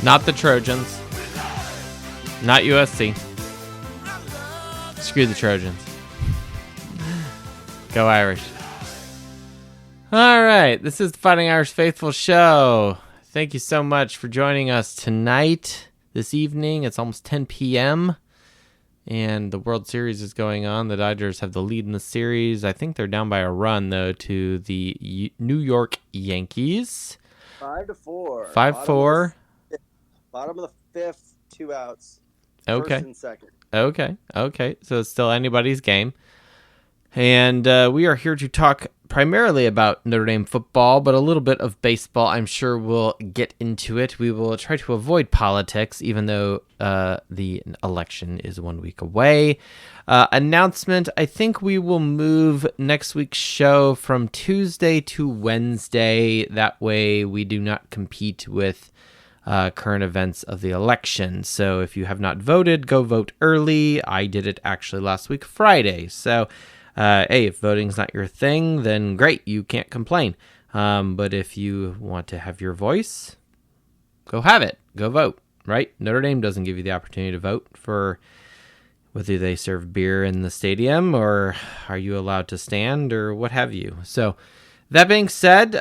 Not the Trojans. Not USC. Screw the Trojans. Go Irish. All right, this is the Fighting Irish Faithful Show. Thank you so much for joining us tonight, this evening. It's almost 10 p.m., and the World Series is going on. The Dodgers have the lead in the series. I think they're down by a run, though, to the New York Yankees. 5-4. 5-4. Bottom of the fifth, 2 outs. Okay. First and second. Okay. So it's still anybody's game. And we are here to talk primarily about Notre Dame football, but a little bit of baseball. I'm sure we'll get into it. We will try to avoid politics, even though the election is 1 week away. Announcement, I think we will move next week's show from Tuesday to Wednesday. That way we do not compete with current events of the election. So if you have not voted, go vote early. I did it actually last week, Friday. So hey, if voting's not your thing, then great, you can't complain. But if you want to have your voice, go have it. Go vote, right? Notre Dame doesn't give you the opportunity to vote for whether they serve beer in the stadium or are you allowed to stand or what have you. So that being said,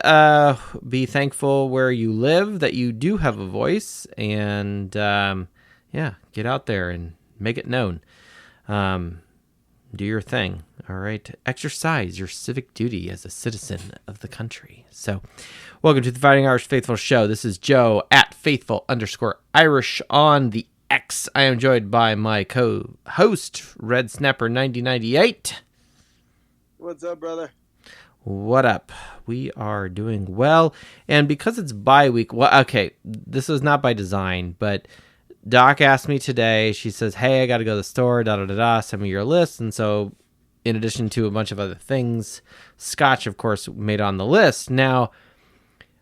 be thankful where you live that you do have a voice, and get out there and make it known. Do your thing, all right? Exercise your civic duty as a citizen of the country. So, welcome to the Fighting Irish Faithful Show. This is Joe at Faithful_Irish on the X. I am joined by my co-host, Red Snapper 9098. What's up, brother? What up? We are doing well, and because it's bye week, this is not by design, but Doc asked me today, she says, hey, I got to go to the store, send me your list. And so in addition to a bunch of other things, Scotch, of course, made on the list. Now,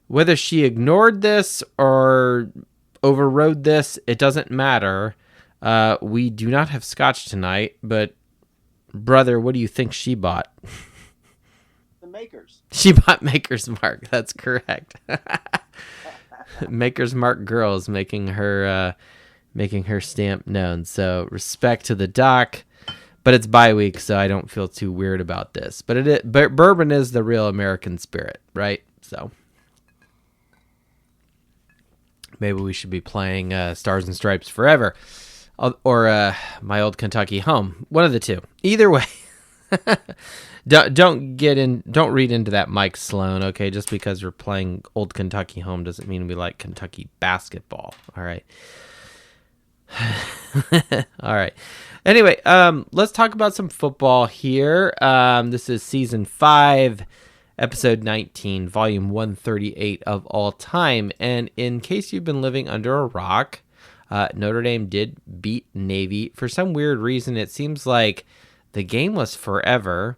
whether she ignored this or overrode this, it doesn't matter. We do not have Scotch tonight, but brother, what do you think she bought? The Makers. She bought Maker's Mark. That's correct. Maker's Mark Girls making her stamp known. So respect to the doc, but it's bye week, so I don't feel too weird about this. But bourbon is the real American spirit, right? So maybe we should be playing Stars and Stripes Forever or My Old Kentucky Home. One of the two. Either way. Don't read into that, Mike Sloan, okay? Just because we're playing Old Kentucky Home doesn't mean we like Kentucky basketball, all right? All right. Anyway, let's talk about some football here. This is season 5, episode 19, volume 138 of all time. And in case you've been living under a rock, Notre Dame did beat Navy. For some weird reason, it seems like the game was forever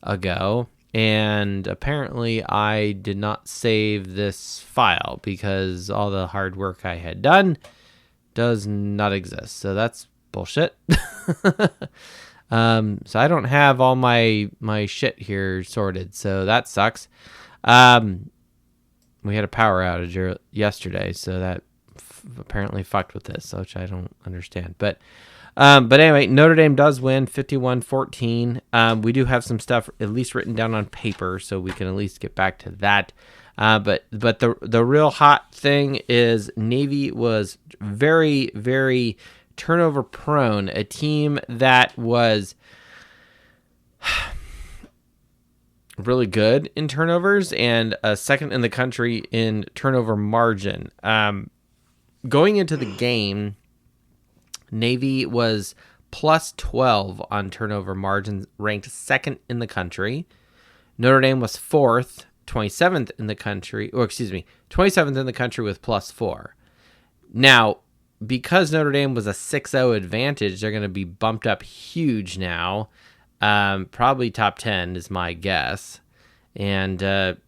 ago, and apparently I did not save this file because all the hard work I had done does not exist. So that's bullshit. So I don't have all my shit here sorted, so that sucks. We had a power outage yesterday, so that apparently fucked with this, which I don't understand. But anyway, Notre Dame does win 51-14. We do have some stuff at least written down on paper, so we can at least get back to that. But the real hot thing is Navy was very, very turnover prone. A team that was really good in turnovers and second in the country in turnover margin. Going into the game, Navy was plus 12 on turnover margin, ranked second in the country. Notre Dame was fourth, 27th in the country, 27th in the country with plus 4. Now, because Notre Dame was a 6-0 advantage, they're going to be bumped up huge now. Probably top 10 is my guess. And, Red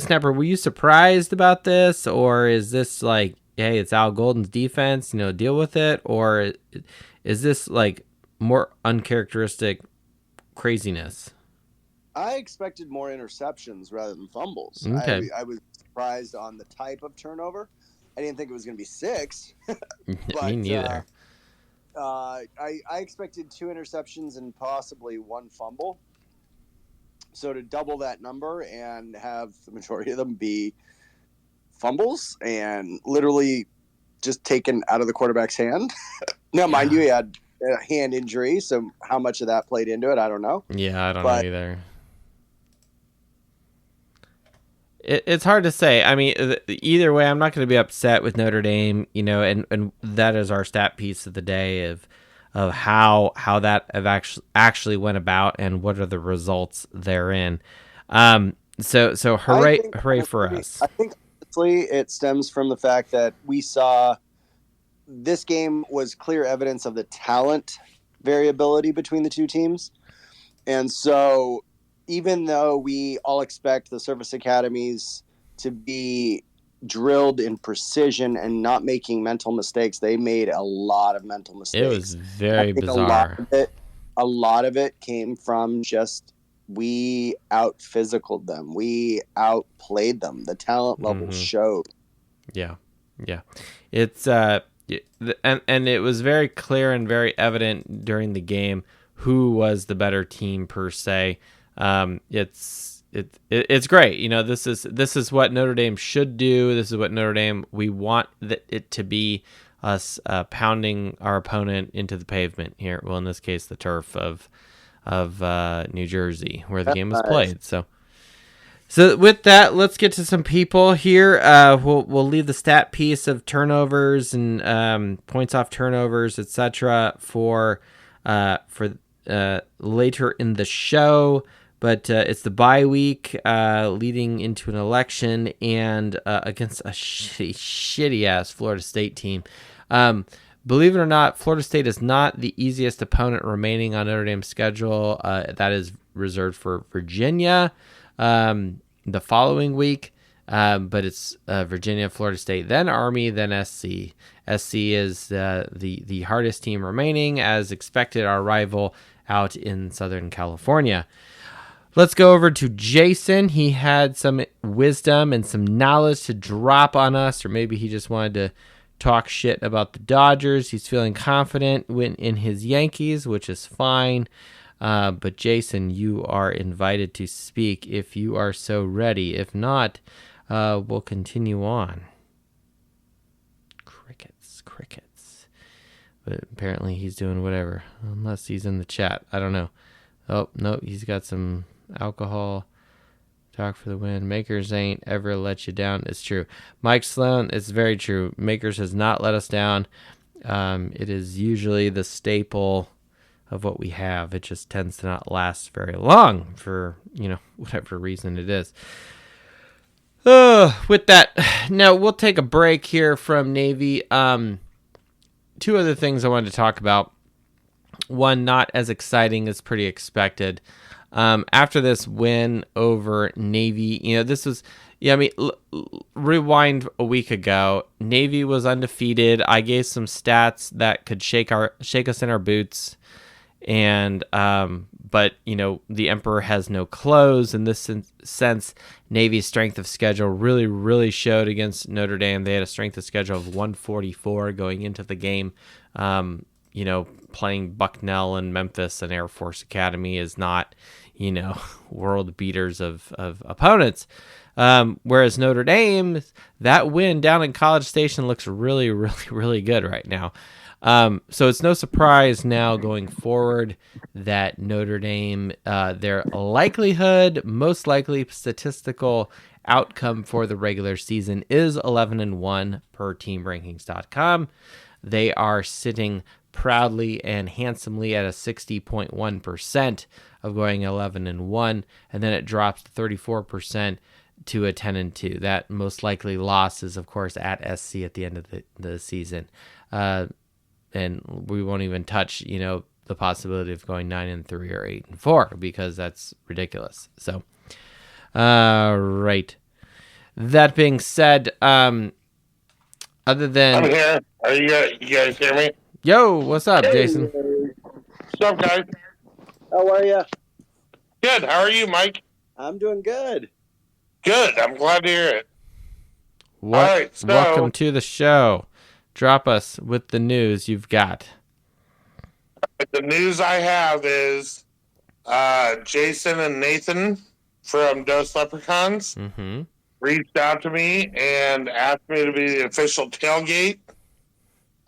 Snapper, were you surprised about this? Or is this like, hey, it's Al Golden's defense, deal with it? Or is this like more uncharacteristic craziness? I expected more interceptions rather than fumbles. Okay. I was surprised on the type of turnover. I didn't think it was going to be 6. Me But neither. I expected 2 interceptions and possibly 1 fumble. So to double that number and have the majority of them be fumbles and literally just taken out of the quarterback's hand. Now, mind you, he had a hand injury, so how much of that played into it, I don't know. Yeah, I don't know But either. It's hard to say. I mean, either way, I'm not going to be upset with Notre Dame, and that is our stat piece of the day of how that have actually went about and what are the results therein. So hooray for us. I think honestly it stems from the fact that we saw this game was clear evidence of the talent variability between the two teams. And so even though we all expect the service academies to be drilled in precision and not making mental mistakes, they made a lot of mental mistakes. It was very bizarre. A lot of it came from just we out physicaled them. We outplayed them. The talent level showed. Yeah. It's and it was very clear and very evident during the game who was the better team per se. It's great. This is what Notre Dame should do. This is what Notre Dame we want it to be. Us pounding our opponent into the pavement here. Well, in this case, the turf of New Jersey, where the game was played. So with that, let's get to some people here. We'll leave the stat piece of turnovers and points off turnovers, etc. for later in the show. But it's the bye week leading into an election and against a shitty ass Florida State team. Believe it or not, Florida State is not the easiest opponent remaining on Notre Dame's schedule. That is reserved for Virginia the following week. But it's Virginia, Florida State, then Army, then SC. SC is the hardest team remaining, as expected, our rival out in Southern California. Let's go over to Jason. He had some wisdom and some knowledge to drop on us, or maybe he just wanted to talk shit about the Dodgers. He's feeling confident in his Yankees, which is fine. But Jason, you are invited to speak if you are so ready. If not, we'll continue on. Crickets. But apparently he's doing whatever, unless he's in the chat. I don't know. Oh, no, he's got some alcohol. Talk for the win. Makers ain't ever let you down. It's true. Mike Sloan, it's very true. Makers has not let us down. It is usually the staple of what we have. It just tends to not last very long for, whatever reason it is. With that, now we'll take a break here from Navy. Two other things I wanted to talk about. One, not as exciting as pretty expected. After this win over Navy, this was, rewind a week ago. Navy was undefeated. I gave some stats that could shake us in our boots. And, but the Emperor has no clothes. In this sense, Navy's strength of schedule really, really showed against Notre Dame. They had a strength of schedule of 144 going into the game. Playing Bucknell and Memphis and Air Force Academy is not, world beaters of opponents. Whereas Notre Dame, that win down in College Station looks really, really, really good right now. So it's no surprise now going forward that Notre Dame, their most likely statistical outcome for the regular season is 11-1 per teamrankings.com. They are sitting proudly and handsomely at a 60.1% of going 11-1, and then it drops to 34% to a 10-2. That most likely loss is, of course, at SC at the end of the season. And we won't even touch, the possibility of going 9-3 or 8-4 because that's ridiculous. So, right. That being said, other than I'm here. Are you guys hear me? Yo, what's up, Jason? What's up, guys? How are you? Good. How are you, Mike? I'm doing good. Good. I'm glad to hear it. What? All right, so Welcome to the show. Drop us with the news you've got. the news I have is Jason and Nathan from Dose Leprechauns Mm-hmm. reached out to me and asked me to be the official tailgate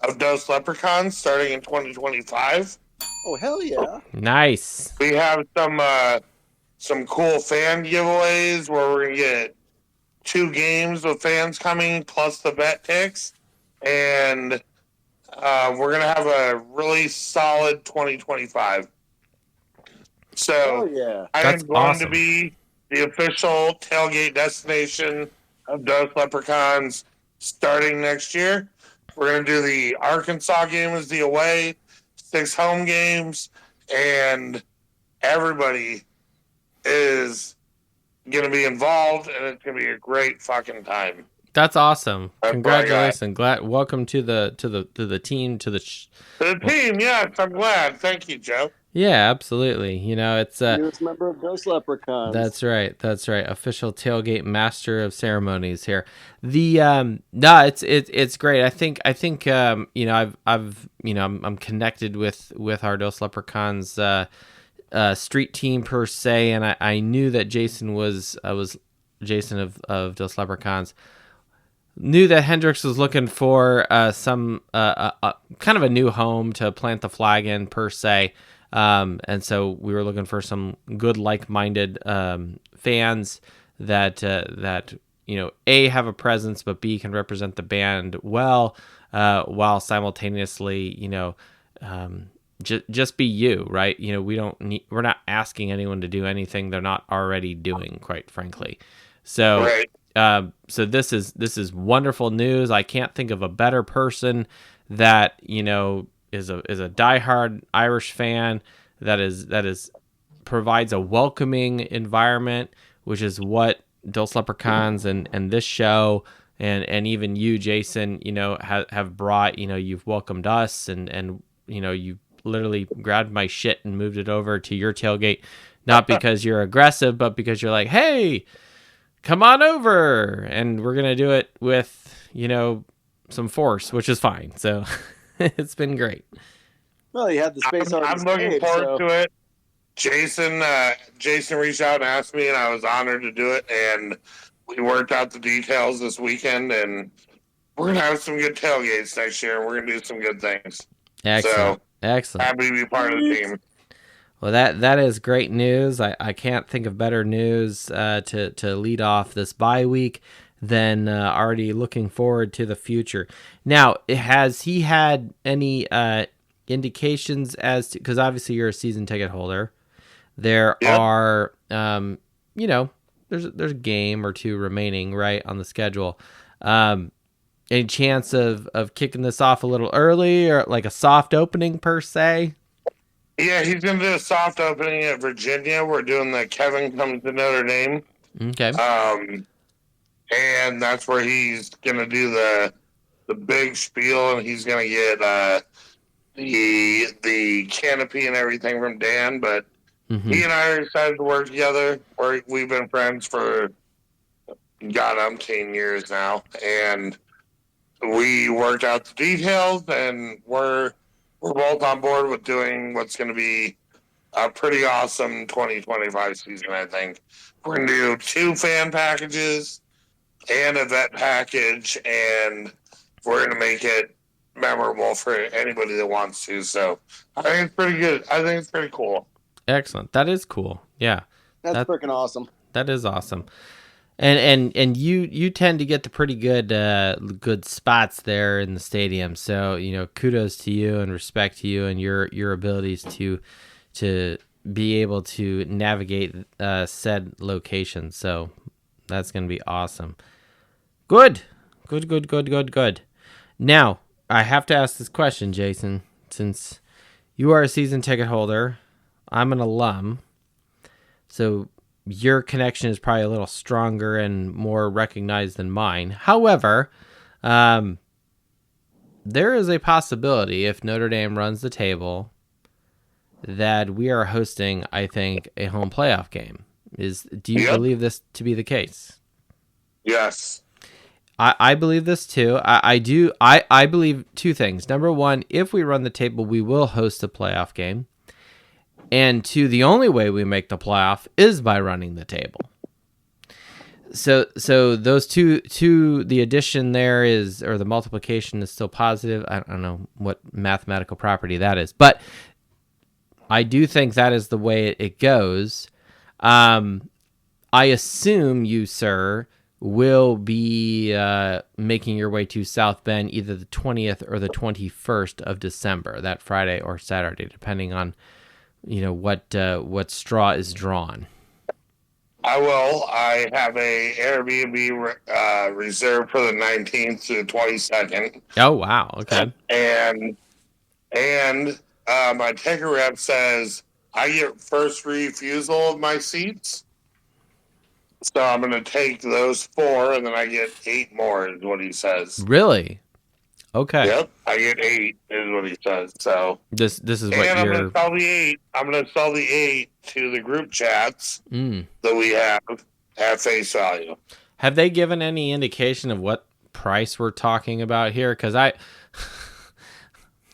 of Dose Leprechauns starting in 2025. Oh, hell yeah. Nice. We have some cool fan giveaways where we're gonna get 2 games with fans coming plus the bet picks, and we're gonna have a really solid 2025. So Hell yeah. I That's am going awesome. to be the official tailgate destination of Dose Leprechauns starting next year. We're going to do the Arkansas game as the away, 6 home games, and everybody is going to be involved, and it's going to be a great fucking time. That's awesome. That's what I got. Congratulations. Welcome to the team The team, yes, I'm glad. Thank you, Joe. Yeah, absolutely. You know, it's Newest member of Dose Leprechauns. That's right. That's right. Official tailgate master of ceremonies here. The no, it's great. I think you know, I've you know, I'm connected with our Dose Leprechauns street team per se, and I knew that Jason was Jason of Dose Leprechauns. Knew that Hendrix was looking for some kind of a new home to plant the flag in per se. And so we were looking for some good, like-minded fans that you know, A, have a presence, but B, can represent the band well, while simultaneously, you know, just be you, right? You know, we're not asking anyone to do anything they're not already doing, quite frankly. So, Right. so this is wonderful news. I can't think of a better person that, you know, is a diehard Irish fan that provides a welcoming environment, which is what Dose Leprechauns and this show and even you, Jason, you know, have brought. You know, you've welcomed us and you know, you literally grabbed my shit and moved it over to your tailgate, not because you're aggressive, but because you're like, hey, come on over, and we're gonna do it with, you know, some force, which is fine. So it's been great. Well, you had the space I'm already looking saved, forward so. to it. Jason reached out and asked me, and I was honored to do it. And we worked out the details this weekend, and we're gonna have some good tailgates next year. And we're gonna do some good things. Excellent. So Excellent. happy to be part of the team. Well, that is great news. I can't think of better news to lead off this bye week than already looking forward to the future. Now, has he had any indications as to, because obviously you're a season ticket holder, there Yep. are you know, there's a game or two remaining right on the schedule. Any chance of kicking this off a little early, or like a soft opening per se? Yeah, he's gonna do a soft opening at Virginia. We're doing the Kevin Comes to Notre Dame. Okay. And that's where he's gonna do the big spiel, and he's gonna get the canopy and everything from Dan. But Mm-hmm. he and I are excited to work together. We've been friends for God umpteen years now, and we worked out the details, and we're both on board with doing what's going to be a pretty awesome 2025 season. I think we're going to do 2 fan packages and a vet package, and we're going to make it memorable for anybody that wants to. So I think it's pretty good. I think it's pretty cool. Excellent. That is cool. Yeah, That's freaking awesome. that is awesome. And you tend to get the pretty good spots there in the stadium. So, you know, kudos to you and respect to you and your abilities to be able to navigate said location. So that's going to be awesome. Good. Now, I have to ask this question, Jason, since you are a season ticket holder, I'm an alum. So your connection is probably a little stronger and more recognized than mine. However, there is a possibility, if Notre Dame runs the table, that we are hosting, I think, a home playoff game. Do you Yep. believe this to be the case? Yes. I believe this too. I do. I believe two things. Number one, if we run the table, we will host a playoff game. And two, the only way we make the playoff is by running the table. So those two, the addition there is, or the multiplication is still positive. I don't know what mathematical property that is, but I do think that is the way it goes. I assume you, sir, will be making your way to South Bend either the 20th or the 21st of December, that Friday or Saturday, depending on what straw is drawn. I will. I have a Airbnb reserved for the 19th to the 22nd. Oh wow! Okay. And my ticket rep says I get first refusal of my seats. So I'm going to take those 4, and then I get 8 more, is what he says. Really? Okay. Yep, I get 8, is what he says. So this is what and you're. I'm going to sell the 8. I'm going to sell the 8 to the group chats that we have at face value. Have they given any indication of what price we're talking about here? Because I.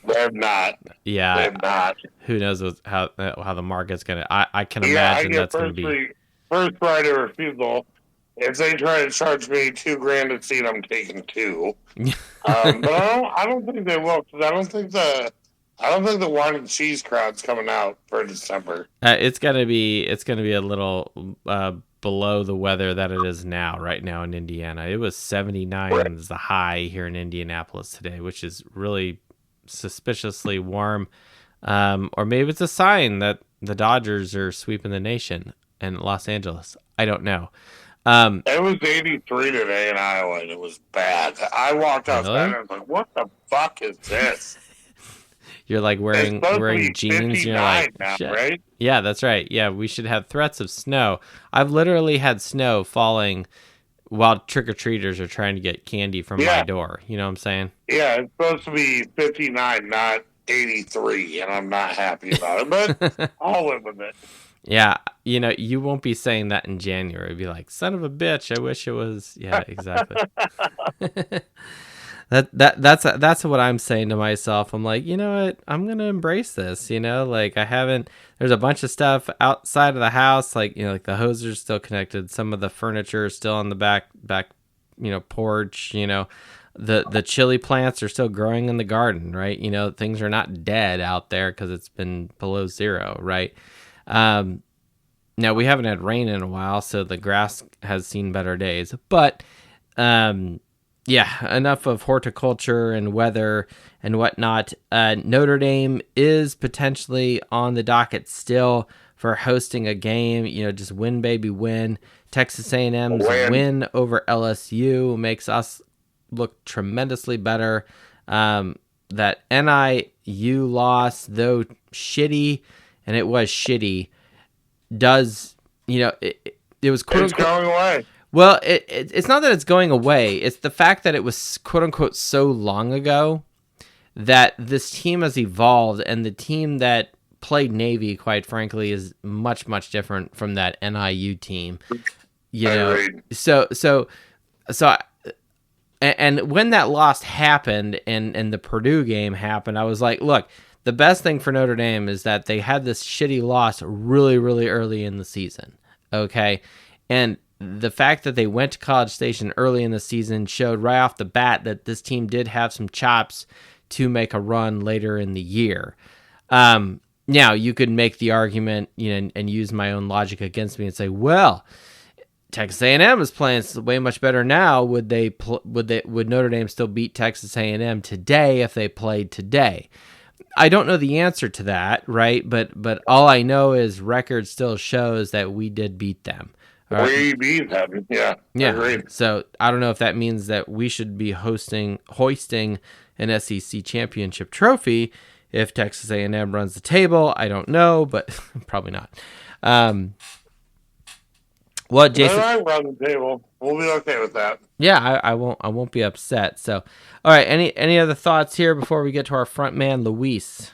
They have not. Yeah. They have not. Who knows how the market's gonna? I can imagine that's gonna be. First right of refusal. If they try to charge me $2,000 a seat, I'm taking 2. But I don't think they will, because I don't think the wine and cheese crowd's coming out for December. It's gonna be a little below the weather that it is now. Right now in Indiana, it was 79 is the high here in Indianapolis today, which is really suspiciously warm. Or maybe it's a sign that the Dodgers are sweeping the nation in Los Angeles. I don't know. It was 83 today in Iowa, and it was bad. I walked outside and I was like, what the fuck is this? You're like wearing jeans. You're like, now, shit. Right? Yeah, that's right. Yeah, we should have threats of snow. I've literally had snow falling while trick-or-treaters are trying to get candy from my door. You know what I'm saying? Yeah, it's supposed to be 59, not 83, and I'm not happy about it, but I'll live with it. Yeah, you won't be saying that in January. Be like, son of a bitch, I wish it was. Yeah, exactly. That's what I'm saying to myself. I'm like, you know what? I'm gonna embrace this. Like I haven't. There's a bunch of stuff outside of the house, like like the hoser's still connected. Some of the furniture is still on the back porch. The chili plants are still growing in the garden, right? Things are not dead out there because it's been below 0, right? Now we haven't had rain in a while, so the grass has seen better days. But yeah, enough of horticulture and weather and whatnot. Notre Dame is potentially on the docket still for hosting a game. Just win, baby, win. Texas A&M's win over LSU makes us look tremendously better. That NIU loss, though shitty, and it was shitty, does, it was It's going away. Well, it's not that it's going away. It's the fact that it was, quote unquote, so long ago that this team has evolved, and the team that played Navy, quite frankly, is much, much different from that NIU team. So, and when that loss happened and the Purdue game happened, I was like, look, the best thing for Notre Dame is that they had this shitty loss really, really early in the season. Okay. And the fact that they went to College Station early in the season showed right off the bat that this team did have some chops to make a run later in the year. Now you could make the argument, and use my own logic against me and say, well, Texas A&M is playing way much better now. Would Notre Dame still beat Texas A&M today if they played today? I don't know the answer to that, right? But all I know is record still shows that we did beat them. We beat them, yeah. Agreed. So I don't know if that means that we should be hoisting an SEC championship trophy if Texas A&M runs the table. I don't know, but probably not. Well, Jason, if I run the table, we'll be okay with that. Yeah, I won't be upset. So, all right. Any other thoughts here before we get to our front man, Luis?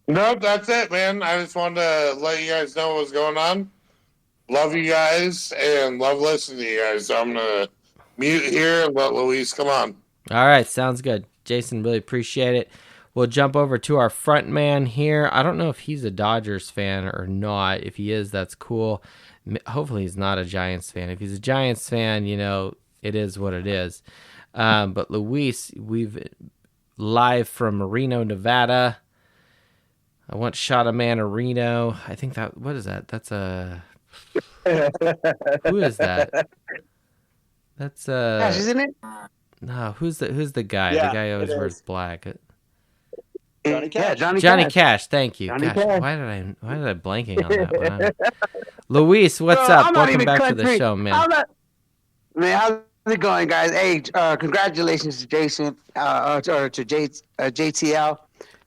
Nope, that's it, man. I just wanted to let you guys know what's going on. Love you guys and love listening to you guys. So I'm gonna mute here and let Luis come on. All right, sounds good. Jason, really appreciate it. We'll jump over to our front man here. I don't know if he's a Dodgers fan or not. If he is, that's cool. Hopefully he's not a Giants fan. If he's a Giants fan, it is what it is. But Luis, we've live from Reno, Nevada. I once shot a man in Reno. I think what is that? That's a... Who is that? That's Cash, isn't it? No, who's the guy? Yeah, the guy who always it wears is. black. Johnny Cash. Yeah, Johnny Cash. Thank you. Johnny Gosh, Cash. why did I blanking on that one? Luis, what's Bro, up? I'm not Welcome even back to the country. show, man. Man, how's it going, guys? Hey, congratulations to Jason, or to JTL.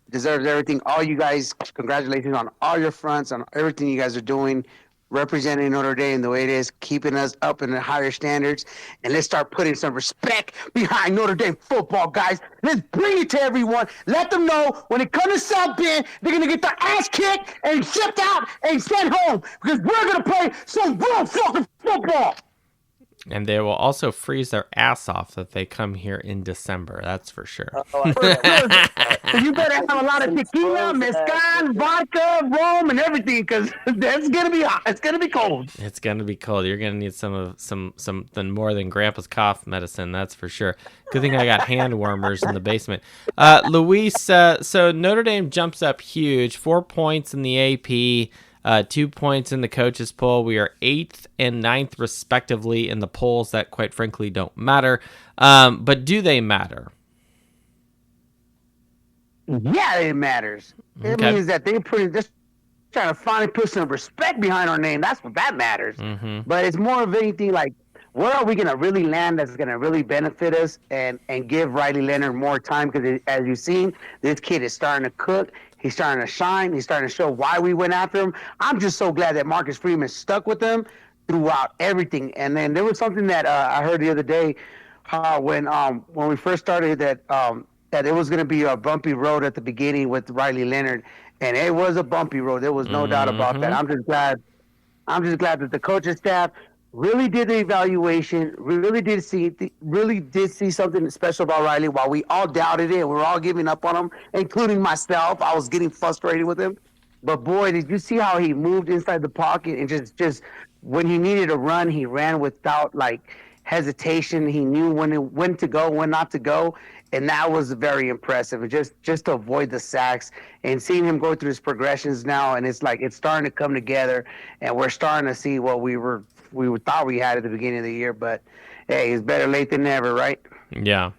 Deserves everything. All you guys, congratulations on all your fronts, on everything you guys are doing, representing Notre Dame the way it is, keeping us up in the higher standards. And let's start putting some respect behind Notre Dame football, guys. Let's bring it to everyone. Let them know when it comes to South Bend, they're going to get their ass kicked and shipped out and sent home because we're going to play some real fucking football. And they will also freeze their ass off if they come here in December. That's for sure. So you better have a lot of tequila, mezcal, vodka, rum, and everything, because it's gonna be hot. It's gonna be cold. It's gonna be cold. You're gonna need something more than Grandpa's cough medicine. That's for sure. Good thing I got hand warmers in the basement. Luis, so Notre Dame jumps up huge, 4 points in the AP. 2 points in the coaches poll. We are 8th and 9th respectively in the polls that quite frankly don't matter. But do they matter? Yeah, it matters. It means that they're just trying to finally put some respect behind our name. That's what that matters. Mm-hmm. But it's more of anything like, where are we going to really land that's going to really benefit us and give Riley Leonard more time? Because as you've seen, this kid is starting to cook. He's starting to shine. He's starting to show why we went after him. I'm just so glad that Marcus Freeman stuck with him throughout everything. And then there was something that I heard the other day, when we first started, that it was going to be a bumpy road at the beginning with Riley Leonard, and it was a bumpy road. There was no doubt about that. I'm just glad that the coaching staff really did the evaluation, really did see something special about Riley. While we all doubted it, we were all giving up on him, including myself. I was getting frustrated with him. But boy, did you see how he moved inside the pocket and just when he needed to run, he ran without hesitation. He knew when to go, when not to go. And that was very impressive. And just to avoid the sacks and seeing him go through his progressions now, and it's starting to come together, and we're starting to see what we thought we had at the beginning of the year. But hey, it's better late than never, right? Yeah.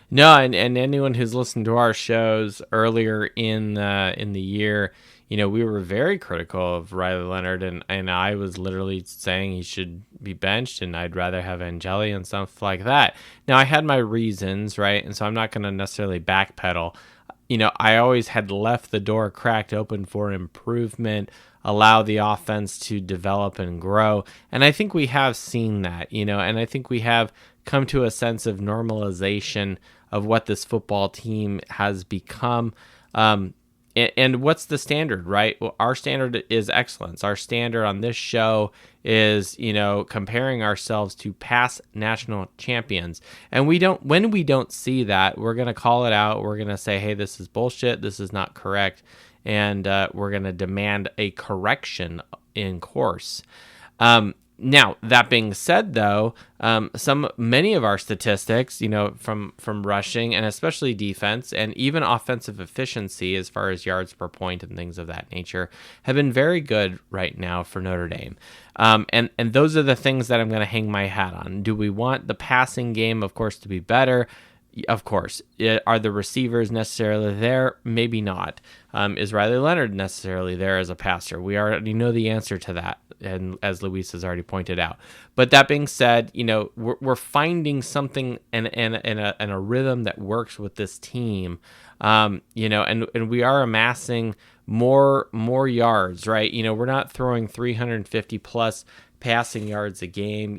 No, and anyone who's listened to our shows earlier in the year, we were very critical of Riley Leonard, and I was literally saying he should be benched, and I'd rather have Angeli and stuff like that. Now, I had my reasons, right? And so I'm not going to necessarily backpedal. I always had left the door cracked open for improvement, allow the offense to develop and grow. And I think we have seen that, and I think we have come to a sense of normalization of what this football team has become. And what's the standard, right? Well, our standard is excellence. Our standard on this show is, comparing ourselves to past national champions. And when we don't see that, we're going to call it out. We're going to say, hey, this is bullshit. This is not correct. And we're going to demand a correction course. Now, that being said, though, many of our statistics, from rushing and especially defense and even offensive efficiency as far as yards per point and things of that nature have been very good right now for Notre Dame. And those are the things that I'm going to hang my hat on. Do we want the passing game, of course, to be better? Of course. Are the receivers necessarily there? Maybe not. Is Riley Leonard necessarily there as a passer? We already know the answer to that, and as Luis has already pointed out. But that being said, we're finding something and a rhythm that works with this team. And we are amassing more yards, right? We're not throwing 350 plus passing yards a game,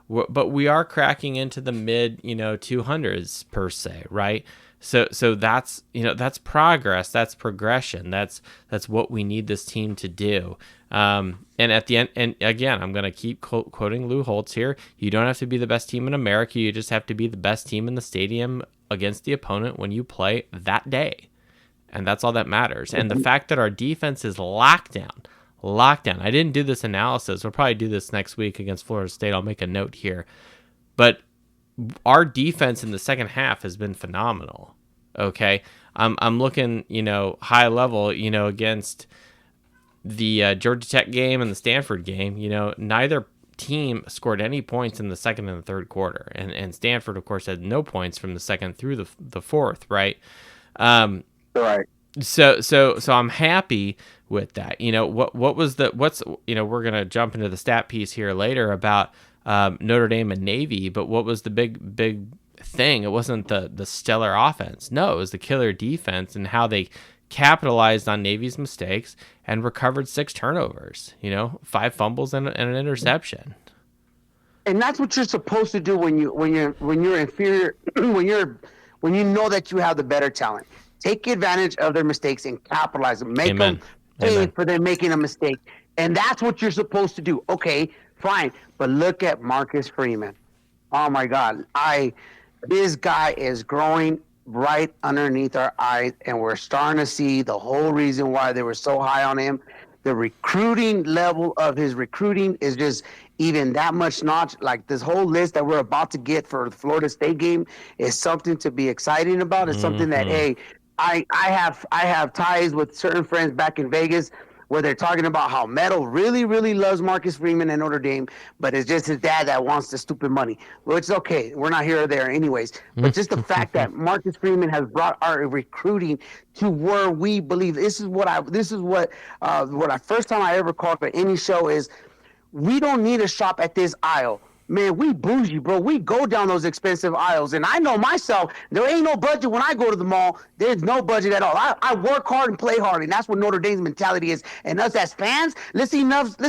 but we are cracking into the mid, 200s per se, right? So that's progress, that's progression, that's what we need this team to do. And at the end, and again, I'm going to keep quoting Lou Holtz here. You don't have to be the best team in America. You just have to be the best team in the stadium against the opponent when you play that day. And that's all that matters. And the fact that our defense is lockdown. I didn't do this analysis. We'll probably do this next week against Florida State. I'll make a note here. But our defense in the second half has been phenomenal. Okay. I'm looking, high level, against the Georgia Tech game and the Stanford game. Neither team scored any points in the second and the third quarter. And Stanford, of course, had no points from the second through the fourth, right? Right. So I'm happy with that. We're going to jump into the stat piece here later about Notre Dame and Navy, but what was the big thing? It wasn't the stellar offense. No, it was the killer defense and how they capitalized on Navy's mistakes and recovered 6 turnovers, 5 fumbles and an interception. And that's what you're supposed to do when you're inferior, when you know that you have the better talent. Take advantage of their mistakes and capitalize them. Make them pay for them making a mistake. And that's what you're supposed to do. Okay, fine. But look at Marcus Freeman. Oh, my God. This guy is growing right underneath our eyes, and we're starting to see the whole reason why they were so high on him. The recruiting level of his recruiting is just even that much notch. Like this whole list that we're about to get for the Florida State game is something to be exciting about. It's something that, hey, I have ties with certain friends back in Vegas where they're talking about how Metal really, really loves Marcus Freeman and Notre Dame, but it's just his dad that wants the stupid money. Well, it's okay. We're not here or there anyways. But just the fact that Marcus Freeman has brought our recruiting to where we believe first time I ever called for any show is we don't need to shop at this aisle. Man, we bougie, bro. We go down those expensive aisles. And I know myself, there ain't no budget when I go to the mall. There's no budget at all. I work hard and play hard, and that's what Notre Dame's mentality is. And us as fans, let's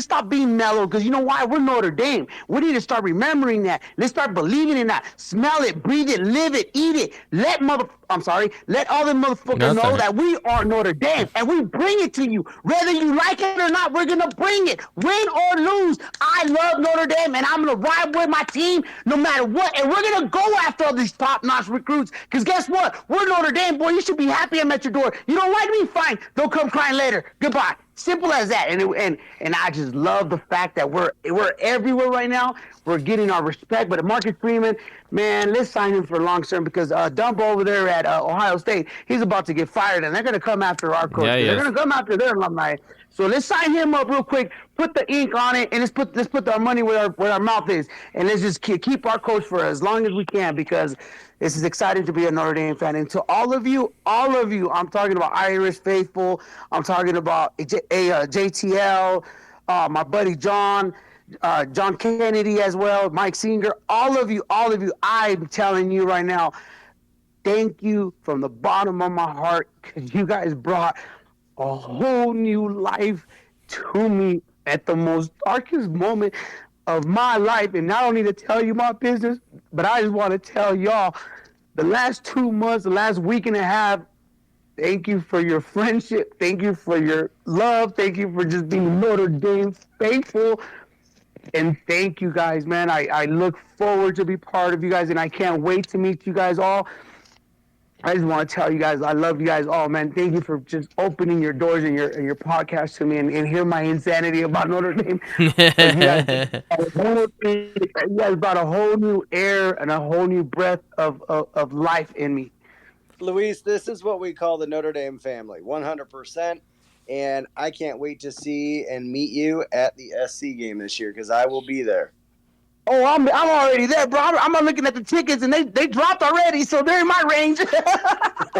stop being mellow, because you know why? We're Notre Dame. We need to start remembering that. Let's start believing in that. Smell it, breathe it, live it, eat it. Let all the motherfuckers know that we are Notre Dame, and we bring it to you. Whether you like it or not, we're going to bring it. Win or lose, I love Notre Dame, and I'm going to ride with my team no matter what, and we're going to go after all these top-notch recruits, because guess what? We're Notre Dame, boy. You should be happy I'm at your door. You don't like me? Fine. Don't come crying later. Goodbye. Simple as that. And I just love the fact that we're everywhere right now. We're getting our respect. But Marcus Freeman, man, let's sign him for long term, because Dumbo over there at Ohio State, he's about to get fired, and they're going to come after our coach. They're going to come after their alumni. So let's sign him up real quick, put the ink on it, and let's put our money where our mouth is, and let's just keep our coach for as long as we can, because this is exciting to be a Notre Dame fan. And to all of you, I'm talking about Irish Faithful, I'm talking about JTL, my buddy John Kennedy as well, Mike Singer, all of you, I'm telling you right now, thank you from the bottom of my heart, because you guys brought a whole new life to me at the most darkest moment of my life. And I don't need to tell you my business, but I just want to tell y'all, the last 2 months, the last week and a half, thank you for your friendship. Thank you for your love. Thank you for just being Notre Dame faithful. And thank you guys, man. I look forward to be part of you guys, and I can't wait to meet you guys all. I just want to tell you guys, I love you guys all, man. Thank you for just opening your doors and your podcast to me and hear my insanity about Notre Dame. You guys brought a whole new air and a whole new breath of life in me. Luis, this is what we call the Notre Dame family, 100%. And I can't wait to see and meet you at the SC game this year, because I will be there. Oh, I'm already there, bro. I'm looking at the tickets, and they dropped already, so they're in my range.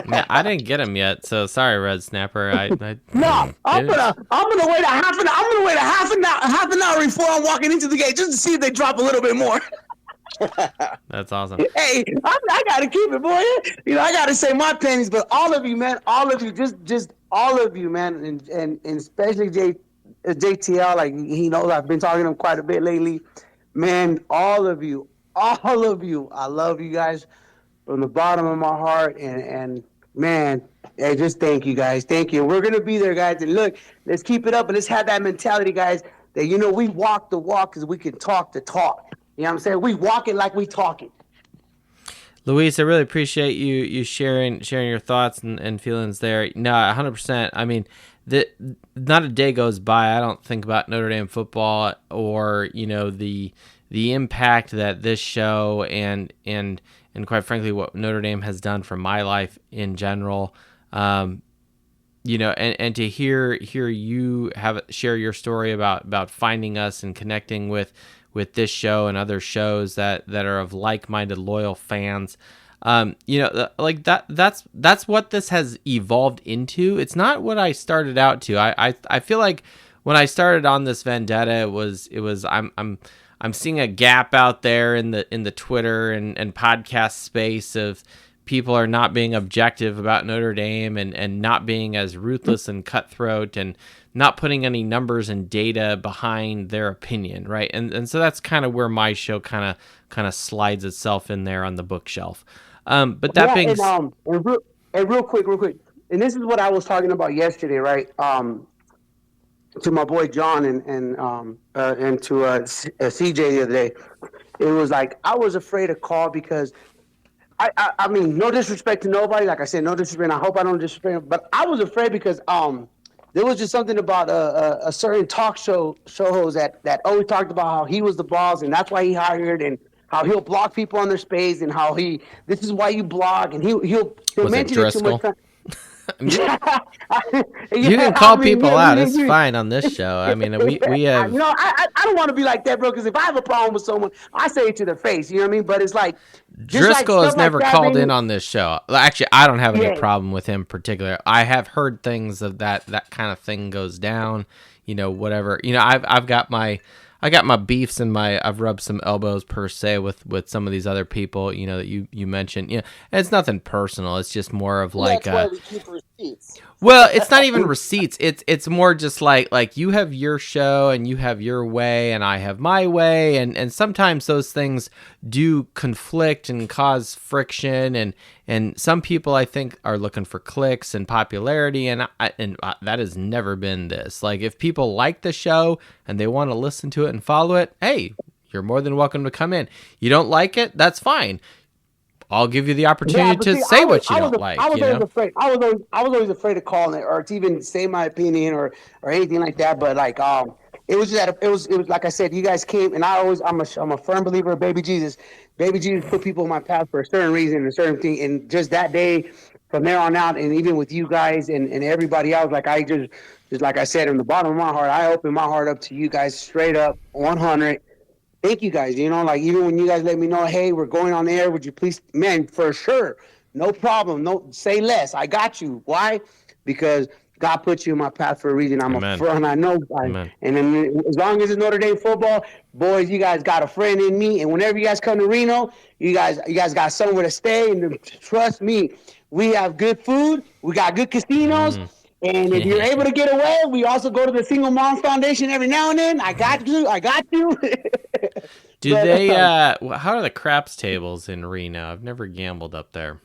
Yeah, I didn't get them yet, so sorry, Red Snapper. I'm gonna wait a half an hour before I'm walking into the gate, just to see if they drop a little bit more. That's awesome. Hey, I gotta keep it, boy. You know, I gotta say my pennies, but all of you, man, just all of you, man, and especially JTL, like he knows I've been talking to him quite a bit lately. Man, all of you, I love you guys from the bottom of my heart. And man, hey, just thank you guys. Thank you. We're going to be there, guys. And look, let's keep it up and let's have that mentality, guys, that, we walk the walk because we can talk the talk. You know what I'm saying? We walk it like we talk it. Luis, I really appreciate you sharing your thoughts and feelings there. No, 100%. I mean, not a day goes by I don't think about Notre Dame football or the impact that this show and quite frankly what Notre Dame has done for my life in general. And to hear you share your story about finding us and connecting with this show and other shows that are of like-minded loyal fans. Like that's what this has evolved into. It's not what I started out to. I feel like when I started on this vendetta, it was I'm seeing a gap out there in the Twitter and podcast space of people are not being objective about Notre Dame and not being as ruthless and cutthroat and not putting any numbers and data behind their opinion, right? And so that's kind of where my show kind of slides itself in there on the bookshelf. But that being real quick, and this is what I was talking about yesterday, right? To my boy John and to CJ the other day, it was like I was afraid to call because I mean, no disrespect to nobody. Like I said, no disrespect. I hope I don't disrespect, but I was afraid because there was just something about a certain talk show host that always talked about how he was the boss and that's why he hired and how he'll block people on their space and how this is why you blog and he'll mention it too much time. You can call people out. It's fine on this show. I mean, we have. I don't want to be like that, bro. Because if I have a problem with someone, I say it to their face. You know what I mean? But it's like Driscoll has never called in on this show. Actually, I don't have any problem with him particular. I have heard things of that kind of thing goes down. Whatever. I've got my beefs and I've rubbed some elbows per se with some of these other people, that you mentioned. And it's nothing personal. It's just more of like that's why we keep receipts. Well, it's not even receipts. It's more just like you have your show and you have your way and I have my way and sometimes those things do conflict and cause friction and some people I think are looking for clicks and popularity and that has never been this. Like if people like the show and they want to listen to it and follow it, hey, you're more than welcome to come in. You don't like it, that's fine. I'll give you the opportunity to say what you don't like. I was always afraid. I was always afraid to call it or to even say my opinion or anything like that. But like it was just that it was like I said, you guys came and I'm a firm believer of baby Jesus. Baby Jesus put people in my path for a certain reason, a certain thing, and just that day, from there on out, and even with you guys and everybody else, like I just like I said, in the bottom of my heart, I open my heart up to you guys straight up, 100. Thank you guys. Like even when you guys let me know, hey, we're going on air, would you please, man, for sure, no problem, no, say less. I got you. Why? Because God put you in my path for a reason. I'm a friend. I know. And then as long as it's Notre Dame football, boys, you guys got a friend in me. And whenever you guys come to Reno, you guys got somewhere to stay. And trust me, we have good food. We got good casinos. And if you're able to get away, we also go to the Single Moms Foundation every now and then. I got you. Do they? How are the craps tables in Reno? I've never gambled up there.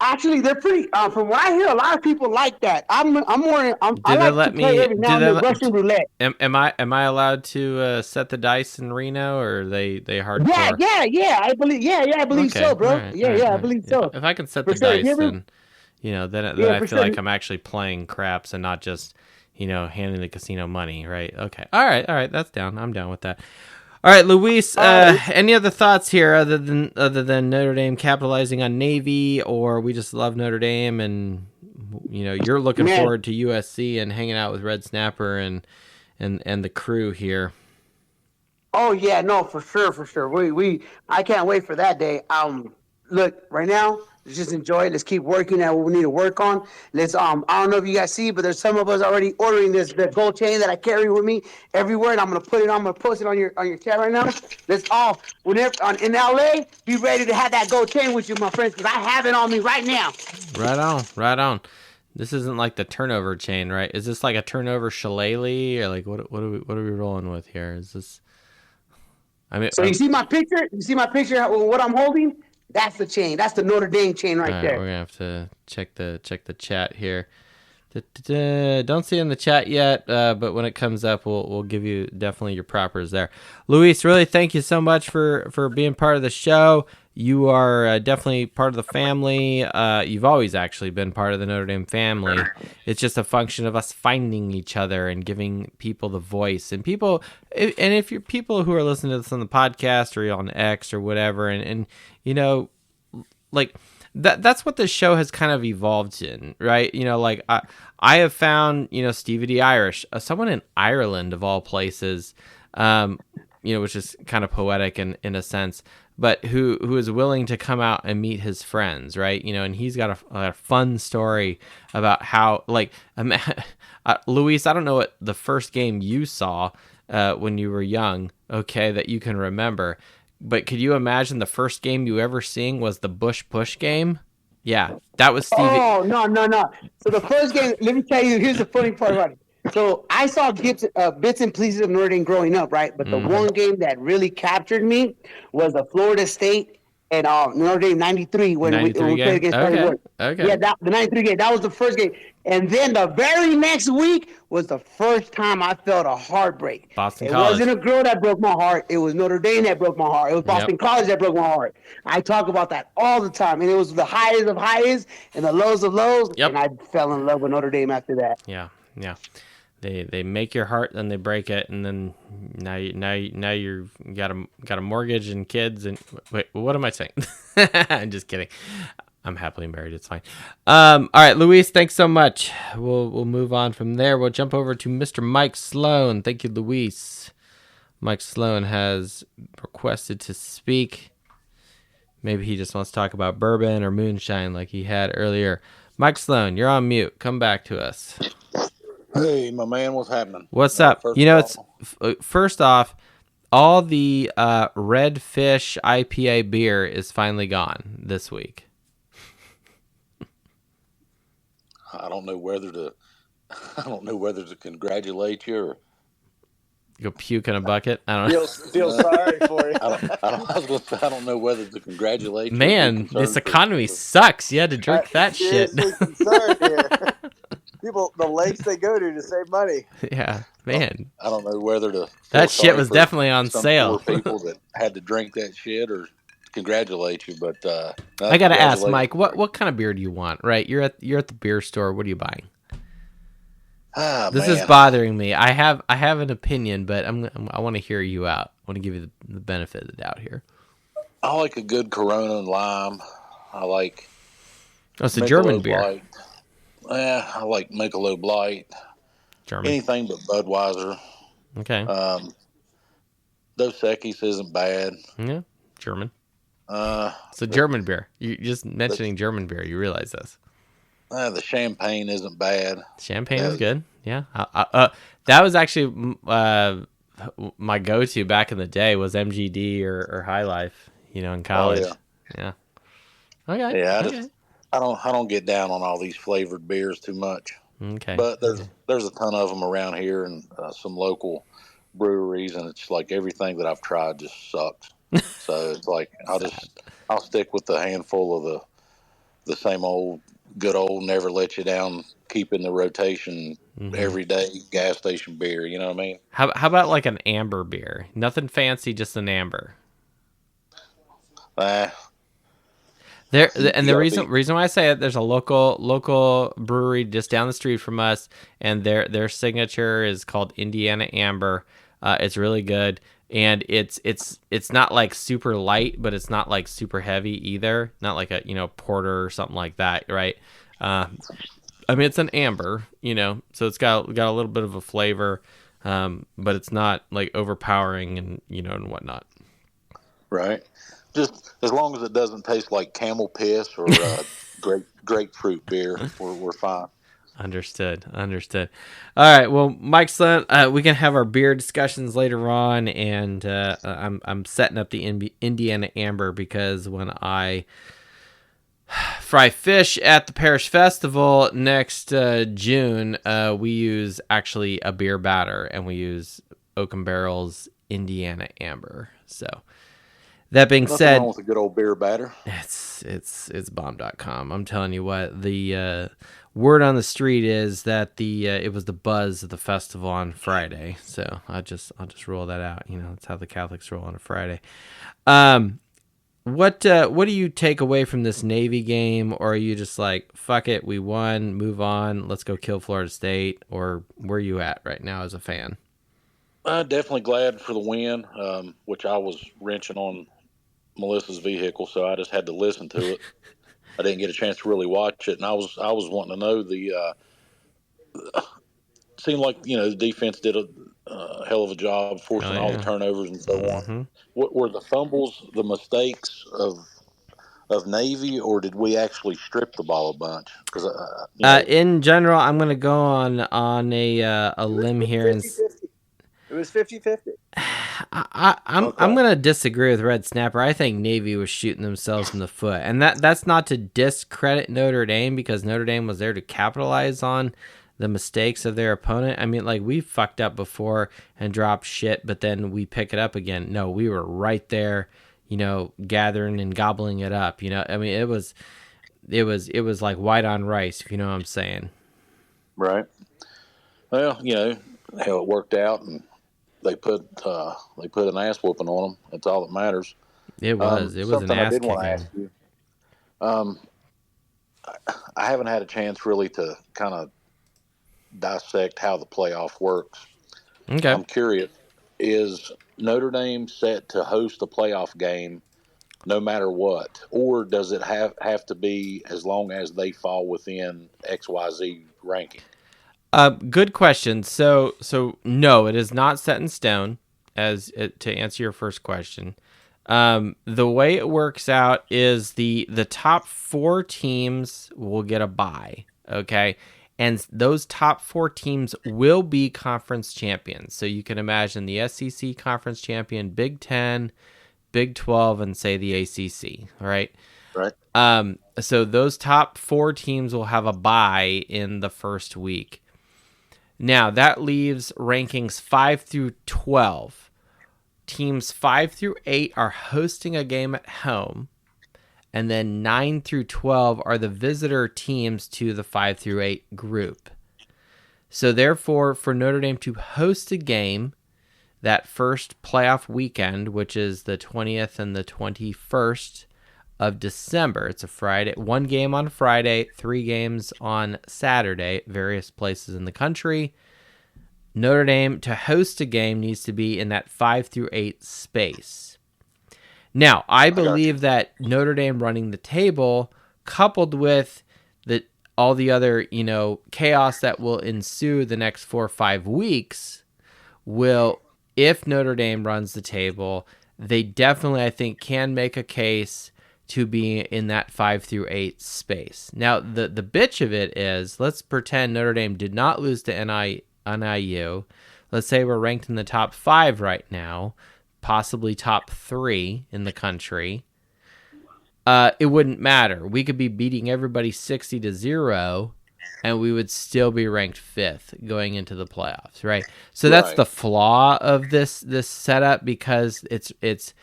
Actually, they're pretty. From what I hear, a lot of people like that. I like to play every now and then Russian roulette. Am I allowed to set the dice in Reno, or are they hardcore? Yeah. I believe so, bro. I believe so. If I can set the dice, then. Then I feel like I'm actually playing craps and not just, handing the casino money, right? Okay. All right. That's down. I'm down with that. All right, Luis, any other thoughts here other than Notre Dame capitalizing on Navy, or we just love Notre Dame and, you're looking forward to USC and hanging out with Red Snapper and the crew here? Oh, yeah, no, for sure. I can't wait for that day. Look, right now, let's just enjoy it. Let's keep working at what we need to work on. Let's I don't know if you guys see, but there's some of us already ordering the gold chain that I carry with me everywhere, and I'm gonna post it on your chat right now. Let's all in LA be ready to have that gold chain with you, my friends, because I have it on me right now. Right on. This isn't like the turnover chain, right? Is this like a turnover shillelagh, or like what are we rolling with here? Is this? I mean, So you see my picture? You see my picture? What I'm holding? That's the chain. That's the Notre Dame chain right there. We're gonna have to check the chat here. Don't see it in the chat yet, but when it comes up, we'll give you definitely your propers there. Luis, really thank you so much for being part of the show. You are definitely part of the family. You've always actually been part of the Notre Dame family. It's just a function of us finding each other and giving people the voice. And if you're people who are listening to this on the podcast or on X or whatever, and you know, like that's what this show has kind of evolved in, right? You know, like I have found, you know, Stevie D Irish, someone in Ireland of all places, you know, which is kind of poetic in a sense, but who is willing to come out and meet his friends, right? You know, and he's got a fun story about how, like, Luis, I don't know what the first game you saw when you were young, okay, that you can remember, but could you imagine the first game you ever seeing was the Bush Push game? Yeah, that was Stevie. Oh, no. So the first game, let me tell you, here's the funny part about it. So I saw bits and pieces of Notre Dame growing up, right? But the one game that really captured me was the Florida State and Notre Dame 93 when we played against Charlie Wood. Okay. Yeah, the 93 game. That was the first game. And then the very next week was the first time I felt a heartbreak. Boston It College. wasn't a girl that broke my heart. It was Notre Dame that broke my heart. It was Boston College that broke my heart. I talk about that all the time. And it was the highest of highs and the lows of lows. Yep. And I fell in love with Notre Dame after that. Yeah. They make your heart, then they break it, and then now you've got a mortgage and kids and wait, what am I saying? I'm just kidding. I'm happily married. It's fine. All right, Luis, thanks so much. We'll move on from there. We'll jump over to Mr. Mike Sloan. Thank you, Luis. Mike Sloan has requested to speak. Maybe he just wants to talk about bourbon or moonshine like he had earlier. Mike Sloan, you're on mute. Come back to us. Hey, my man, what's happening? What's up? You know, it's first off, all the Redfish IPA beer is finally gone this week. I don't know whether to congratulate you or go puke in a bucket. I don't know. Feel sorry for you. I don't know whether to congratulate you. Man, this economy sucks. You had to drink that shit. Concerned here. People, the lengths they go to save money. Yeah, man. I don't know whether to. That shit was definitely on some sale. Poor people that had to drink that shit or congratulate you, but I gotta ask, Mike, what kind of beer do you want? Right, you're at the beer store. What are you buying? This is bothering me. I have an opinion, but I want to hear you out. I want to give you the benefit of the doubt here. I like a good Corona and lime. I like. Oh, it's a German beer. Light. I like Michelob Light. German. Anything but Budweiser. Okay. Dos Equis isn't bad. Yeah, German. It's a German beer. You just mentioning German beer, you realize this. The champagne isn't bad. Champagne is good. Yeah. That was actually my go-to back in the day was MGD or High Life. You know, in college. Oh, yeah. Okay. Yeah. I don't get down on all these flavored beers too much. Okay. But there's a ton of them around here and some local breweries, and it's like everything that I've tried just sucks. So it's like I'll stick with the handful of the same old good old never let you down, keep in the rotation every day gas station beer. You know what I mean? How about like an amber beer? Nothing fancy, just an amber. The reason why I say it, there's a local brewery just down the street from us, and their signature is called Indiana Amber. It's really good, and it's not like super light, but it's not like super heavy either. Not like a porter or something like that, right? I mean, it's an amber, so it's got a little bit of a flavor, but it's not like overpowering and whatnot. Right. Just as long as it doesn't taste like camel piss or grapefruit beer, we're fine. Understood. All right. Well, Mike Sloan, we can have our beer discussions later on, and I'm setting up the Indiana Amber because when I fry fish at the Parish Festival next June. We use actually a beer batter, and we use Oaken Barrel's Indiana Amber. So that being Nothing said, wrong with a good old beer batter. it's bomb.com. I'm telling you what, the word on the street is that it was the buzz of the festival on Friday. So I'll just roll that out. That's how the Catholics roll on a Friday. What do you take away from this Navy game? Or are you just like, fuck it, we won, move on, let's go kill Florida State? Or where are you at right now as a fan? Definitely glad for the win, which I was wrenching on Melissa's vehicle, so I just had to listen to it. I didn't get a chance to really watch it, and I was wanting to know seemed like the defense did a hell of a job forcing all the turnovers and so on. What were the fumbles, the mistakes of Navy, or did we actually strip the ball a bunch? Because in general, I'm going to go on a limb here and. It was 50-50. I'm going to disagree with Red Snapper. I think Navy was shooting themselves in the foot. And that's not to discredit Notre Dame, because Notre Dame was there to capitalize on the mistakes of their opponent. I mean, like, we fucked up before and dropped shit, but then we pick it up again. No, we were right there, gathering and gobbling it up. I mean, it was like white on rice, if you know what I'm saying. Right. Well, hell, it worked out, and they put an ass whooping on them. That's all that matters. It was an ass kicking. Want to ask you. I haven't had a chance really to kind of dissect how the playoff works. Okay. I'm curious, is Notre Dame set to host a playoff game no matter what, or does it have to be as long as they fall within XYZ ranking? Good question. So no, it is not set in stone. To answer your first question, the way it works out is the top 4 teams will get a bye. Okay, and those top 4 teams will be conference champions. So you can imagine the SEC conference champion, Big 10, Big 12, and say the ACC. Right. Right. So those top 4 teams will have a bye in the first week. Now, that leaves rankings 5 through 12. Teams 5 through 8 are hosting a game at home, and then 9 through 12 are the visitor teams to the 5 through 8 group. So, therefore, for Notre Dame to host a game that first playoff weekend, which is the 20th and the 21st of December, it's a Friday, 1 game on Friday, 3 games on Saturday, various places in the country. Notre Dame, to host a game, needs to be in that 5 through 8 space. Now, I believe that Notre Dame running the table, coupled with all the other, chaos that will ensue the next 4 or 5 weeks, will, if Notre Dame runs the table, they definitely, I think, can make a case to be in that 5 through 8 space. Now, the bitch of it is, let's pretend Notre Dame did not lose to NIU. Let's say we're ranked in the top 5 right now, possibly top 3 in the country. It wouldn't matter. We could be beating everybody 60-0, and we would still be ranked 5th going into the playoffs, right? So that's the flaw of this setup, because it's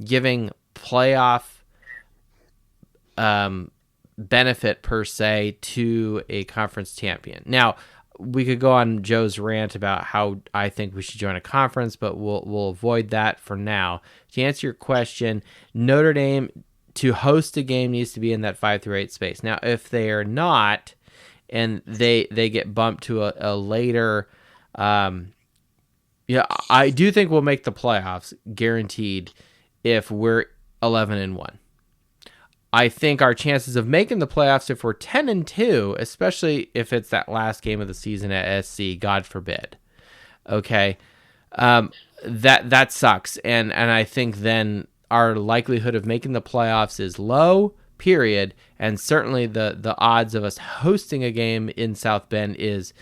giving playoff benefit per se to a conference champion. Now, we could go on Joe's rant about how I think we should join a conference, but we'll avoid that for now. To answer your question, Notre Dame, to host a game, needs to be in that 5 through 8 space. Now, if they are not, and they get bumped to a later, I do think we'll make the playoffs guaranteed if we're 11-1. I think our chances of making the playoffs, if we're 10-2, especially if it's that last game of the season at SC, God forbid. Okay, that sucks, and I think then our likelihood of making the playoffs is low. Period, and certainly the odds of us hosting a game in South Bend is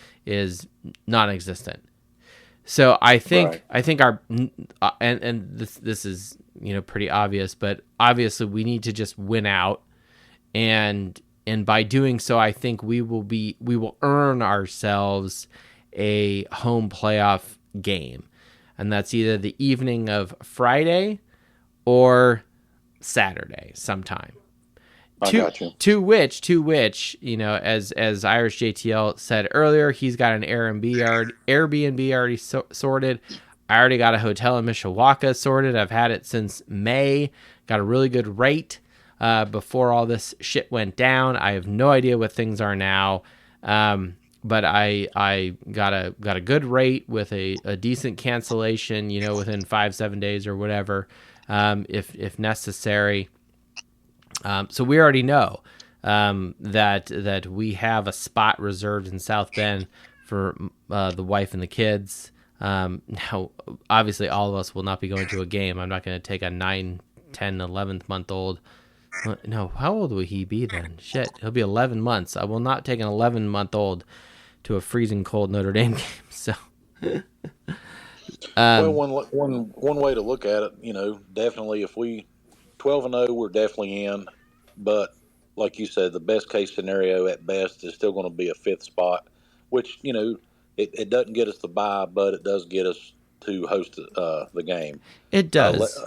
non-existent. So I think our and this is pretty obvious, but obviously we need to just win out and by doing so, I think we will earn ourselves a home playoff game, and that's either the evening of Friday or Saturday sometime. Got you. To which, as Irish JTL said earlier, he's got an Airbnb already sorted. I already got a hotel in Mishawaka sorted. I've had it since May. Got a really good rate before all this shit went down. I have no idea what things are now, but I got a good rate with a decent cancellation, within 5-7 days or whatever, if necessary. So we already know that we have a spot reserved in South Bend for the wife and the kids. Now, obviously, all of us will not be going to a game. I'm not going to take a 9, 10, 11th month old. No, how old will he be then? Shit, he'll be 11 months. I will not take an 11-month old to a freezing cold Notre Dame game. So, well, one way to look at it, definitely if we 12-0, we're definitely in. But like you said, the best case scenario at best is still going to be a 5th spot, which it doesn't get us the bye, but it does get us to host the game. It does.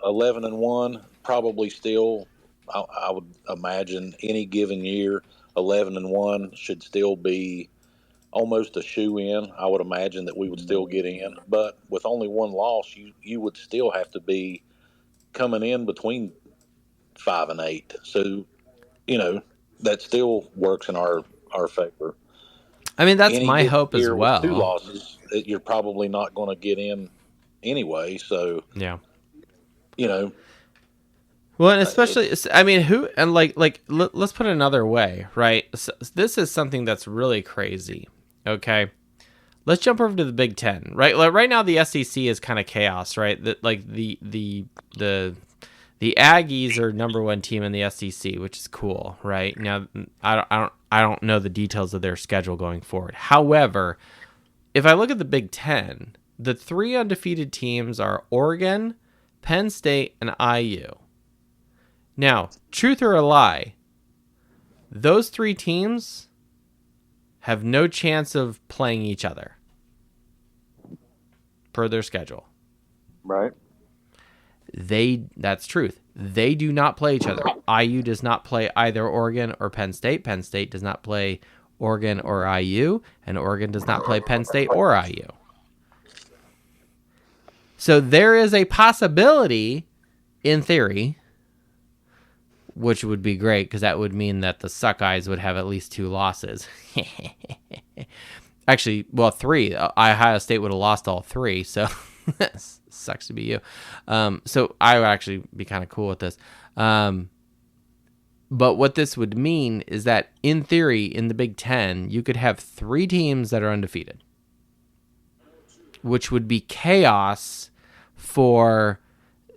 11-1, probably still. I would imagine any given year, 11-1 should still be almost a shoe-in. I would imagine that we would still get in, but with only one loss, you would still have to be coming in between 5 and 8. So, that still works in our favor. I mean, that's my hope as well. With 2 losses, you're probably not going to get in anyway. So, yeah. Well, and especially, let's put it another way, right? So this is something that's really crazy. Okay, let's jump over to the Big Ten, right? Like right now, the SEC is kind of chaos, right? The Aggies are #1 team in the SEC, which is cool, right? Now, I don't know the details of their schedule going forward. However, if I look at the Big Ten, the 3 undefeated teams are Oregon, Penn State, and IU. Now, truth or a lie, those 3 teams have no chance of playing each other per their schedule. Right. That's truth. They do not play each other. IU does not play either Oregon or Penn State. Penn State does not play Oregon or IU, and Oregon does not play Penn State or IU. So there is a possibility, in theory, which would be great because that would mean that the Suckeyes would have at least 2 losses. Actually, well, 3. Ohio State would have lost all 3, so sucks to be you. So I would actually be kind of cool with this. But what this would mean is that, in theory, in the Big Ten, you could have 3 teams that are undefeated, which would be chaos for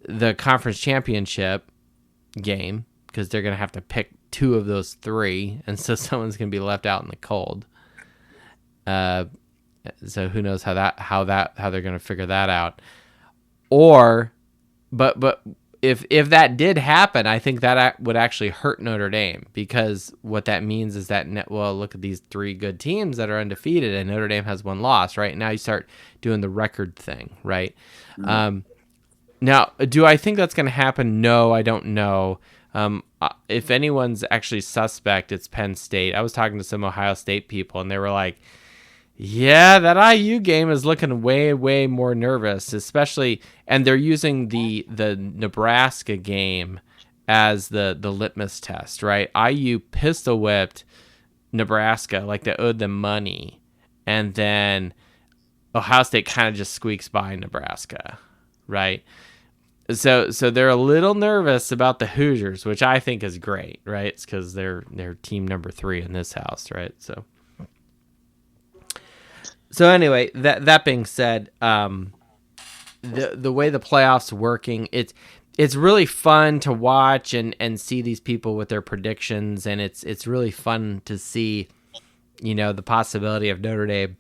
the conference championship game because they're going to have to pick 2 of those 3, and so someone's going to be left out in the cold. So who knows how they're going to figure that out. But if that did happen, I think that would actually hurt Notre Dame, because what that means is that, look at these 3 good teams that are undefeated and Notre Dame has 1 loss, right? Now you start doing the record thing, right? Mm-hmm. Now, do I think that's going to happen? No, I don't know. If anyone's actually suspect, it's Penn State. I was talking to some Ohio State people, and they were like, yeah, that IU game is looking way, way more nervous, especially, and they're using the Nebraska game as the litmus test, right? IU pistol whipped Nebraska like they owed them money, and then Ohio State kind of just squeaks by Nebraska, right? So they're a little nervous about the Hoosiers, which I think is great, right? It's because they're team number 3 in this house, right? So anyway, that being said, the way the playoffs working, it's really fun to watch and see these people with their predictions, and it's really fun to see, the possibility of Notre Dame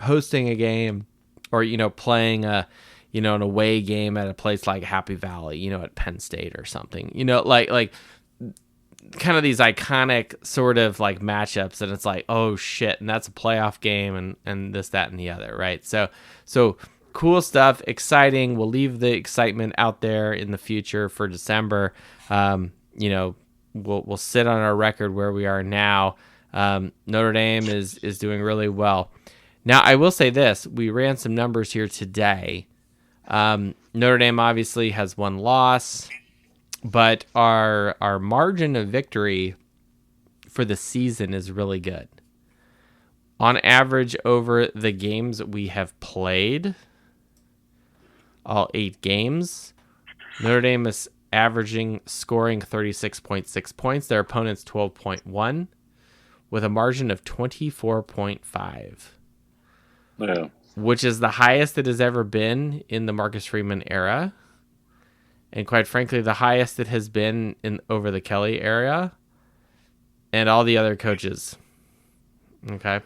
hosting a game, or playing an away game at a place like Happy Valley, at Penn State or something. Like kind of these iconic sort of like matchups, and it's like, oh shit, and that's a playoff game, and this, that, and the other, right? So cool stuff, exciting. We'll leave the excitement out there in the future for December. You know, we'll sit on our record where we are now. Notre Dame is doing really well. Now, I will say this: we ran some numbers here today. Notre Dame obviously has one loss, but our margin of victory for the season is really good. On average, over the games we have played, all 8 games, Notre Dame is scoring 36.6 points. Their opponent's 12.1, with a margin of 24.5. Yeah. Which is the highest it has ever been in the Marcus Freeman era. And quite frankly, the highest it has been over the Kelly era and all the other coaches. Okay.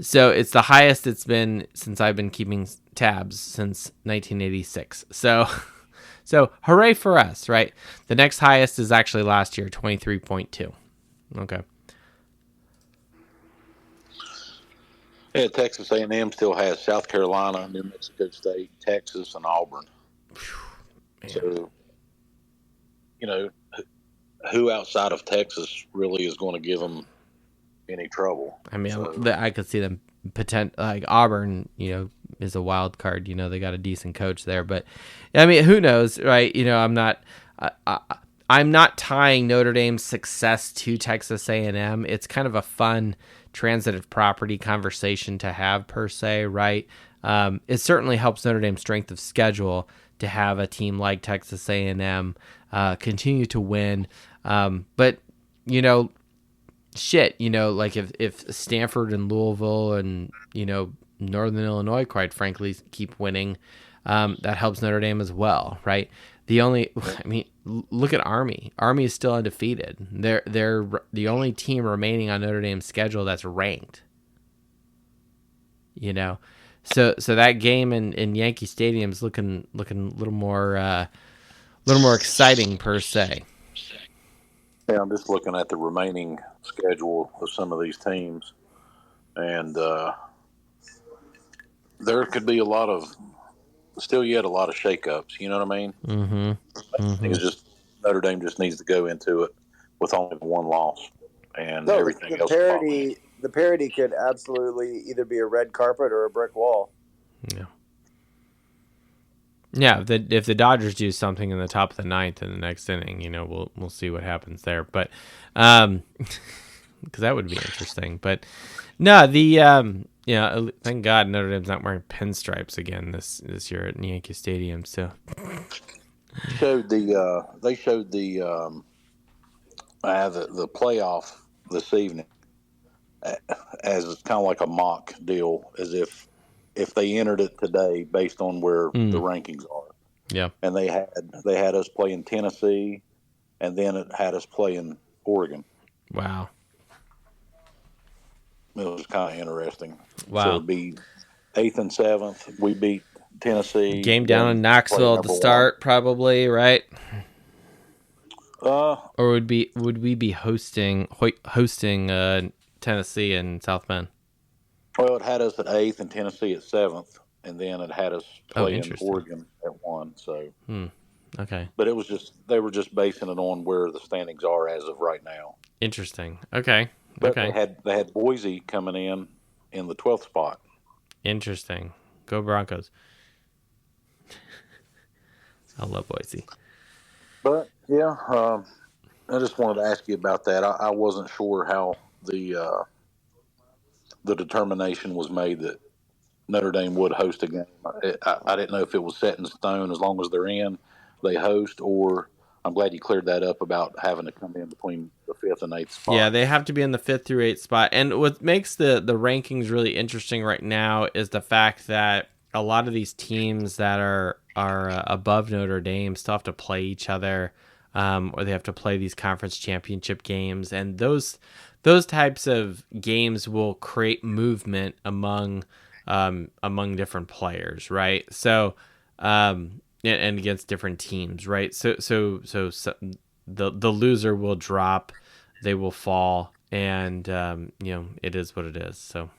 So it's the highest it's been since I've been keeping tabs since 1986. So hooray for us, right? The next highest is actually last year, 23.2. Okay. Yeah, Texas A&M still has South Carolina, New Mexico State, Texas, and Auburn. Man. So, you know, who outside of Texas really is going to give them any trouble? I mean, So, I could see them like Auburn, you know, is a wild card. You know, they got a decent coach there, but I mean, who knows, right? You know, I'm not tying Notre Dame's success to Texas A&M. It's kind of a fun transitive property conversation to have per se, right? It certainly helps Notre Dame's strength of schedule to have a team like Texas A&M continue to win. But, you know, shit, you know, like if Stanford and Louisville and, you know, Northern Illinois, quite frankly, keep winning, that helps Notre Dame as well, right? Look at Army. Army is still undefeated. They're the only team remaining on Notre Dame's schedule that's ranked. You know, so that game in Yankee Stadium is looking a little more exciting per se. yeah, I'm just looking at the remaining schedule of some of these teams, and there could be a lot of shakeups. You know what I mean? Mm-hmm. I think it's just Notre Dame just needs to go into it with only one loss, and No, everything the else. parody could absolutely either be a red carpet or a brick wall. Yeah. Yeah, if the Dodgers do something in the top of the ninth in the next inning, you know, we'll see what happens there. But because that would be interesting. But no, thank God Notre Dame's not wearing pinstripes again this year at Yankee Stadium. So they showed the playoff this evening as kind of like a mock deal, as if they entered it today based on where the rankings are. Yeah. And they had us playing Tennessee, and then it had us playing Oregon. Wow. It was kind of interesting. Wow. So it'd be 8th and 7th. We beat Tennessee. Game down in Knoxville at the start, probably, right? Or would we be hosting Tennessee and South Bend? Well, it had us at 8th and Tennessee at 7th, and then it had us playing Oregon at 1. So, okay. But they were just basing it on where the standings are as of right now. Interesting. Okay. But they had Boise coming in the 12th spot. Interesting. Go Broncos. I love Boise. But yeah, I just wanted to ask you about that. I wasn't sure how the determination was made that Notre Dame would host a game. I didn't know if it was set in stone as long as they're in, they host, or I'm glad you cleared that up about having to come in between the 5th and 8th spot. Yeah, they have to be in the 5th through 8th spot. And what makes the rankings really interesting right now is the fact that a lot of these teams that are above Notre Dame still have to play each other, or they have to play these conference championship games, and those types of games will create movement among different players, right? So, and against different teams, right? So the loser will drop, they will fall, and it is what it is. So,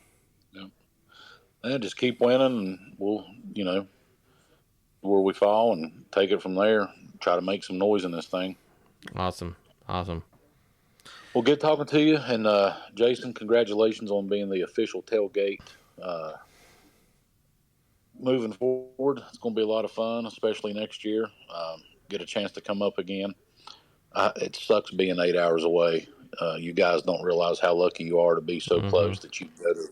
yeah, just keep winning, and we'll where we fall and take it from there. Try to make some noise in this thing. awesome. Well, good talking to you, and Jason, congratulations on being the official tailgate. Moving forward, it's going to be a lot of fun, especially next year. Get a chance to come up again. It sucks being 8 hours away. You guys don't realize how lucky you are to be so close that you go to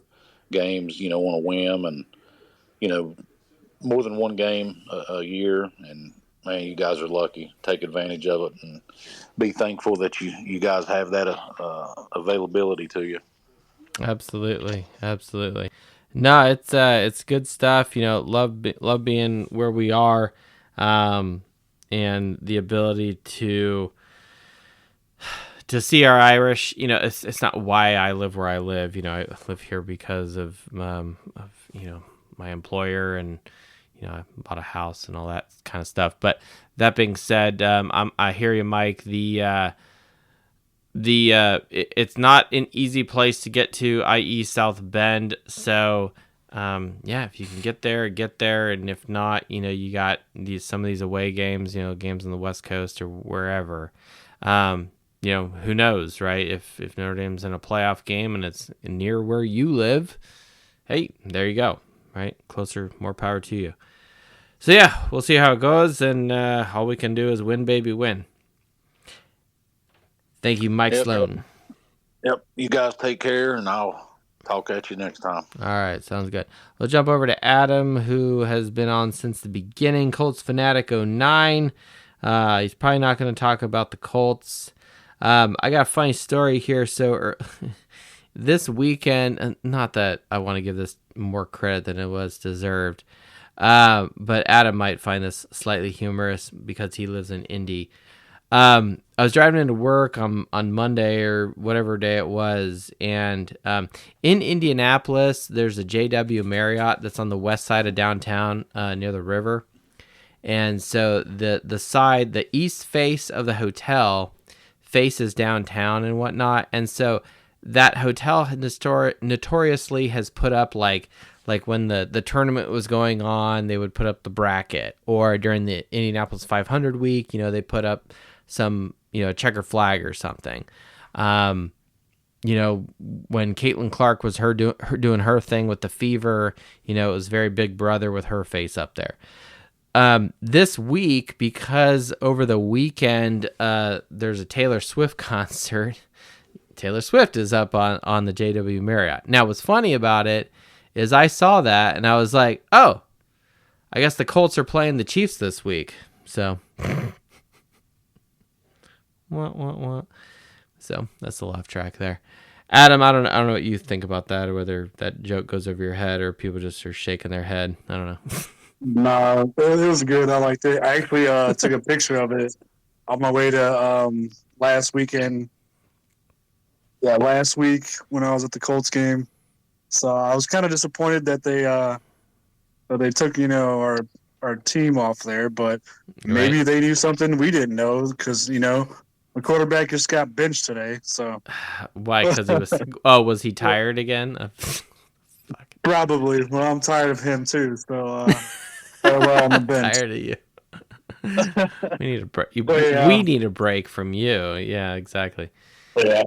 games, on a whim, and more than one game a year. And man, you guys are lucky. Take advantage of it and be thankful that you guys have that availability to you. Absolutely. No, it's good stuff. Love being where we are, and the ability to see our Irish. It's not why I live where I live. I live here because of my employer, and I bought a house and all that kind of stuff. But that being said, I hear you, Mike. It's not an easy place to get to, i.e. South Bend. So, if you can get there. And if not, you got some of these away games, games on the West Coast or wherever. Who knows, right? If Notre Dame's in a playoff game and it's near where you live, hey, there you go, right? Closer, more power to you. So yeah, we'll see how it goes, and all we can do is win, baby, win. Thank you, Mike Sloan. Yep. You guys take care, and I'll talk at you next time. All right. Sounds good. We'll jump over to Adam, who has been on since the beginning. Colts Fanatic 09. He's probably not going to talk about the Colts. I got a funny story here. So this weekend, not that I want to give this more credit than it was deserved, but Adam might find this slightly humorous because he lives in Indy. I was driving into work on Monday or whatever day it was, and in Indianapolis, there's a JW Marriott that's on the west side of downtown near the river. And so the east face of the hotel faces downtown and whatnot. And so that hotel notoriously has put up like when the tournament was going on, they would put up the bracket, or during the Indianapolis 500 week, they put up some, checker flag or something. When Caitlin Clark was doing her thing with the fever, it was very Big Brother with her face up there. This week, because over the weekend, there's a Taylor Swift concert. Taylor Swift is up on the JW Marriott. Now, what's funny about it is I saw that and I was like, oh, I guess the Colts are playing the Chiefs this week. So, what? So that's a laugh track there. Adam, I don't know what you think about that, or whether that joke goes over your head or people just are shaking their head. I don't know. No, it was good. I liked it. I actually took a picture of it on my way to last weekend. Yeah, last week when I was at the Colts game. So I was kind of disappointed that they took our team off there, but maybe they knew something we didn't know, because the quarterback just got benched today. So why? Because he was. Was he tired again? Probably. Well, I'm tired of him too. So on the bench. Tired of you. We need a break. We need a break from you. Yeah, exactly. Yeah.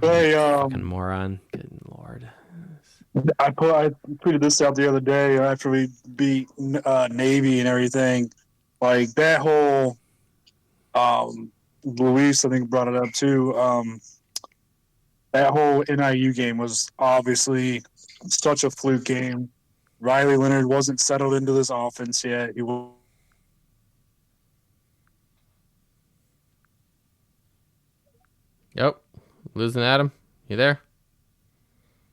Hey, fucking moron. Good Lord. I tweeted this out the other day after we beat Navy and everything. Like that whole Luis, I think, brought it up too. That whole NIU game was obviously such a fluke game. Riley Leonard wasn't settled into this offense yet. Yep. Losing Adam. You there?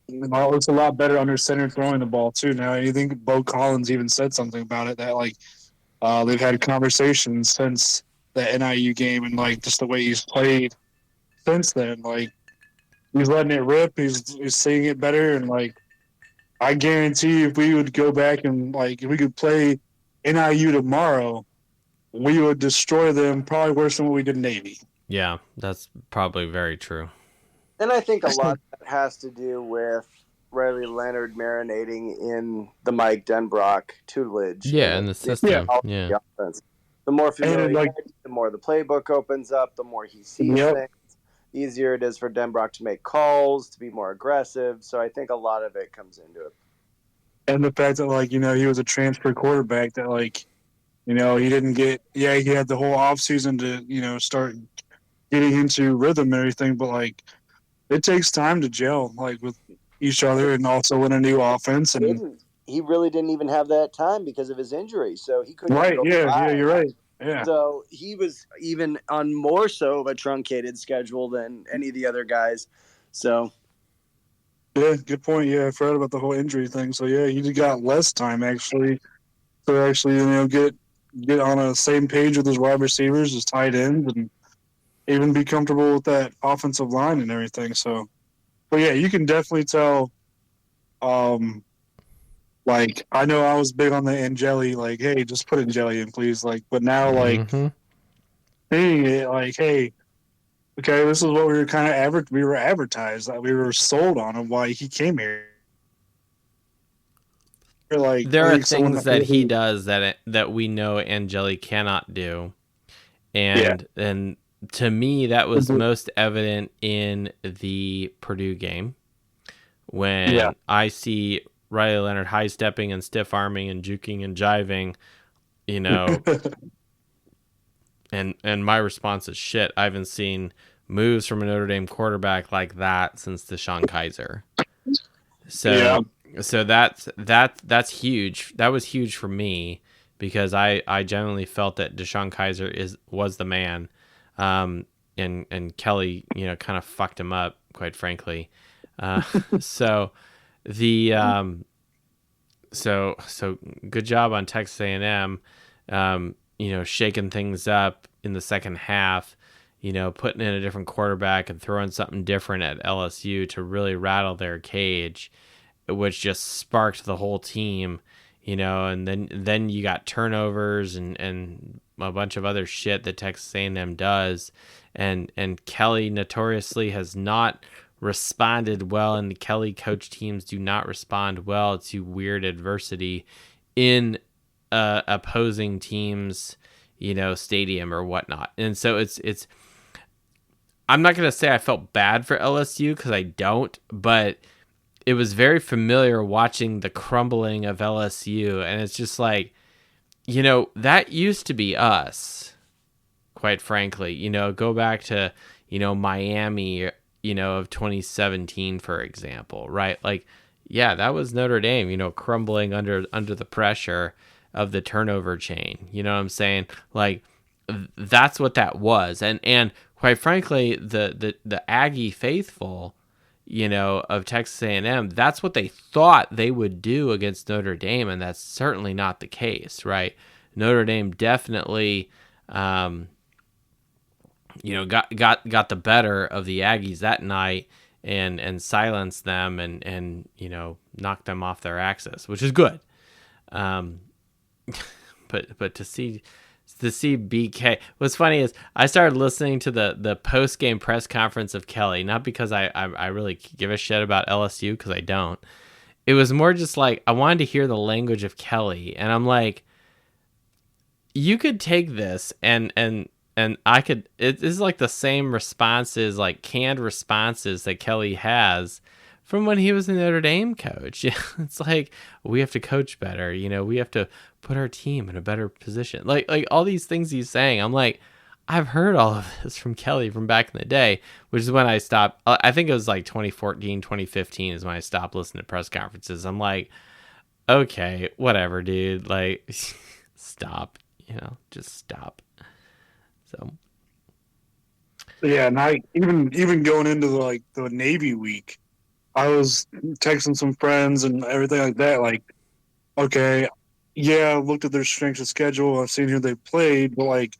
It looks a lot better under center throwing the ball too now. You think Bo Collins even said something about it, that they've had conversations since the NIU game, and just the way he's played since then. He's letting it rip. He's seeing it better, and I guarantee if we would go back and if we could play NIU tomorrow, we would destroy them probably worse than what we did Navy. Yeah, that's probably very true. And I think a lot of that has to do with Riley Leonard marinating in the Mike Denbrock tutelage. Yeah, and the system. Yeah. The offense. The more familiar, the more the playbook opens up, the more he sees things. The easier it is for Denbrock to make calls, to be more aggressive. So I think a lot of it comes into it. And the fact that, like, you know, he was a transfer quarterback that, like, you know, he didn't get – he had the whole offseason to, you know, start getting into rhythm and everything. But, like, it takes time to gel, like, with each other and also in a new offense. And he really didn't even have that time because of his injury. So he couldn't. Right, yeah, you're right. Yeah. So he was even on more so of a truncated schedule than any of the other guys. So. Yeah, good point. Yeah, I forgot about the whole injury thing. So, yeah, he got less time, actually, to actually, you know, get on a same page with his wide receivers, his tight ends, and even be comfortable with that offensive line and everything. So, but, yeah, you can definitely tell, like, I know I was big on the Angeli, like, hey, just put Angeli in, please. Like, but now, like, seeing it, like, hey, okay, this is what we were kind of advertised, that we were sold on him why he came here. Like, there are things that he does that we know Angeli cannot do, and to me that was most evident in the Purdue game when I see Riley Leonard high stepping and stiff arming and juking and jiving, you know. And my response is shit. I haven't seen moves from a Notre Dame quarterback like that since DeShone Kizer. So that's huge. That was huge for me because I genuinely felt that DeShone Kizer was the man, and Kelly, you know, kind of fucked him up, quite frankly. So good job on Texas A&M. You know, shaking things up in the second half, you know, putting in a different quarterback and throwing something different at LSU to really rattle their cage, which just sparked the whole team, you know, and then you got turnovers and a bunch of other shit that Texas A&M does. And Kelly notoriously has not responded well, and the Kelly coach teams do not respond well to weird adversity in opposing teams, you know, stadium or whatnot. And so it's I'm not going to say I felt bad for LSU because I don't, but it was very familiar watching the crumbling of LSU. And it's just like, you know, that used to be us, quite frankly. You know, go back to, you know, Miami, you know, of 2017, for example, right? Like, yeah, that was Notre Dame, you know, crumbling under the pressure of the turnover chain. You know what I'm saying? Like, that's what that was. And quite frankly, the Aggie faithful, you know, of Texas A&M, that's what they thought they would do against Notre Dame, and that's certainly not the case, right? Notre Dame definitely, you know, got the better of the Aggies that night and silenced them and you know, knocked them off their axis, which is good. But to see BK, what's funny is I started listening to the post game press conference of Kelly, not because I really give a shit about LSU, because I don't. It was more just like I wanted to hear the language of Kelly, and I'm like, you could take this and I could. It is like the same responses, like canned responses that Kelly has from when he was a Notre Dame coach. It's like, we have to coach better. You know, we have to put our team in a better position. Like all these things he's saying, I'm like, I've heard all of this from Kelly from back in the day, which is when I stopped. I think it was like 2014, 2015 is when I stopped listening to press conferences. I'm like, okay, whatever, dude. Like, stop, you know, just stop. So. Yeah, and I even going into the Navy week, I was texting some friends and everything like that. Like, okay, yeah, I looked at their strength of schedule. I've seen who they played, but like,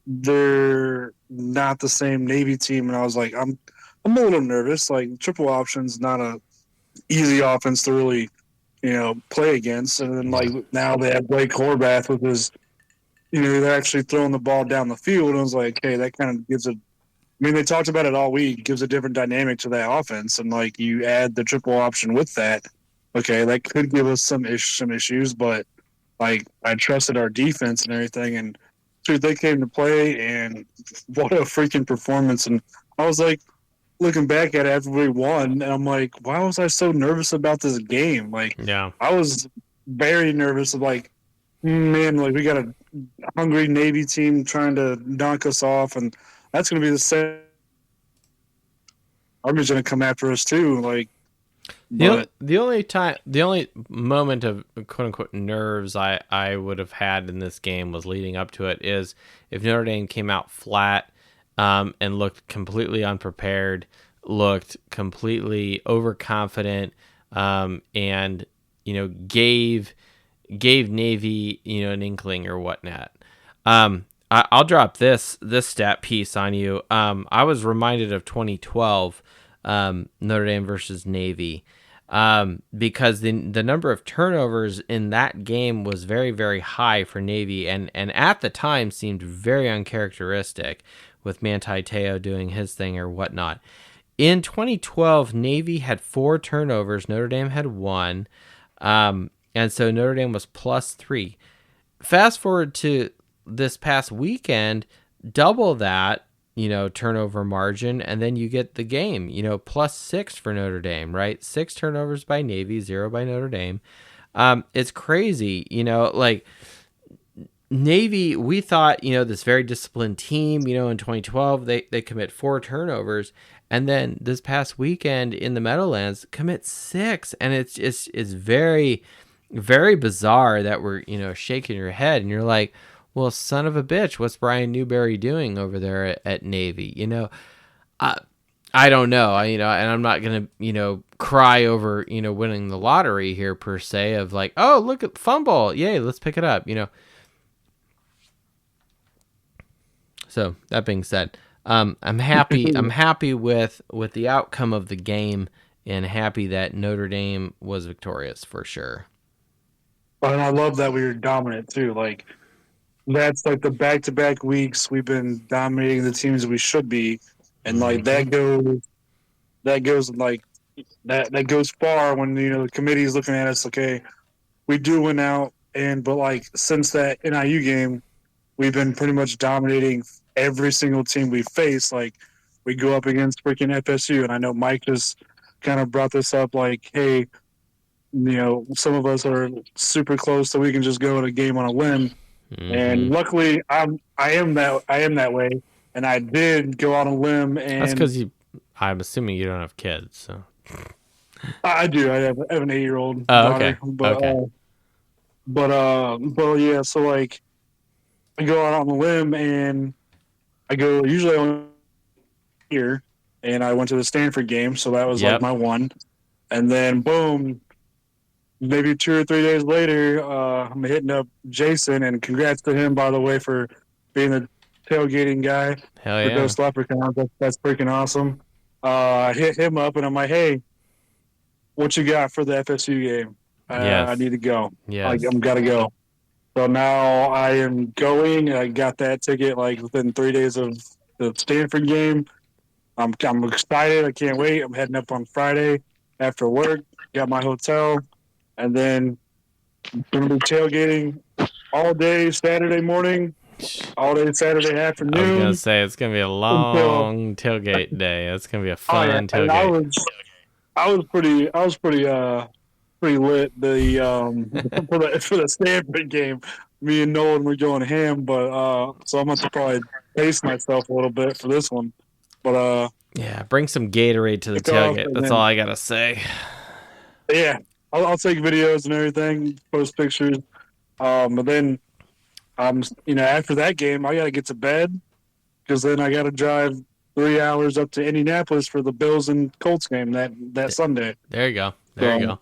they're not the same Navy team. And I was like, I'm a little nervous. Like, triple option's not a easy offense to really, you know, play against. And then like now they have Blake Horvath with his they're actually throwing the ball down the field. And I was like, hey, that kind of gives a. I mean, they talked about it all week. Gives a different dynamic to that offense, and like you add the triple option with that. Okay, that could give us some issues, but like I trusted our defense and everything, and dude, they came to play, and what a freaking performance! And I was like, looking back at it after we won, and I'm like, why was I so nervous about this game? Like, Yeah. I was very nervous of like, man, like we got a hungry Navy team trying to knock us off, and that's going to be the same. Army's going to come after us too. Like, the only moment of quote unquote nerves I would have had in this game was leading up to it is if Notre Dame came out flat and looked completely unprepared, looked completely overconfident, and gave Navy an inkling or whatnot. I'll drop this stat piece on you. I was reminded of 2012 Notre Dame versus Navy. Because the number of turnovers in that game was very, very high for Navy, and at the time seemed very uncharacteristic with Manti Te'o doing his thing or whatnot. In 2012, Navy had 4 turnovers, Notre Dame had 1, and so Notre Dame was +3. Fast forward to this past weekend, double that, turnover margin, and then you get the game, +6 for Notre Dame, right? 6 turnovers by Navy, 0 by Notre Dame. It's crazy, like Navy, we thought, this very disciplined team, in 2012, they commit 4 turnovers, and then this past weekend in the Meadowlands commit 6, and it's very, very bizarre that we're, shaking your head, and you're like, well, son of a bitch, what's Brian Newberry doing over there at Navy? I don't know. And I'm not going to, cry over, winning the lottery here per se of like, oh, look at fumble. Yay, let's pick it up, So that being said, I'm happy. I'm happy with the outcome of the game and happy that Notre Dame was victorious for sure. And I love that we were dominant too. Like, that's like the back-to-back weeks we've been dominating the teams we should be, and like that goes like that goes far when the committee is looking at us. Okay, we do win out, but like since that NIU game, we've been pretty much dominating every single team we face. Like we go up against freaking FSU, and I know Mike just kind of brought this up. Like, hey, some of us are super close, so we can just go in a game on a limb. Mm-hmm. And luckily, I am that way, and I did go on a limb. And that's because I'm assuming you don't have kids, so I do. I have an 8-year-old daughter. Okay. But yeah. So like, I go out on the limb, and I go usually on here, and I went to the Stanford game, so that was like my one, and then boom. Maybe 2 or 3 days later, I'm hitting up Jason, and congrats to him, by the way, for being the tailgating guy Hell for yeah. Ghost Leprechaun. That's freaking awesome. I hit him up, and I'm like, hey, what you got for the FSU game? Yes. I need to go. Yes. I'm got to go. So now I am going. I got that ticket like within 3 days of the Stanford game. I'm excited. I can't wait. I'm heading up on Friday after work. Got my hotel. And then going to be tailgating all day Saturday morning, all day Saturday afternoon. I was going to say, it's going to be a long tailgate day. It's going to be a fun tailgate. And I was pretty lit for the Stanford game. Me and Nolan were going ham, but so I'm going to probably pace myself a little bit for this one. But yeah, bring some Gatorade to the tailgate. That's all I got to say. Yeah. I'll take videos and everything, post pictures. But then, after that game, I got to get to bed because then I got to drive 3 hours up to Indianapolis for the Bills and Colts game that Sunday. There you go. There you go.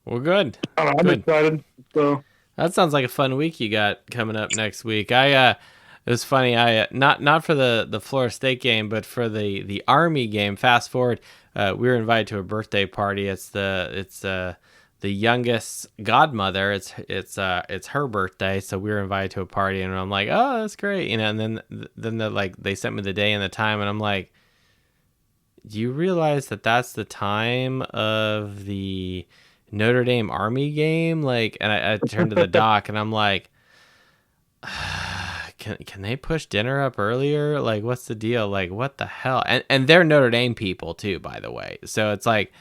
Well, good. I'm excited. So that sounds like a fun week you got coming up next week. It was funny. Not for the Florida State game, but for the Army game. Fast forward. We were invited to a birthday party. It's the the youngest godmother, it's her birthday, so we were invited to a party, and I'm like, oh, that's great, and then they sent me the day and the time, and I'm like, do you realize that that's the time of the Notre Dame Army game? Like, and I turned to the doc, and I'm like, can they push dinner up earlier? Like, what's the deal? Like, what the hell? And they're Notre Dame people too, by the way. So it's like,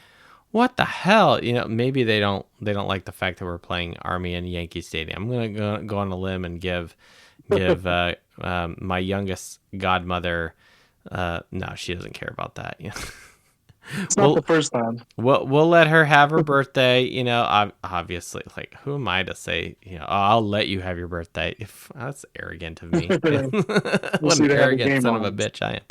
what the hell? Maybe they don't like the fact that we're playing Army in Yankee Stadium. I'm gonna go on a limb and give my youngest godmother. No, she doesn't care about that. It's not the first time. We'll let her have her birthday. Obviously, like, who am I to say? I'll let you have your birthday. That's arrogant of me. What an arrogant son of a bitch I am.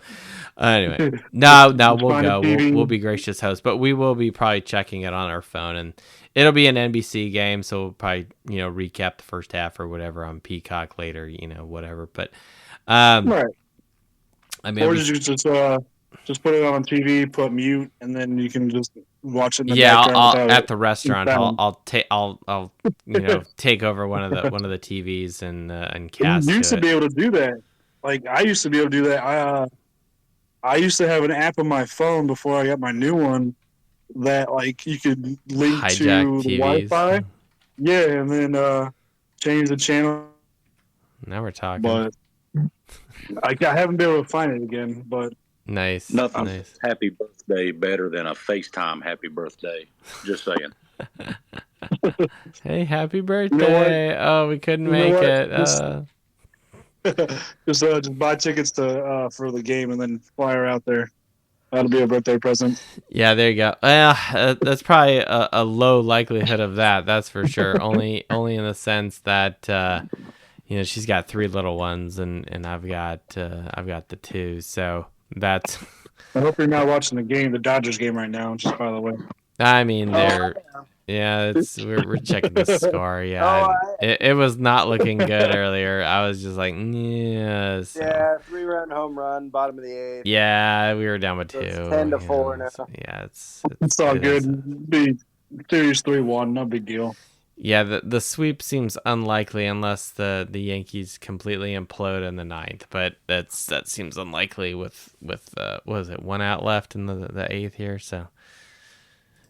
Anyway, no, we'll go. We'll be gracious hosts, but we will be probably checking it on our phone, and it'll be an NBC game, so we'll probably recap the first half or whatever on Peacock later. Whatever, but right. I mean, or you just put it on TV, put mute, and then you can just watch it. In the I'll at the restaurant. I'll take over one of the TVs and cast. You used to be able to do that. Like, I used to be able to do that. I used to have an app on my phone before I got my new one that, like, you could link hijack to the TVs. Wi-Fi. Yeah, and then change the channel. Now we're talking. But I haven't been able to find it again. But nice. Nothing. Nice. Happy birthday better than a FaceTime happy birthday. Just saying. Hey, happy birthday! Oh, we couldn't make it. Just buy tickets for the game and then fly her out there. That'll be a birthday present. Yeah, there you go. That's probably a low likelihood of that. That's for sure. only in the sense that she's got 3 little ones and I've got the 2. So that's. I hope you're not watching the Dodgers game right now. Just by the way. I mean, we're checking the score. Yeah, it was not looking good earlier. I was just like, yeah. So. Yeah, 3-run home run, bottom of the 8th. Yeah, we were down with 2. It's 10-4 now. Yeah, it's all good. Be series 3-1, no big deal. Yeah, the sweep seems unlikely unless the Yankees completely implode in the 9th, but that seems unlikely with what is it, 1 out left in the 8th here, so.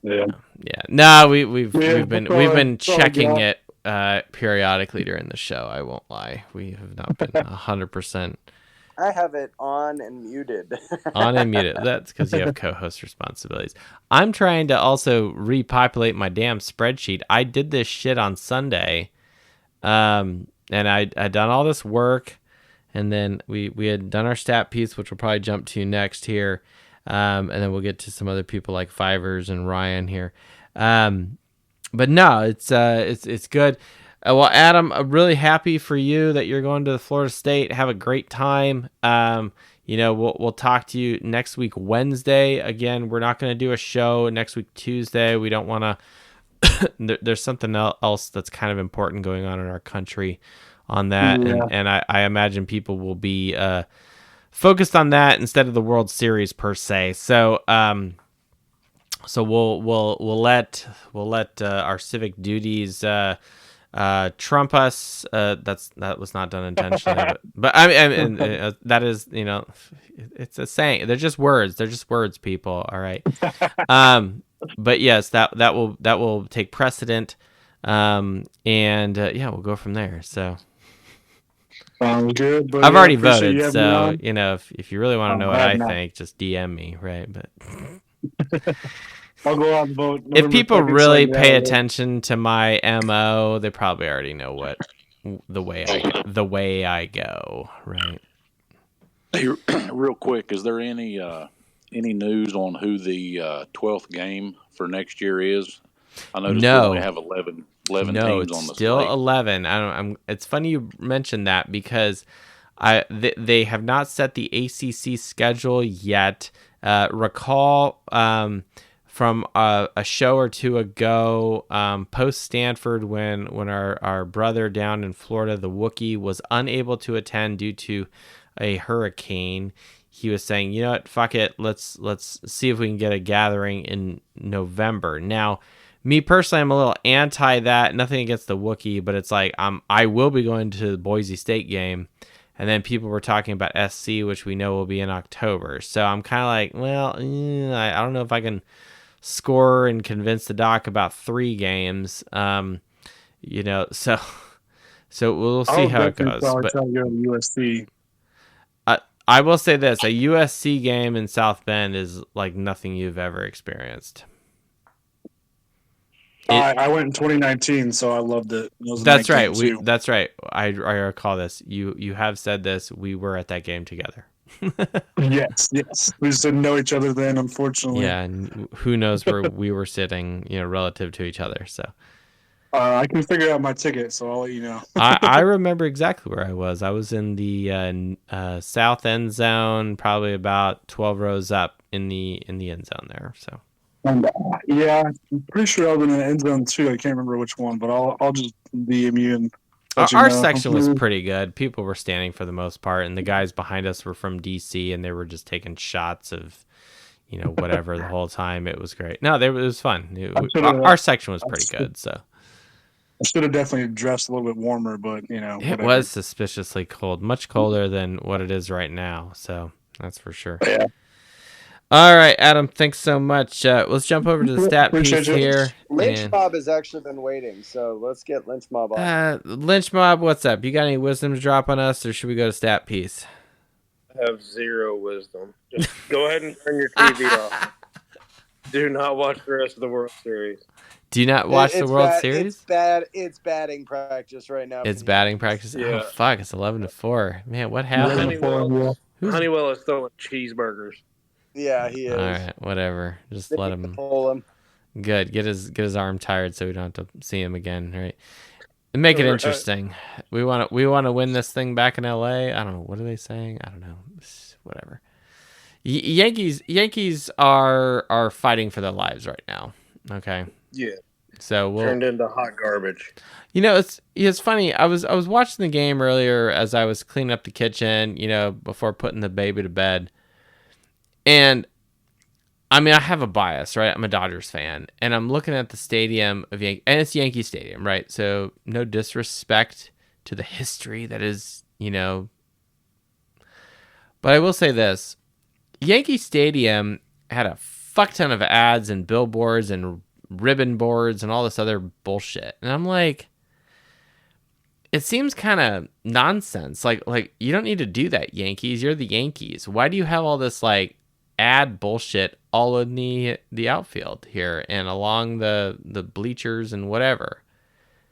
Yeah. Yeah. No, we've been checking it periodically during the show. I won't lie. We have not been 100%. I have it on and muted. On and muted. That's because you have co-host responsibilities. I'm trying to also repopulate my damn spreadsheet. I did this shit on Sunday, and I done all this work, and then we had done our stat piece, which we'll probably jump to next here. And then we'll get to some other people like Fivers and Ryan here. But no, it's good. Well, Adam, I'm really happy for you that you're going to the Florida State. Have a great time. We'll talk to you next week, Wednesday. Again, we're not going to do a show next week, Tuesday. We don't want to, there's something else that's kind of important going on in our country on that. Yeah. And I imagine people will be, focused on that instead of the World Series per se. So we'll let our civic duties trump us. That was not done intentionally, but I mean that is, it's a saying. They're just words. They're just words, people. All right. But yes, that will take precedent. We'll go from there. So. Good, I've already voted, so if you really want to know what I think, just DM me, right? But I'll go out and vote. If people really pay attention to my MO, they probably already know what the way I go, right? Hey, real quick, is there any news on who the 12th game for next year is? I noticed we only have 11 teams on the still slate. 11. It's funny you mentioned that because they have not set the ACC schedule yet. Recall from a show or two ago, post Stanford, when our brother down in Florida, the Wookiee, was unable to attend due to a hurricane. He was saying, fuck it, let's see if we can get a gathering in November. Now, me personally, I'm a little anti that. Nothing against the Wookiee, but it's like I will be going to the Boise State game, and then people were talking about SC, which we know will be in October. So I'm kind of like, well, I don't know if I can score and convince the doc about 3 games. So we'll see how it goes. But try to go to USC. I will say this: a USC game in South Bend is like nothing you've ever experienced. I went in 2019, so I loved it. That's right. That's right. I recall this. You have said this. We were at that game together. Yes. We just didn't know each other then, unfortunately. Yeah, and who knows where we were sitting, relative to each other. So I can figure out my ticket, so I'll let you know. I remember exactly where I was. I was in the south end zone, probably about 12 rows up in the end zone there. So. And I'm pretty sure I was in the end zone too. I can't remember which one, but I'll just DM you and our section was pretty good. People were standing for the most part, and the guys behind us were from DC, and they were just taking shots of, whatever the whole time. It was great. No, it was fun. Our section was pretty good. So I should have definitely dressed a little bit warmer, but it was suspiciously cold, much colder than what it is right now. So that's for sure. Yeah. All right, Adam, thanks so much. Let's jump over to the stat piece here. Lynch Mob has actually been waiting, so let's get Lynch Mob on. Lynch Mob, what's up? You got any wisdom to drop on us, or should we go to stat piece? I have 0 wisdom. Just go ahead and turn your TV off. Do not watch the rest of the World Series. Do you not watch the World Series? It's bad. It's batting practice right now. It's batting practice? Yeah. Oh, fuck. It's 11-4. Man, what happened? Honeywell is throwing cheeseburgers. Yeah, he is. All right, whatever. Just let him. Pull him. Good. Get his arm tired so we don't have to see him again, right? And make it interesting. We want to win this thing back in LA. I don't know. What are they saying? I don't know. Whatever. Yankees are fighting for their lives right now. Okay. Yeah. So turned into hot garbage. It's funny. I was watching the game earlier as I was cleaning up the kitchen, before putting the baby to bed. And I mean, I have a bias, right? I'm a Dodgers fan, and I'm looking at the stadium and it's Yankee Stadium, right? So no disrespect to the history that is, But I will say this: Yankee Stadium had a fuck ton of ads and billboards and ribbon boards and all this other bullshit, and I'm like, it seems kind of nonsense. Like you don't need to do that, Yankees. You're the Yankees. Why do you have all this ad bullshit all in the outfield here and along the bleachers and whatever?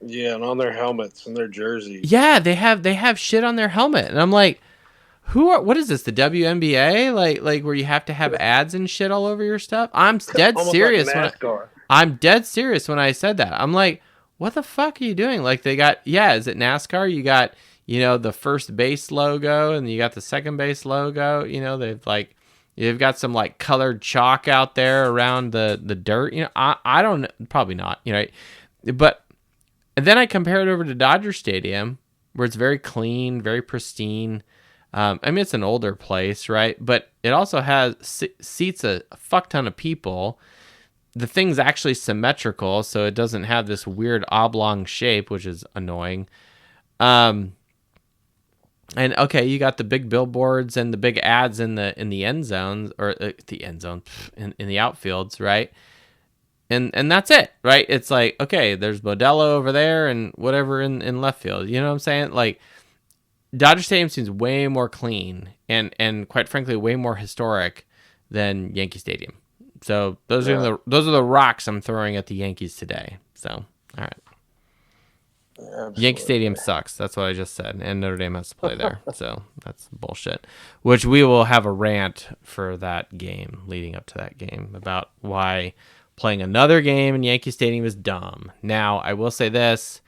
Yeah, and on their helmets and their jerseys. Yeah, they have shit on their helmet, and I'm like, what is this, the WNBA? Like where you have to have ads and shit all over your stuff? I'm dead serious. I'm dead serious when I said that. I'm like, what the fuck are you doing? Like they got, is it NASCAR? You got, the first base logo and you got the second base logo. They've got some colored chalk out there around the dirt. I don't know, probably not, but and then I compare it over to Dodger Stadium where it's very clean, very pristine. I mean, it's an older place, right? But it also has seats a fuck ton of people. The thing's actually symmetrical, so it doesn't have this weird oblong shape, which is annoying. And okay, you got the big billboards and the big ads in the end zones, or the end zone in the outfields, right? And that's it, right? It's like, okay, there's Modelo over there and whatever in left field. You know what I'm saying? Like Dodger Stadium seems way more clean and quite frankly way more historic than Yankee Stadium. So those are the rocks I'm throwing at the Yankees today. So all right. Absolutely. Yankee Stadium sucks. That's what I just said. And Notre Dame has to play there. So that's bullshit. Which we will have a rant for that game, leading up to that game, about why playing another game in Yankee Stadium is dumb. Now, I will say this.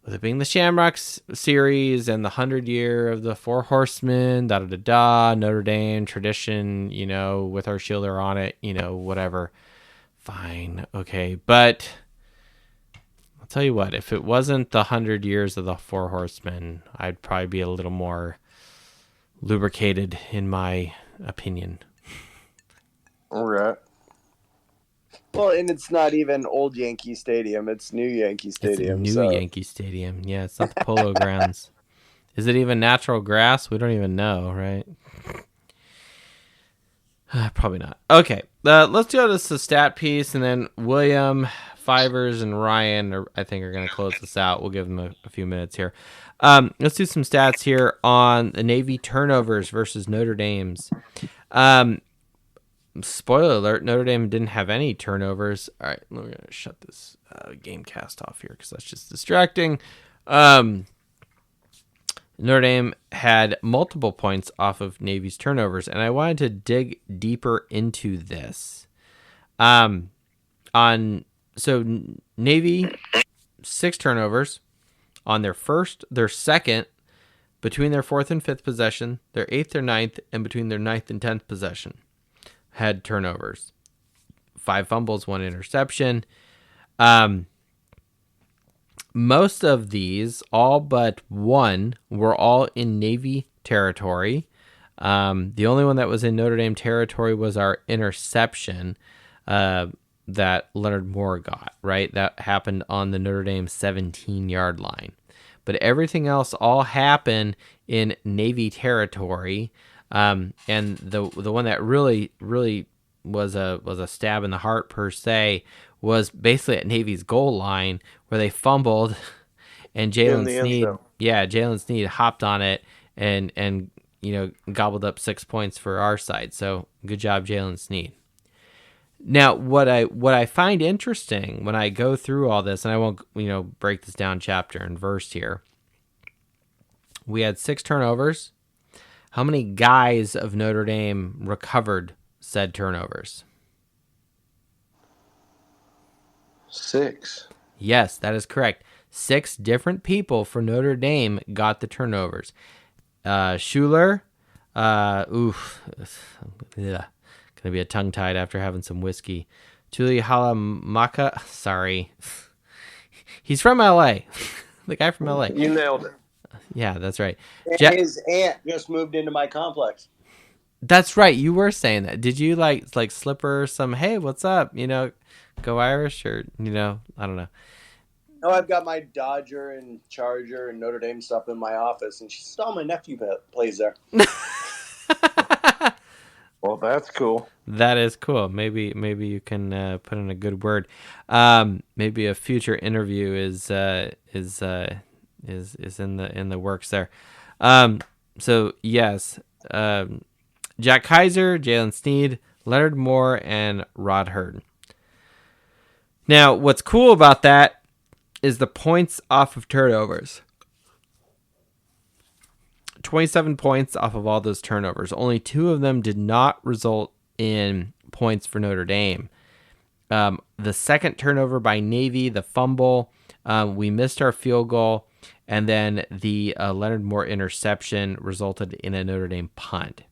With it being the Shamrocks series and the 100 year of the Four Horsemen, Notre Dame tradition, with our shielder on it, whatever. Fine. Okay. But I'll tell you what, if it wasn't the 100 years of the Four Horsemen, I'd probably be a little more lubricated in my opinion. All right. Well, Well, and it's not even old Yankee Stadium; it's new Yankee Stadium. It's new Yankee Stadium. Yeah, it's not the Polo Grounds. Is it even natural grass? We don't even know, right? Probably not. Okay, let's go to the stat piece, and then William, Fivers, and Ryan I think are going to close this out. We'll give them a few minutes here. Let's do some stats here on the Navy turnovers versus Notre Dame's. Spoiler alert, Notre Dame didn't have any turnovers. All right, we're going to shut this game cast off here because that's just distracting. Notre Dame had multiple points off of Navy's turnovers, and I wanted to dig deeper into this. Navy 6 turnovers on their second, between their 4th and 5th possession, their 8th or 9th, and between their 9th and 10th possession had turnovers. 5 fumbles, 1 interception. Most of these, all but one, were all in Navy territory. The only one that was in Notre Dame territory was our interception that Leonard Moore got, right? That happened on the Notre Dame 17-yard line. But everything else all happened in Navy territory. And the one that really was a stab in the heart per se was basically at Navy's goal line where they fumbled and Jalen Sneed hopped on it and gobbled up 6 points for our side. So good job, Jalen Sneed. Now, what I find interesting when I go through all this, and I won't break this down chapter and verse here. We had 6 turnovers. How many guys of Notre Dame recovered said turnovers? 6. Yes, that is correct. 6 different people for Notre Dame got the turnovers. Schuler, gonna be a tongue tied after having some whiskey. Tuli Halamaka, sorry, he's from LA. The guy from LA. You nailed it. Yeah, that's right. And his aunt just moved into my complex. That's right. You were saying that. Did you like slip her some? Hey, what's up? Go Irish, or I don't know. No, I've got my Dodger and Charger and Notre Dame stuff in my office, and she saw my nephew plays there. Well, that's cool. That is cool. Maybe you can put in a good word. Maybe a future interview is in the works there. So yes, Jack Kaiser, Jalen Sneed, Leonard Moore, and Rod Hurd. Now, what's cool about that is the points off of turnovers. 27 points off of all those turnovers. Only 2 of them did not result in points for Notre Dame. The second turnover by Navy, the fumble, we missed our field goal, and then the Leonard Moore interception resulted in a Notre Dame punt.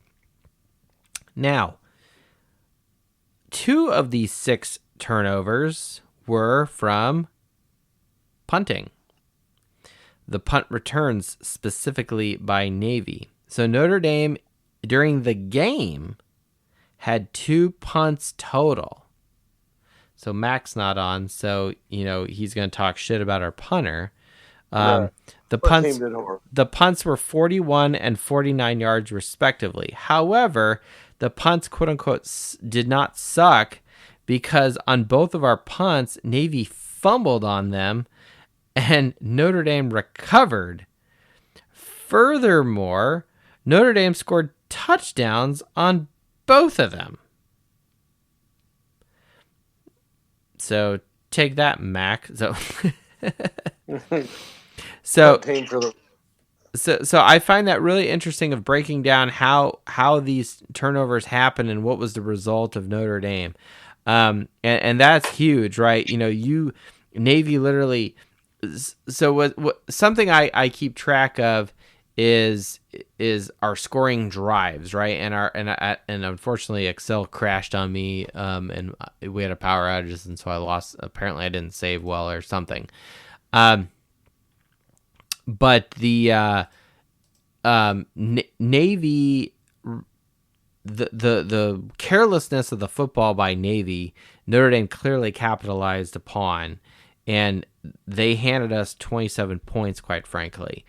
Now, 2 of these 6 turnovers were from punting. The punt returns specifically by Navy. So Notre Dame, during the game, had 2 punts total. So Mac's not on, so he's going to talk shit about our punter. The punts were 41 and 49 yards respectively. However, the punts, quote unquote, did not suck because on both of our punts, Navy fumbled on them and Notre Dame recovered. Furthermore, Notre Dame scored touchdowns on both of them. So take that, Mac. So I find that really interesting of breaking down how these turnovers happen and what was the result of Notre Dame. And that's huge, right? Navy literally. So what something I keep track of is our scoring drives, right? And unfortunately Excel crashed on me, and we had a power outage, and so I lost. Apparently, I didn't save well or something. But the Navy, the carelessness of the football by Navy, Notre Dame clearly capitalized upon, and they handed us 27 points, quite frankly.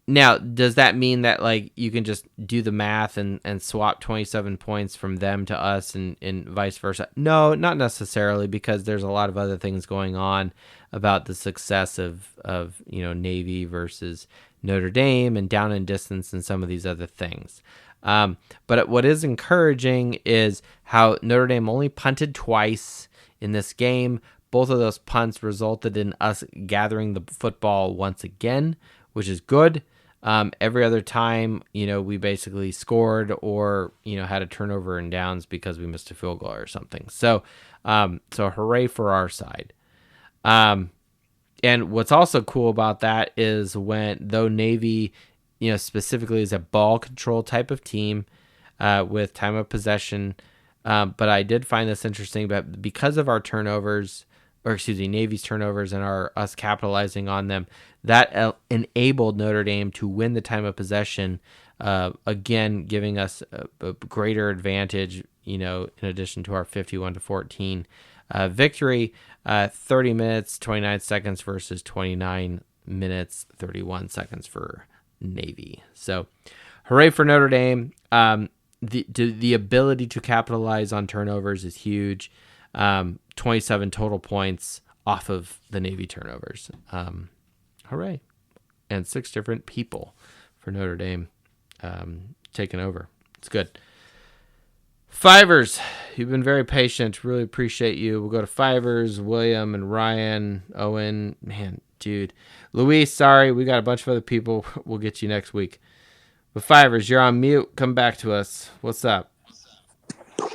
Now, does that mean that like you can just do the math and swap 27 points from them to us and vice versa? No, not necessarily, because there's a lot of other things going on about the success of Navy versus Notre Dame and down in distance and some of these other things. But what is encouraging is how Notre Dame only punted twice in this game. Both of those punts resulted in us gathering the football once again, which is good. Every other time, we basically scored or, had a turnover and downs because we missed a field goal or something. So hooray for our side. And what's also cool about that is though Navy, specifically is a ball control type of team, with time of possession. But I did find this interesting, but because of our turnovers, Navy's turnovers and us capitalizing on them, that enabled Notre Dame to win the time of possession, again, giving us a greater advantage, in addition to our 51-14 victory, 30 minutes, 29 seconds versus 29 minutes, 31 seconds for Navy. So hooray for Notre Dame. The ability to capitalize on turnovers is huge. 27 total points off of the Navy turnovers. Hooray. And 6 different people for Notre Dame taking over. It's good. Fivers, you've been very patient. Really appreciate you. We'll go to Fivers, William, and Ryan, Owen. Man, dude. Luis, sorry. We got a bunch of other people. We'll get you next week. But Fivers, you're on mute. Come back to us. What's up?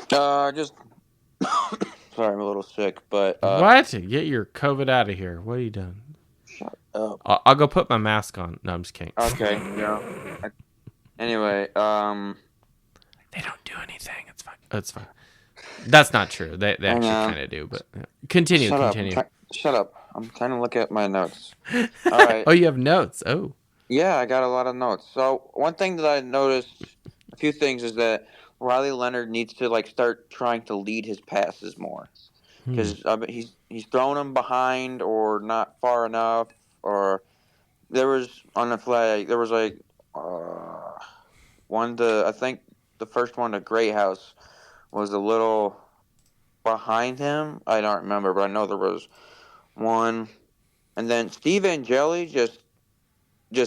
Just sorry, I'm a little sick, but what? Get your COVID out of here. What are you doing? Shut up. I'll go put my mask on. No, I'm just kidding. Okay, anyway, they don't do anything. It's fine. It's fine. That's not true. They actually kind of do, but continue. Shut up. I'm trying to look at my notes. All right. Oh, you have notes. Oh. Yeah, I got a lot of notes. So one thing that I noticed, a few things, is that Riley Leonard needs to start trying to lead his passes more, because he's throwing them behind or not far enough. Or there was on the flag, there was one to, I think the first one to Great House was a little behind him. I don't remember, but I know there was one. And then Steve Angeli just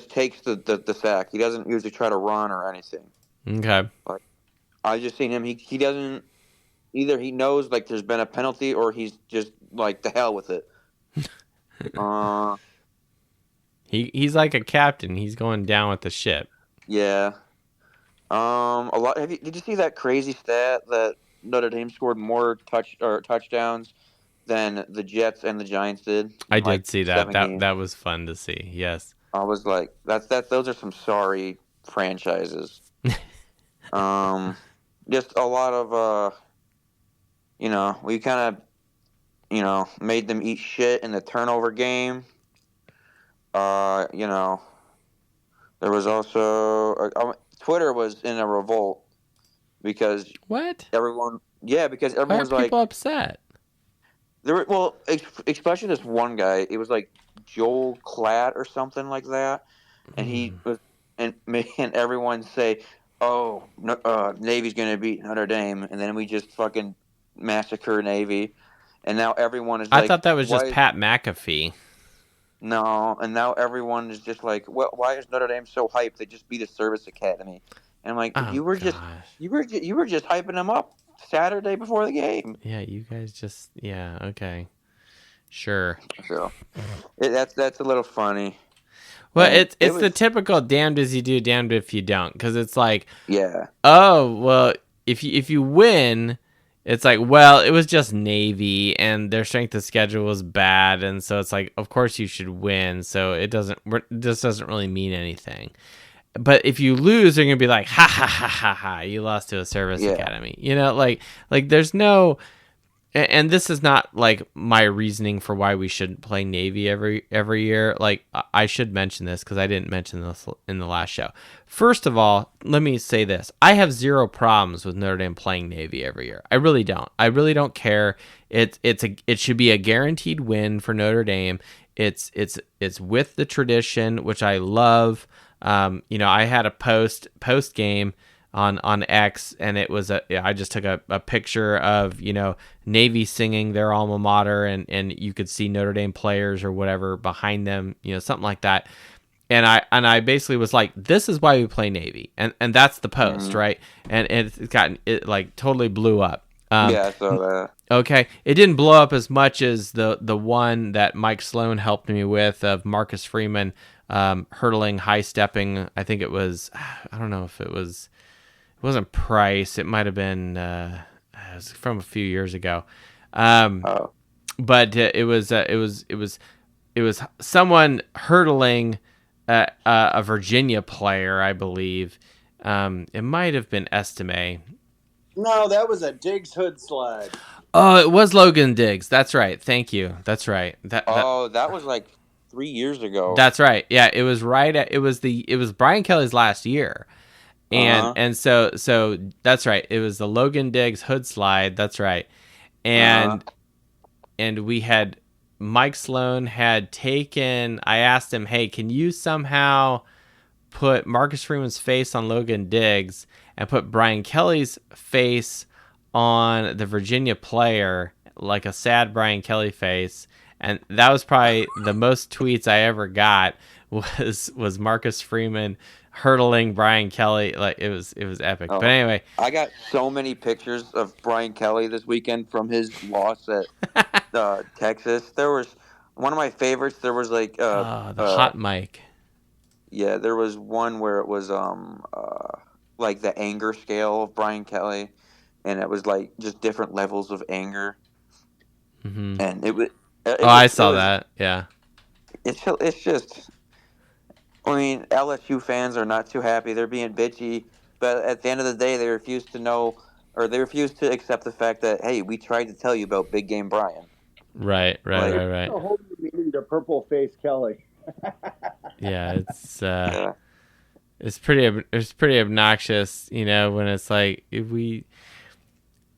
takes the sack. He doesn't usually try to run or anything. Okay. Like, I just seen him. He doesn't, either he knows there's been a penalty or he's just the hell with it. He's like a captain. He's going down with the ship. Yeah. A lot. Did you see that crazy stat that Notre Dame scored more touchdowns than the Jets and the Giants did? I did see that. That was fun to see. Yes. I was like, those are some sorry franchises. Just a lot of we kind of made them eat shit in the turnover game. There was also Twitter was in a revolt because everyone was like, people upset. Especially this one guy. It was like Joel Klatt or something like that, and he was and everyone say, "Oh, Navy's gonna beat Notre Dame," and then we just fucking massacre Navy, and now everyone is. I thought that was just Pat McAfee. No, and now everyone is just like, well, why is Notre Dame so hyped? They just beat a service academy, and I'm like, you were just hyping them up Saturday before the game. Yeah, you guys okay, sure. So that's a little funny. Well, it's the typical damned if you do, damned if you don't, because it's like, yeah. Oh well, if you win. It's like, well, it was just Navy, and their strength of schedule was bad, and so it's like, of course you should win. So this doesn't really mean anything. But if you lose, they're gonna be like, ha ha ha ha ha, you lost to a service academy. Like there's no, and this is not like my reasoning for why we shouldn't play Navy every year. Like I should mention this because I didn't mention this in the last show. First of all, let me say this: I have zero problems with Notre Dame playing Navy every year. I really don't. I really don't care. It should be a guaranteed win for Notre Dame. It's with the tradition, which I love. I had a post game on X, and it was I just took a picture of Navy singing their alma mater, and you could see Notre Dame players or whatever behind them, something like that. And I basically was like, this is why we play Navy, and that's the post, right? And it like totally blew up. Yeah, I saw that. Okay, it didn't blow up as much as the one that Mike Sloan helped me with of Marcus Freeman hurdling, high stepping. I think it was, I don't know if it wasn't Price. It might have been it was from a few years ago. But it was someone hurdling a Virginia player, I believe. It might have been Estime. No, that was a Diggs hood slide. Oh, it was Logan Diggs. That's right. Thank you. That's right. That was like 3 years ago. That's right. Yeah, it was right at, it was Brian Kelly's last year. And so that's right. It was the Logan Diggs hood slide. That's right. And we had Mike Sloan had taken, I asked him, "Hey, can you somehow put Marcus Freeman's face on Logan Diggs and put Brian Kelly's face on the Virginia player, like a sad Brian Kelly face?" And that was probably the most tweets I ever got was Marcus Freeman hurdling Brian Kelly. Like it was epic. But anyway, I got so many pictures of Brian Kelly this weekend from his loss at Texas. There was one of my favorites. There was like the hot mic. Yeah, there was one where it was like the anger scale of Brian Kelly, and it was like just different levels of anger. Mm-hmm. And it was. I saw that. Yeah. It's just. I mean, LSU fans are not too happy. They're being bitchy, but at the end of the day, they refuse to accept the fact that, hey, we tried to tell you about Big Game Brian. Right. Hold the meaning to purple face Kelly. Yeah, it's pretty obnoxious, when it's like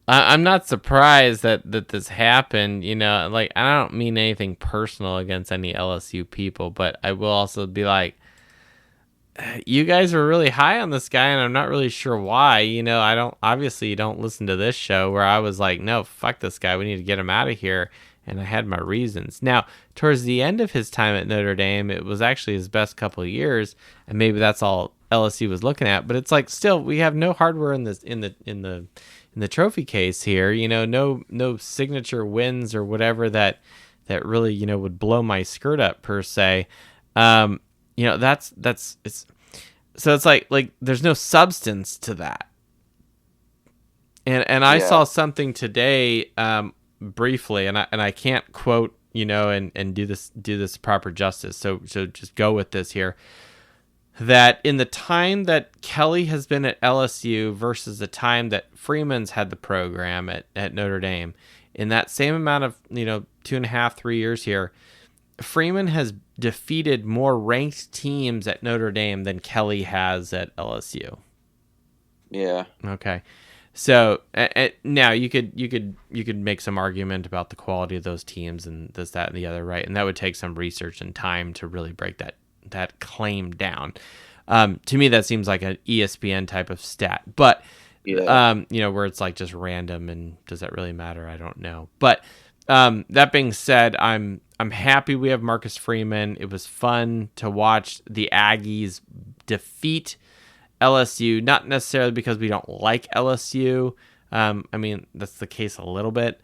I'm not surprised that this happened, like I don't mean anything personal against any LSU people, but I will also be like, you guys are really high on this guy, and I'm not really sure why. You don't listen to this show where I was like, no, fuck this guy. We need to get him out of here. And I had my reasons. Now, towards the end of his time at Notre Dame, it was actually his best couple of years, and maybe that's all LSU was looking at. But it's like, still, we have no hardware in the trophy case here. No signature wins or whatever that really would blow my skirt up per se. So it's like there's no substance to that. And I saw something today briefly, and I can't quote and do this proper justice. So just go with this here. That in the time that Kelly has been at LSU versus the time that Freeman's had the program at Notre Dame, in that same amount of 2.5, 3 years here, Freeman has defeated more ranked teams at Notre Dame than Kelly has at LSU. Yeah. Okay. So now you could make some argument about the quality of those teams and this, that, and the other, right? And that would take some research and time to really break that claim down. To me, that seems like an ESPN type of stat, but where it's like just random, and does that really matter? I don't know. But that being said, I'm happy we have Marcus Freeman. It was fun to watch the Aggies defeat LSU, not necessarily because we don't like LSU. I mean, that's the case a little bit.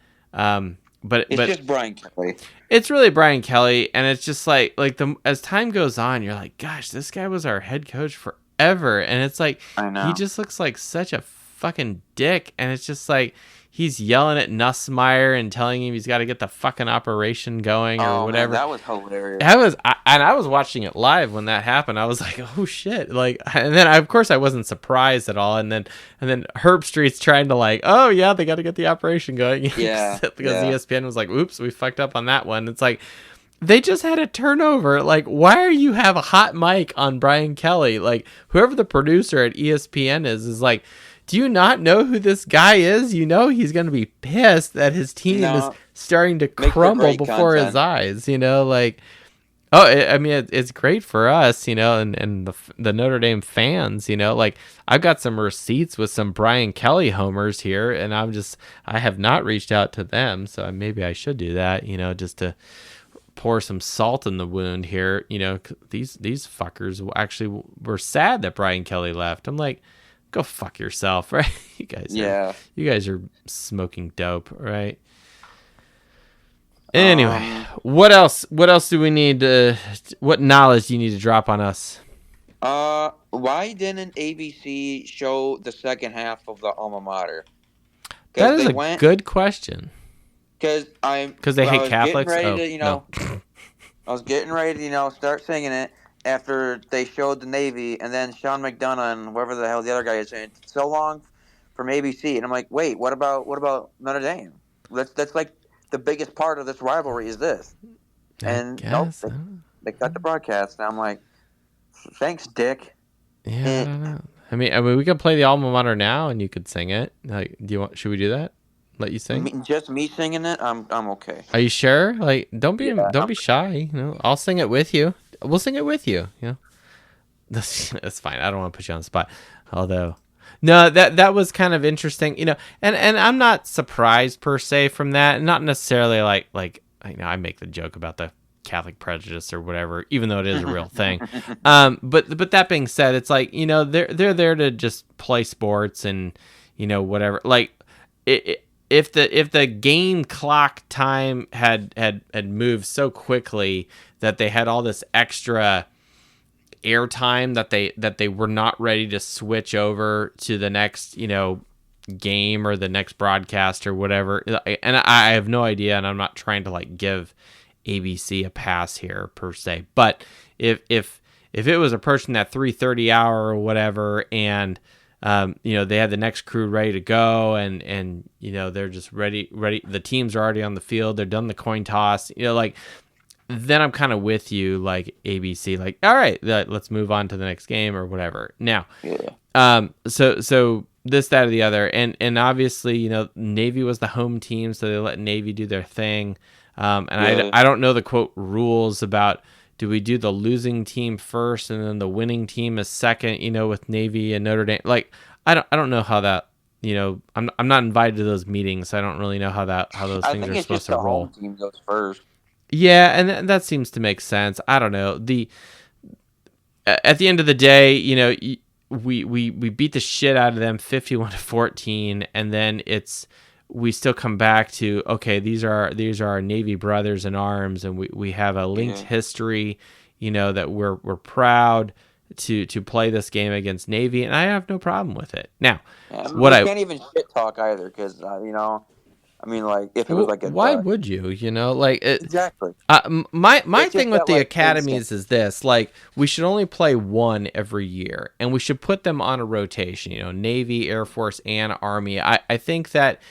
But it's just Brian Kelly. It's really Brian Kelly, and it's just like as time goes on, you're like, gosh, this guy was our head coach forever, and it's like, I know. He just looks like such a fucking dick, and it's just like he's yelling at Nussmeier and telling him he's got to get the fucking operation going or whatever. Man, that was hilarious. I was watching it live when that happened. I was like, oh shit! Like, and then of course I wasn't surprised at all. And then Herbstreit's trying to like, oh yeah, they got to get the operation going. Yeah, because ESPN was like, oops, we fucked up on that one. It's like they just had a turnover. Like, why are you have a hot mic on Brian Kelly? Like, whoever the producer at ESPN is like, do you not know who this guy is? You know he's going to be pissed that his team is starting to crumble before his eyes. You know, like, I mean, it's great for us, you know, and the Notre Dame fans, you know, like I've got some receipts with some Brian Kelly homers here, and I have not reached out to them, so maybe I should do that, you know, just to pour some salt in the wound here. You know, these fuckers actually were sad that Brian Kelly left. I'm like, go fuck yourself, right? You guys are smoking dope, right? Anyway, what else do we need what knowledge do you need to drop on us? Why didn't ABC show the second half of the alma mater? That is good question. Because they hate Catholics. I was getting ready to, start singing it after they showed the Navy, and then Sean McDonough and whoever the hell the other guy is saying, so long from ABC, and I'm like, wait, what about Notre Dame? That's like the biggest part of this rivalry is this. And nope, they cut the broadcast, and I'm like, thanks, Dick. Yeah, I don't know. I mean, we could play the alma mater now, and you could sing it. Like, should we do that? Let you sing? Just me singing it, I'm okay. Are you sure? Like, don't be shy. You know, I'll sing it with you. We'll sing it with you. You know, that's fine. I don't want to put you on the spot. Although, no, that was kind of interesting. You know, and I'm not surprised per se from that. Not necessarily like I make the joke about the Catholic prejudice or whatever, even though it is a real thing. But that being said, it's like, you know, they're there to just play sports and, you know, whatever. Like if the game clock time had moved so quickly that they had all this extra airtime that they were not ready to switch over to the next, you know, game or the next broadcast or whatever. And I have no idea, and I'm not trying to like give ABC a pass here per se, but if it was approaching that 3:30 hour or whatever, and you know, they had the next crew ready to go, and you know, they're just ready, the teams are already on the field, they're done the coin toss, you know, like, then I'm kind of with you, like ABC, like, all right, let's move on to the next game or whatever. Now, so this, that, or the other, and obviously, you know, Navy was the home team, so they let Navy do their thing. I don't know the quote rules about, do we do the losing team first and then the winning team is second, you know, with Navy and Notre Dame? Like, I don't know how that, you know, I'm not invited to those meetings, so I don't really know how those things are supposed to roll. I think it's just the home team goes first. Yeah, and that seems to make sense. I don't know. At the end of the day, you know, we beat the shit out of them 51-14, and then we still come back to, okay, these are our Navy brothers in arms, and we have a linked history, you know, that we're proud to play this game against Navy, and I have no problem with it. Now, can't even shit talk either, because you know, I mean, like, if it was like why would you? You know, like exactly. My thing with the academies is this: like, we should only play one every year, and we should put them on a rotation. You know, Navy, Air Force, and Army. I think that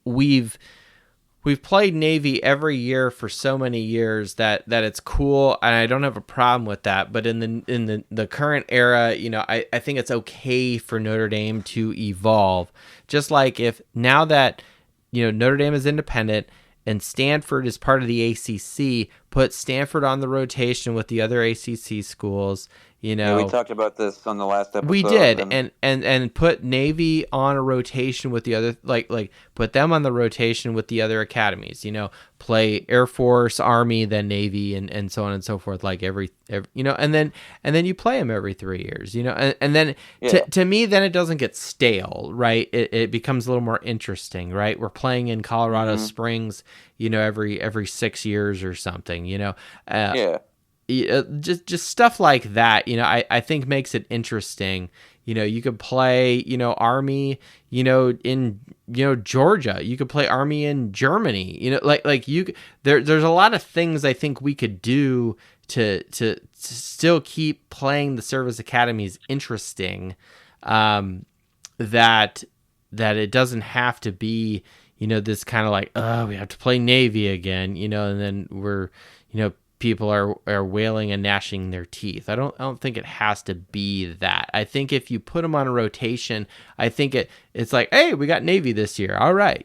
we've played Navy every year for so many years that it's cool, and I don't have a problem with that. But in the current era, you know, I think it's okay for Notre Dame to evolve. Just like if now that, you know, Notre Dame is independent and Stanford is part of the ACC, put Stanford on the rotation with the other ACC schools. You know, we talked about this on the last episode. We did, and put Navy on a rotation with the other, like put them on the rotation with the other academies. You know, play Air Force, Army, then Navy, and so on and so forth. Like every you know, and then you play them every 3 years. You know, and then to me, then it doesn't get stale, right? It becomes a little more interesting, right? We're playing in Colorado Springs, you know, every 6 years or something. You know, just stuff like that, you know, I think makes it interesting, You could play, Army, in, Georgia. You could play Army in Germany. There's a lot of things I think we could do to still keep playing the service academies interesting. That it doesn't have to be, this kind of like, oh, we have to play Navy again, and then we're, people are wailing and gnashing their teeth. I don't think it has to be that. I think if you put them on a rotation, I think it's like, hey, we got Navy this year. All right.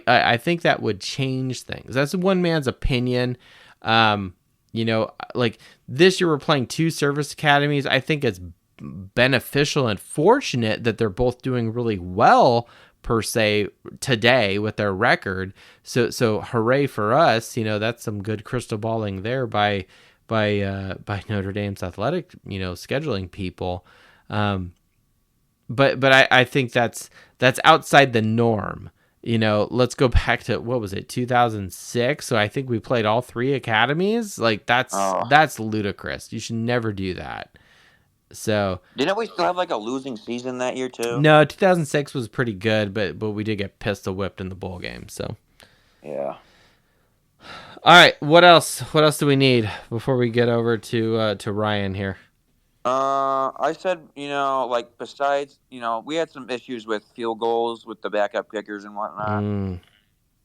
I think that would change things. That's one man's opinion. Like this year we're playing 2 service academies. I think it's beneficial and fortunate that they're both doing really well per se today with their record. So hooray for us. That's some good crystal balling there by Notre Dame's athletic, scheduling people. But I think that's outside the norm. Let's go back to, what was it, 2006? So I think we played all 3 academies. Like that's ludicrous. You should never do that. So didn't we still have like a losing season that year too? No, 2006 was pretty good, but we did get pistol whipped in the bowl game. So yeah. All right, what else? What else do we need before we get over to Ryan here? I said, like besides, we had some issues with field goals with the backup kickers and whatnot.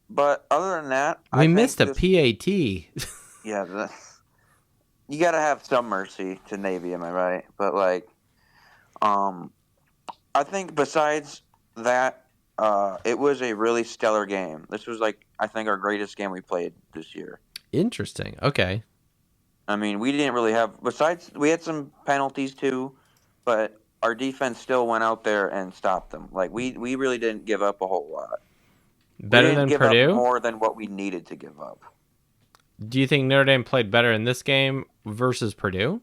But other than that, we missed a PAT. Yeah. You got to have some mercy to Navy, am I right? But, I think besides that, it was a really stellar game. This was, I think our greatest game we played this year. Interesting. Okay. I mean, we didn't really have – besides, we had some penalties too, but our defense still went out there and stopped them. We really didn't give up a whole lot. Better than Purdue? Up more than what we needed to give up. Do you think Notre Dame played better in this game versus Purdue?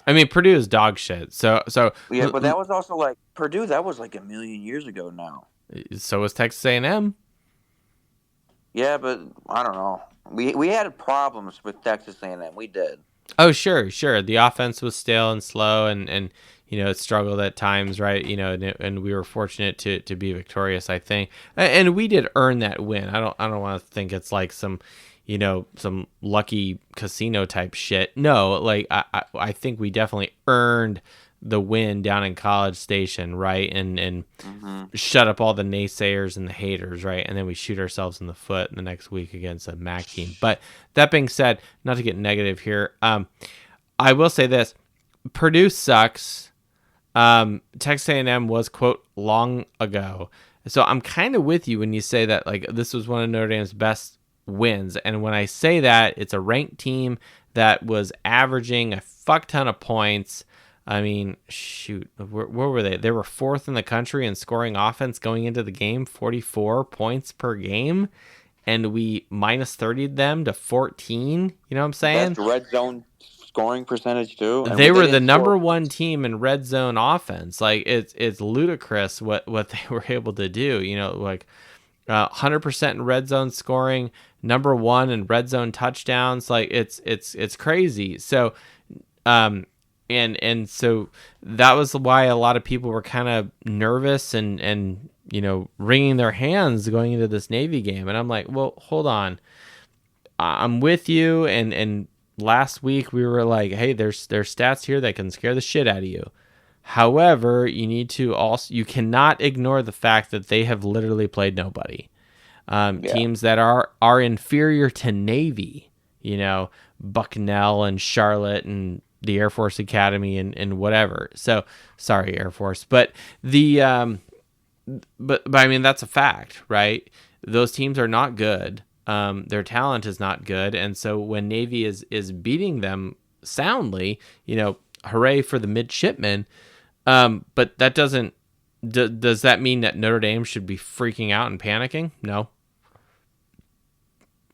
I mean, Purdue is dog shit. So yeah, but that was also Purdue. That was a million years ago now. So was Texas A&M. Yeah, but I don't know. We had problems with Texas A&M. We did. Oh, sure. The offense was stale and slow, and it struggled at times, right? And we were fortunate to be victorious, I think. And we did earn that win. I don't want to think it's like some lucky casino type shit. No, I think we definitely earned the win down in College Station, right? And shut up all the naysayers and the haters, right? And then we shoot ourselves in the foot the next week against a MAC team. But that being said, not to get negative here, I will say this: Purdue sucks. Texas A&M was, quote, long ago. So I'm kind of with you when you say that this was one of Notre Dame's best wins. And when I say that, it's a ranked team that was averaging a fuck ton of points. I mean, shoot, where were they? They were 4th in the country in scoring offense going into the game, 44 points per game. And we minus 30'd them to 14. You know what I'm saying? That's red zone scoring percentage too. They were the number 1 team in red zone offense. It's ludicrous what they were able to do. 100% in red zone scoring, number 1 in red zone touchdowns. It's crazy. So, and so that was why a lot of people were kind of nervous and wringing their hands going into this Navy game. And I'm like, well, hold on. I'm with you. And last week we were like, hey, there's stats here that can scare the shit out of you. However, you cannot ignore the fact that they have literally played nobody. Teams that are inferior to Navy, Bucknell and Charlotte and the Air Force Academy and whatever. So sorry, Air Force, but but I mean, that's a fact, right? Those teams are not good. Their talent is not good. And so when Navy is beating them soundly, hooray for the midshipmen. But that doesn't, does that mean that Notre Dame should be freaking out and panicking? No.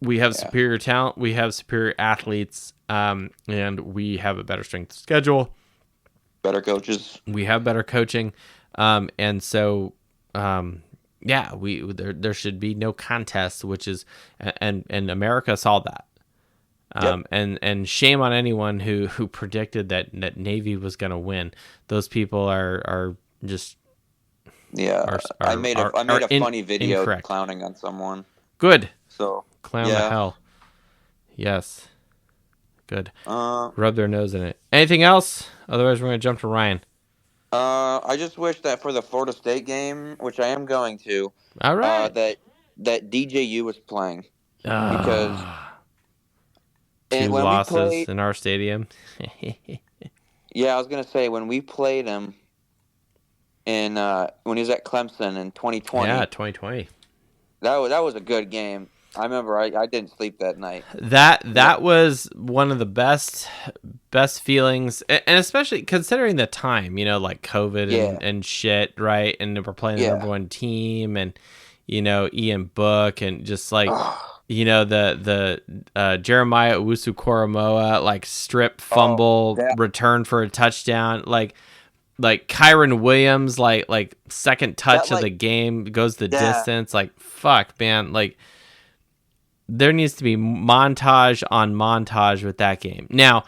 We have superior talent. We have superior athletes. And we have a better strength of schedule. Better coaches. We have better coaching. And so, there should be no contest, which is, and America saw that. And shame on anyone who predicted that Navy was going to win. Those people are just I made a funny video incorrect. clowning on someone. Good. So clown the hell. Yes. Good. Rub their nose in it. Anything else? Otherwise, we're going to jump to Ryan. I just wish that for the Florida State game, which I am going to, all right, that DJU was playing because two when losses we played, in our stadium. Yeah, I was gonna say when we played him in when he was at Clemson in 2020. Yeah, 2020. That was a good game. I remember I didn't sleep that night. That was one of the best feelings, and especially considering the time, like COVID and shit, right? And we're playing the number one team, and Ian Book, and just like the Jeremiah Owusu-Koramoah like strip fumble return for a touchdown, like Kyron Williams like second touch of the game goes the distance, like fuck man, like. There needs to be montage on montage with that game. Now,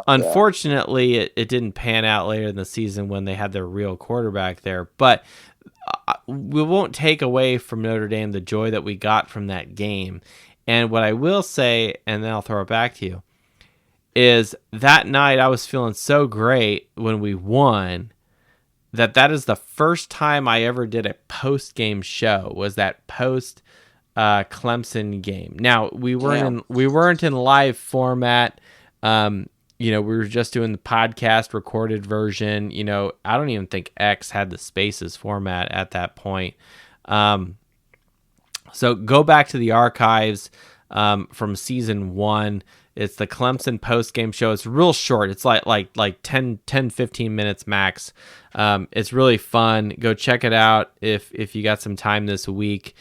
unfortunately, it didn't pan out later in the season when they had their real quarterback there. But we won't take away from Notre Dame the joy that we got from that game. And what I will say, and then I'll throw it back to you, is that night I was feeling so great when we won that is the first time I ever did a post-game show, was that post Clemson game. Now we weren't in live format. We were just doing the podcast recorded version. I don't even think X had the Spaces format at that point. So go back to the archives from season 1. It's the Clemson post game show. It's real short. It's like 10, 15 minutes max. It's really fun. Go check it out if you got some time this week.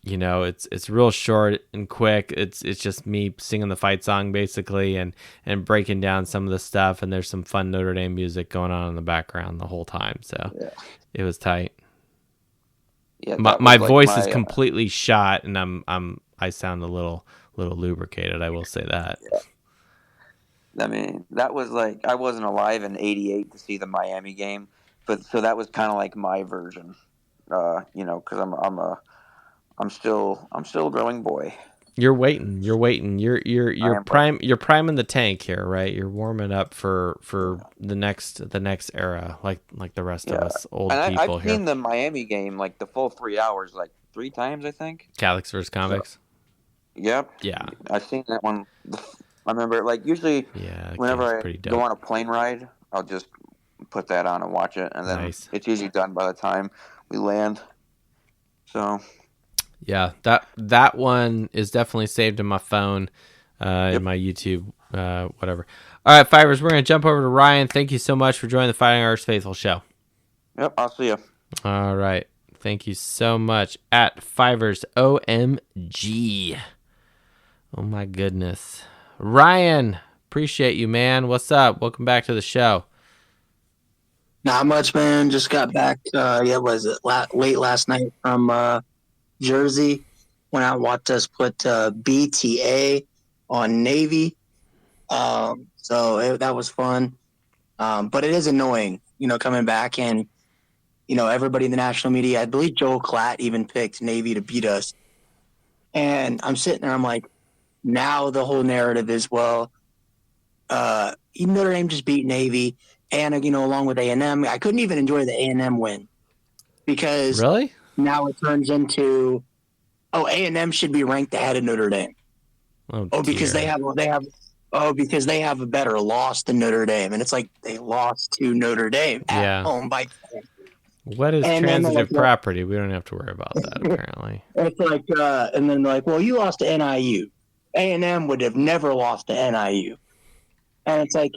It's real short and quick. It's just me singing the fight song basically and breaking down some of the stuff, and there's some fun Notre Dame music going on in the background the whole time. So It was tight. Yeah, my voice is completely shot, and I sound a little lubricated. I will say that. Yeah. I mean, that was like I wasn't alive in '88 to see the Miami game, but so that was kind of like my version. Because I'm still a growing boy. You're waiting. You're priming the tank here, right? You're warming up for the next era, like the rest of us old people I've here. seen the Miami game like the full 3 hours, like 3 times, I think. Catholics versus convicts. Yep. Yeah. I've seen that one. I remember, like, usually whenever I go on a plane ride, I'll just put that on and watch it, and then it's usually done by the time we land. So. Yeah, that one is definitely saved in my phone, in my YouTube, whatever. All right, Fivers, we're going to jump over to Ryan. Thank you so much for joining the Fighting Irish Faithful show. Yep, I'll see you. All right. Thank you so much. At Fivers OMG. Oh, my goodness. Ryan, appreciate you, man. What's up? Welcome back to the show. Not much, man. Just got back, late last night from Jersey. Went out and watched us put BTA on Navy. That was fun. But it is annoying, coming back and, everybody in the national media, I believe Joel Klatt even picked Navy to beat us. And I'm sitting there, I'm like, now the whole narrative is, Notre Dame just beat Navy and, along with A&M. I couldn't even enjoy the A&M win because really? Now it turns into, A&M should be ranked ahead of Notre Dame. Because they have a better loss than Notre Dame, and it's like they lost to Notre Dame at home by 10. What is transitive property? We don't have to worry about that. Apparently, it's like, and then you lost to NIU. A&M would have never lost to NIU, and it's like,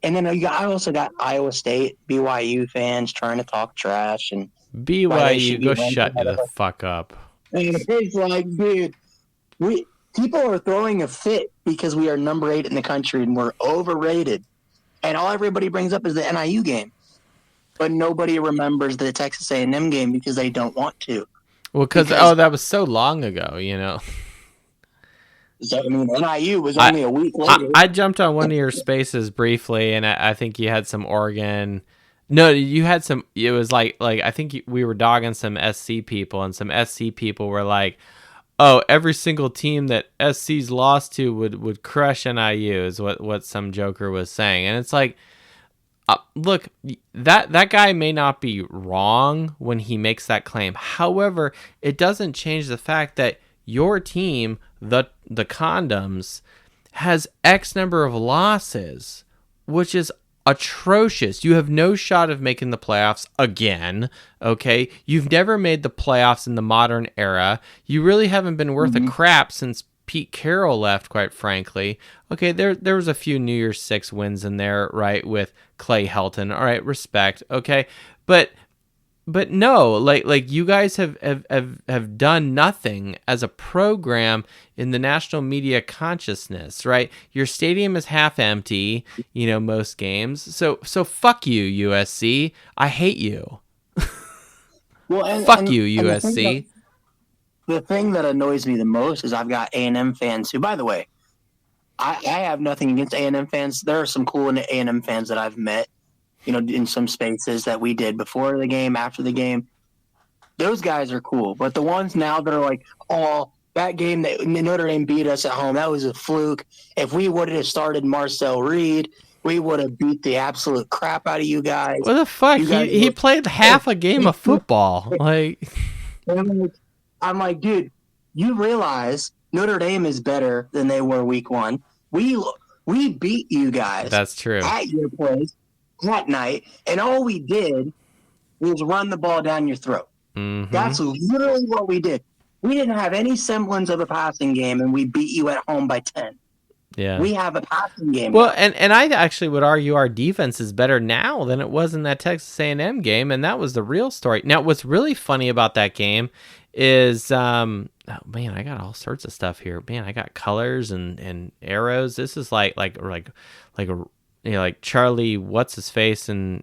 and then I also got Iowa State, BYU fans trying to talk trash and. BYU, go shut the fuck up. And it's like, dude, people are throwing a fit because we are number 8 in the country and we're overrated. And all everybody brings up is the NIU game. But nobody remembers the Texas A&M game because they don't want to. Well, because that was so long ago, So, I mean, NIU was only a week later. I jumped on one of your spaces briefly, and I think you had some Oregon. No, you had some. It was like I think we were dogging some SC people, and some SC people were like, "Oh, every single team that SC's lost to would crush NIU," is what some joker was saying, and it's like, look, that guy may not be wrong when he makes that claim. However, it doesn't change the fact that your team, the Condoms, has X number of losses, which is atrocious. You have no shot of making the playoffs again, okay? You've never made the playoffs in the modern era. You really haven't been worth a crap since Pete Carroll left, quite frankly. Okay, there was a few New Year's Six wins in there, right, with Clay Helton. All right, respect, okay? But no, like you guys have done nothing as a program in the national media consciousness, right? Your stadium is half empty, most games. So fuck you, USC. I hate you. Well, fuck you, USC. The thing that annoys me the most is I've got A&M fans who, by the way, I have nothing against A&M fans. There are some cool A&M fans that I've met, in some spaces that we did before the game, after the game. Those guys are cool. But the ones now that are like, oh, that game that Notre Dame beat us at home, that was a fluke. If we would have started Marcel Reed, we would have beat the absolute crap out of you guys. What the fuck? He played half a game of football. I'm like, dude, you realize Notre Dame is better than they were week one. We beat you guys. That's true. At your place that night, and all we did was run the ball down your throat. Mm-hmm. That's literally what we did. We didn't have any semblance of a passing game, and we beat you at home by 10. Yeah, we have a passing game. Well, and I actually would argue our defense is better now than it was in that Texas A&M game, and that was the real story. Now, what's really funny about that game is, oh man, I got all sorts of stuff here. Man, I got colors and arrows. This is like Charlie, what's his face in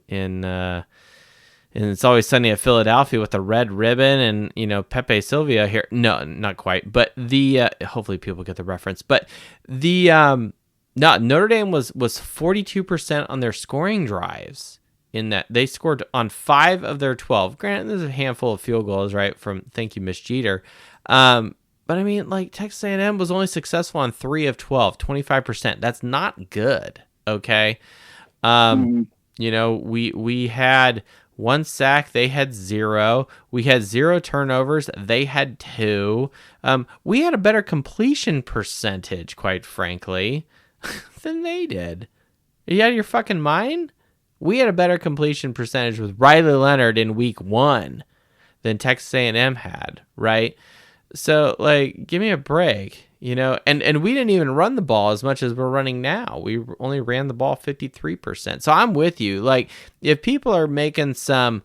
It's Always Sunny at Philadelphia with the red ribbon and Pepe Silvia here. No, not quite, but the hopefully people get the reference. But the Notre Dame was 42% on their scoring drives. In that they scored on 5 of their 12. Granted, there's a handful of field goals, right? From thank you, Miss Jeter. But I mean, like Texas A&M was only successful on 3 of 12, 25%. That's not good. Okay. We had 1 sack, they had 0. We had 0 turnovers, they had 2. We had a better completion percentage, quite frankly, than they did. Are you out of your fucking mind? We had a better completion percentage with Riley Leonard in week 1 than Texas A&M had, right? So, give me a break, And we didn't even run the ball as much as we're running now. We only ran the ball 53%. So I'm with you. If people are making some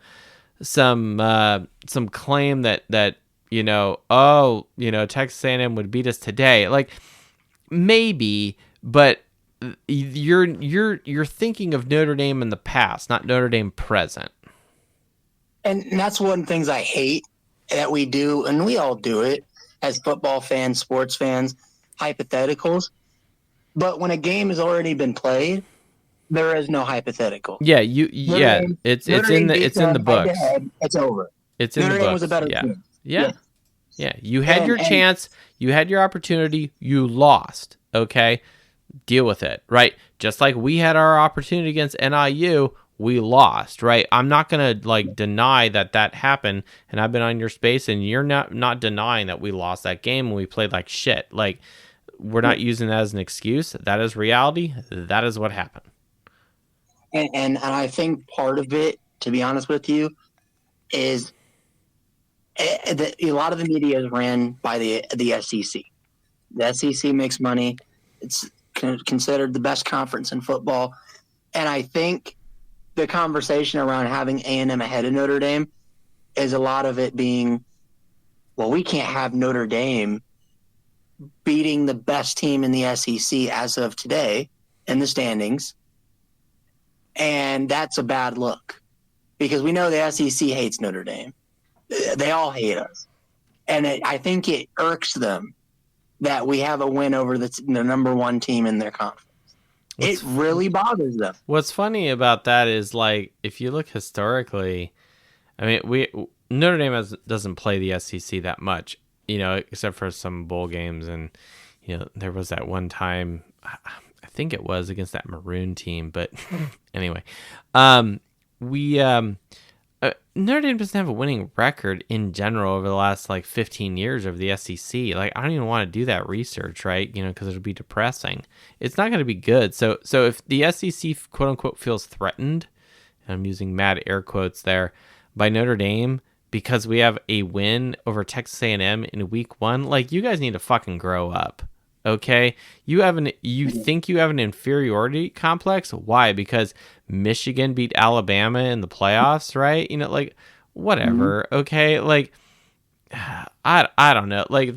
claim that Texas A&M would beat us today, maybe, but you're thinking of Notre Dame in the past, not Notre Dame present. And that's one of the things I hate that we do, and we all do it as football fans, sports fans, hypotheticals. But when a game has already been played, there is no hypothetical. Yeah, it's in the books. It's over. It's in Notre the Dame books. was a better team. Yeah. You had your chance. You had your opportunity. You lost. Okay, deal with it. Right. Just like we had our opportunity against NIU, we lost. Right. I'm not gonna deny that happened. And I've been on your space, and you're not denying that we lost that game and we played like shit. We're not using that as an excuse. That is reality. That is what happened. And I think part of it, to be honest with you, is that a lot of the media is ran by the SEC. The SEC makes money. It's considered the best conference in football. And I think the conversation around having A&M ahead of Notre Dame is a lot of it being, well, we can't have Notre Dame beating the best team in the SEC as of today in the standings. And that's a bad look because we know the SEC hates Notre Dame. They all hate us. And I think it irks them that we have a win over the number one team in their conference. It really bothers them. What's funny about that is, like, if you look historically, I mean, Notre Dame doesn't play the SEC that much, you know, except for some bowl games. And, you know, there was that one time, I think it was against that Maroon team. But anyway, Notre Dame doesn't have a winning record in general over the last, like, 15 years of the SEC. Like, I don't even want to do that research, right? You know, because it'll be depressing. It's not going to be good. So if the SEC, quote unquote, feels threatened, and I'm using mad air quotes there, by Notre Dame because we have a win over Texas A&M in week 1, like, you guys need to fucking grow up. Okay, you think you have an inferiority complex? Why? Because Michigan beat Alabama in the playoffs, right? You know, like, whatever. Okay, like, I don't know. Like,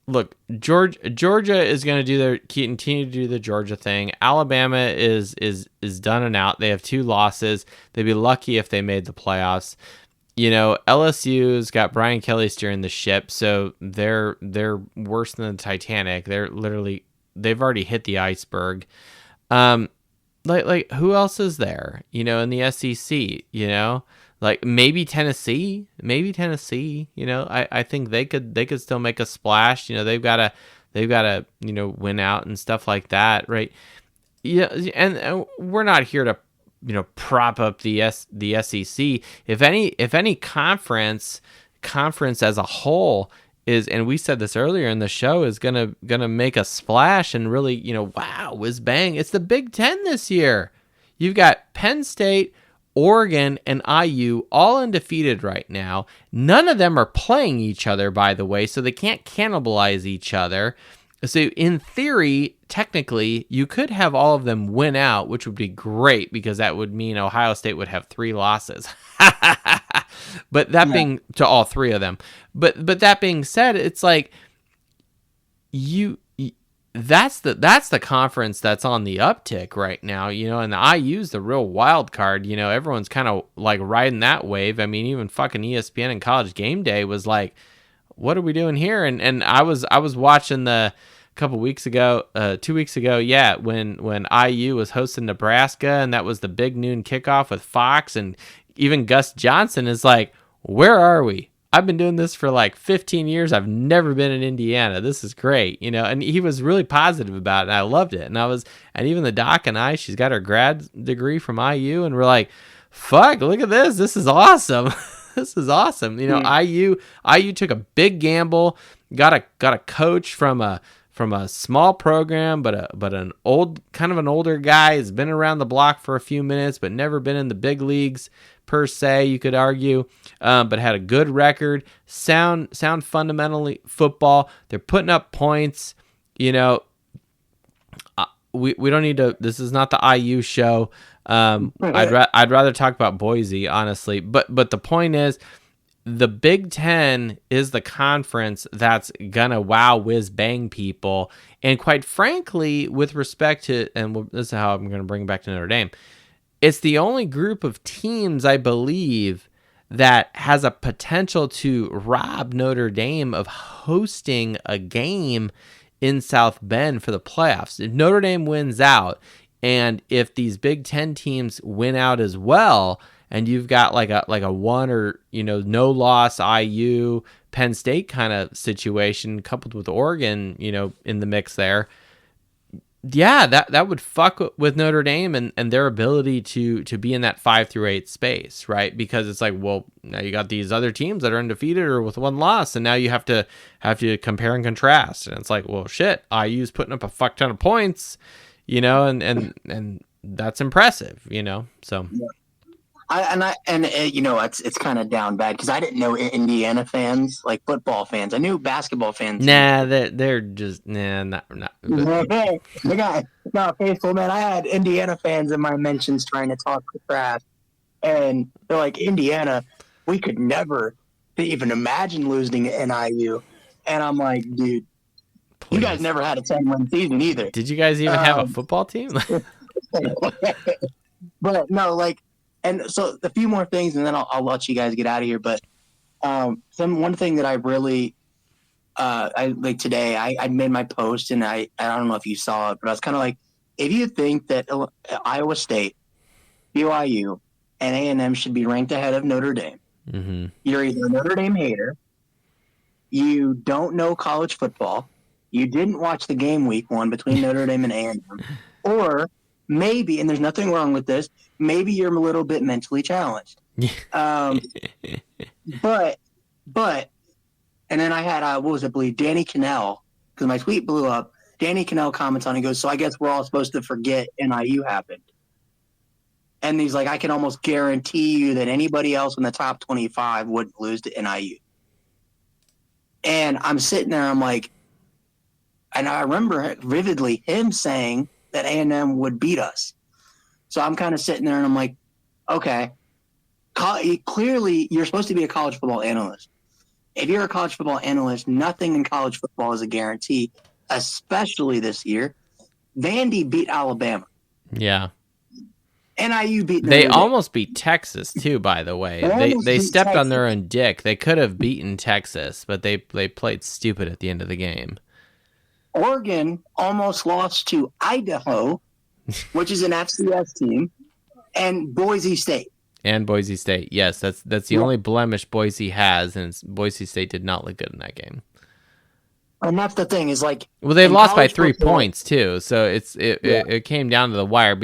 look, Georgia is going to continue to do the Georgia thing. Alabama is done and out. They have 2 losses. They'd be lucky if they made the playoffs. You know, LSU's got Brian Kelly steering the ship, so they're worse than the Titanic. They've already hit the iceberg. Like who else is there? You know, in the SEC, you know, like maybe Tennessee. You know, I think they could still make a splash. You know, they've got to you know, win out and stuff like that, right? Yeah, and we're not here to, you know, prop up the SEC. If any conference as a whole is, and we said this earlier in the show, is gonna make a splash and really, you know, wow, whiz bang, it's the Big Ten this year. You've got Penn State, Oregon, and IU all undefeated right now. None of them are playing each other, by the way, so they can't cannibalize each other. So in theory, technically, you could have all of them win out, which would be great because that would mean Ohio State would have 3 losses. But that being to all 3 of them. But that being said, it's like that's the conference that's on the uptick right now, you know, and the IU's the real wild card. You know, everyone's kind of like riding that wave. I mean, even fucking ESPN and College Game Day was like, what are we doing here? And I was watching the couple weeks ago, 2 weeks ago, yeah, when IU was hosting Nebraska, and that was the big noon kickoff with Fox, and even Gus Johnson is like, where are we? I've been doing this for like 15 years. I've never been in Indiana. This is great, you know. And he was really positive about it, and I loved it. And even the doc and I, she's got her grad degree from IU, and we're like, fuck, look at this. This is awesome. This is awesome. You know, IU took a big gamble, got a coach from a small program, but an older guy, has been around the block for a few minutes, but never been in the big leagues per se, you could argue, but had a good record, sound fundamentally football. They're putting up points. You know, we don't need to. This is not the IU show. I'd rather talk about Boise, honestly. But the point is, the Big Ten is the conference that's gonna whiz bang people. And quite frankly, with respect to, and this is how I'm gonna bring it back to Notre Dame, it's the only group of teams, I believe, that has a potential to rob Notre Dame of hosting a game in South Bend for the playoffs. If Notre Dame wins out, and if these Big Ten teams win out as well, and you've got like a one or, you know, no loss IU Penn State kind of situation coupled with Oregon, you know, in the mix there, yeah, that would fuck with Notre Dame and their ability to be in that 5 through 8 space, right? Because it's like, well, now you got these other teams that are undefeated or with 1 loss, and now you have to compare and contrast, and it's like, well, shit, IU's putting up a fuck ton of points, you know, and that's impressive, you know. So yeah. You know, it's kind of down bad because I didn't know Indiana fans, like football fans. I knew basketball fans. Nah, they're just not. Okay, the guy, not faithful, man. I had Indiana fans in my mentions trying to talk crap, and they're like, Indiana, we could never even imagine losing to NIU, and I'm like, dude, please. You guys never had a 10-win season either. Did you guys even have a football team? But no, like. And so a few more things, and then I'll let you guys get out of here. But one thing that I really I like today. I made my post, and I don't know if you saw it, but I was kind of like, if you think that Iowa State, BYU, and A&M should be ranked ahead of Notre Dame, you're either a Notre Dame hater, you don't know college football, you didn't watch the game week one between Notre Dame and A&M, or maybe, and there's nothing wrong with this, maybe you're a little bit mentally challenged. But, and then I had, Danny Cannell, because my tweet blew up. Danny Cannell comments on it and goes, so I guess we're all supposed to forget NIU happened. And he's like, I can almost guarantee you that anybody else in the top 25 wouldn't lose to NIU. And I'm sitting there, I'm like, and I remember vividly him saying that A&M would beat us. So I'm kind of sitting there and I'm like, okay, clearly you're supposed to be a college football analyst. If you're a college football analyst, nothing in college football is a guarantee, especially this year. Vandy beat Alabama. Yeah. NIU beat Notre They Dame. almost beat Texas too, by the way. They stepped on their own dick. They could have beaten Texas, but they played stupid at the end of the game. Oregon almost lost to Idaho, which is an FCS team, and Boise State. And Boise State. Yes, that's the only blemish Boise has, and Boise State did not look good in that game. And that's the thing is like, well, they lost by 3 football, points too, so it came down to the wire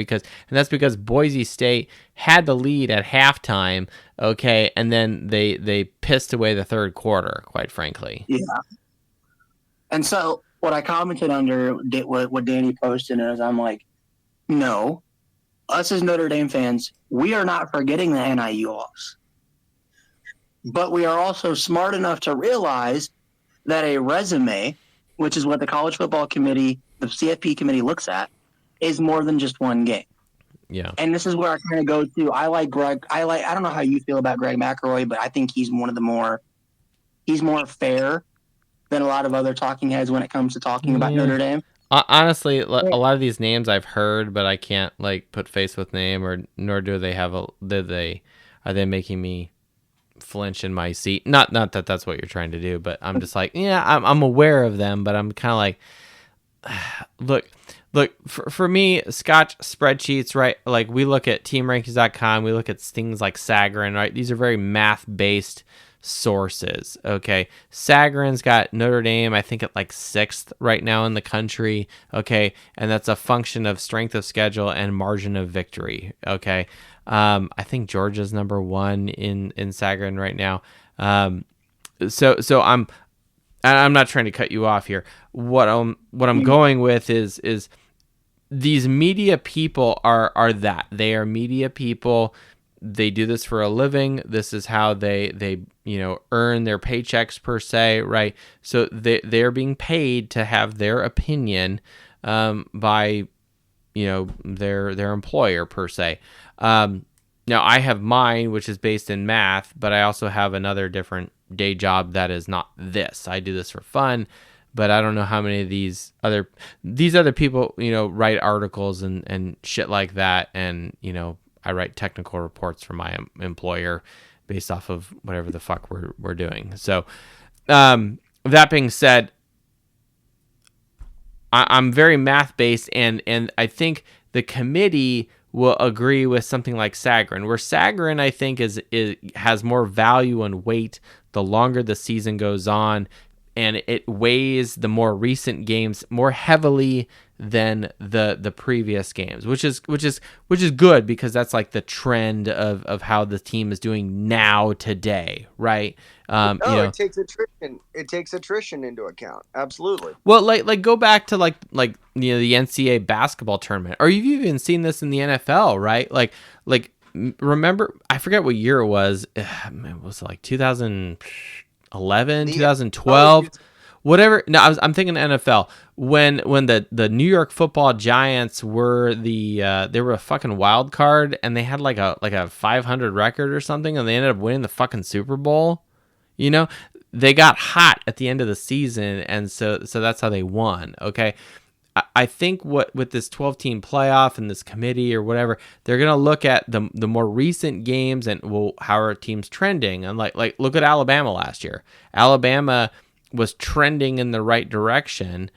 that's because Boise State had the lead at halftime, okay, and then they pissed away the third quarter, quite frankly. Yeah. And so what I commented under what Danny posted is I'm like, no, us as Notre Dame fans, we are not forgetting the NIU loss, but we are also smart enough to realize that a resume, which is what the college football committee, the CFP committee looks at, is more than just one game. Yeah. And this is where I kind of go to. I like Greg. I don't know how you feel about Greg McElroy, but I think he's he's more fair than a lot of other talking heads when it comes to talking about Notre Dame. Honestly, a lot of these names I've heard, but I can't like put face with name, or nor do they have are they making me flinch in my seat? Not that that's what you're trying to do, but I'm just like, yeah, I'm aware of them, but I'm kind of like, look for me, Scotch spreadsheets, right? Like we look at teamrankings.com, we look at things like Sagarin, right? These are very math based sources. Okay, Sagarin's got Notre Dame, I think, at like 6th right now in the country. Okay, and that's a function of strength of schedule and margin of victory. Okay. I think Georgia's number 1 in Sagarin right now. So I'm not trying to cut you off here. What I'm going with is these media people are that they are media people. They do this for a living. This is how they earn their paychecks per se, right? So they're being paid to have their opinion by their employer per se. Now I have mine, which is based in math, but I also have another different day job that is not this. I do this for fun, but I don't know how many of these other people, write articles and shit like that. And, I write technical reports for my employer based off of whatever the fuck we're doing. So, that being said, I'm very math based, and I think the committee will agree with something like Sagarin, where Sagarin, I think, has more value and weight the longer the season goes on, and it weighs the more recent games more heavily than the previous games, which is good, because that's like the trend of how the team is doing now today, right? It takes attrition. It takes attrition into account. Absolutely. Well, like go back to like the NCAA basketball tournament, or you've even seen this in the NFL, right? Like remember, I forget what year it was. It was like 2011, 2012. Whatever. No, I'm thinking NFL. When the New York Football Giants were they were a fucking wild card, and they had like a 500 record or something, and they ended up winning the fucking Super Bowl. They got hot at the end of the season, and so that's how they won. Okay. I think with this 12-team playoff and this committee or whatever, they're gonna look at the more recent games and how are teams trending, and like look at Alabama last year. Alabama was trending in the right direction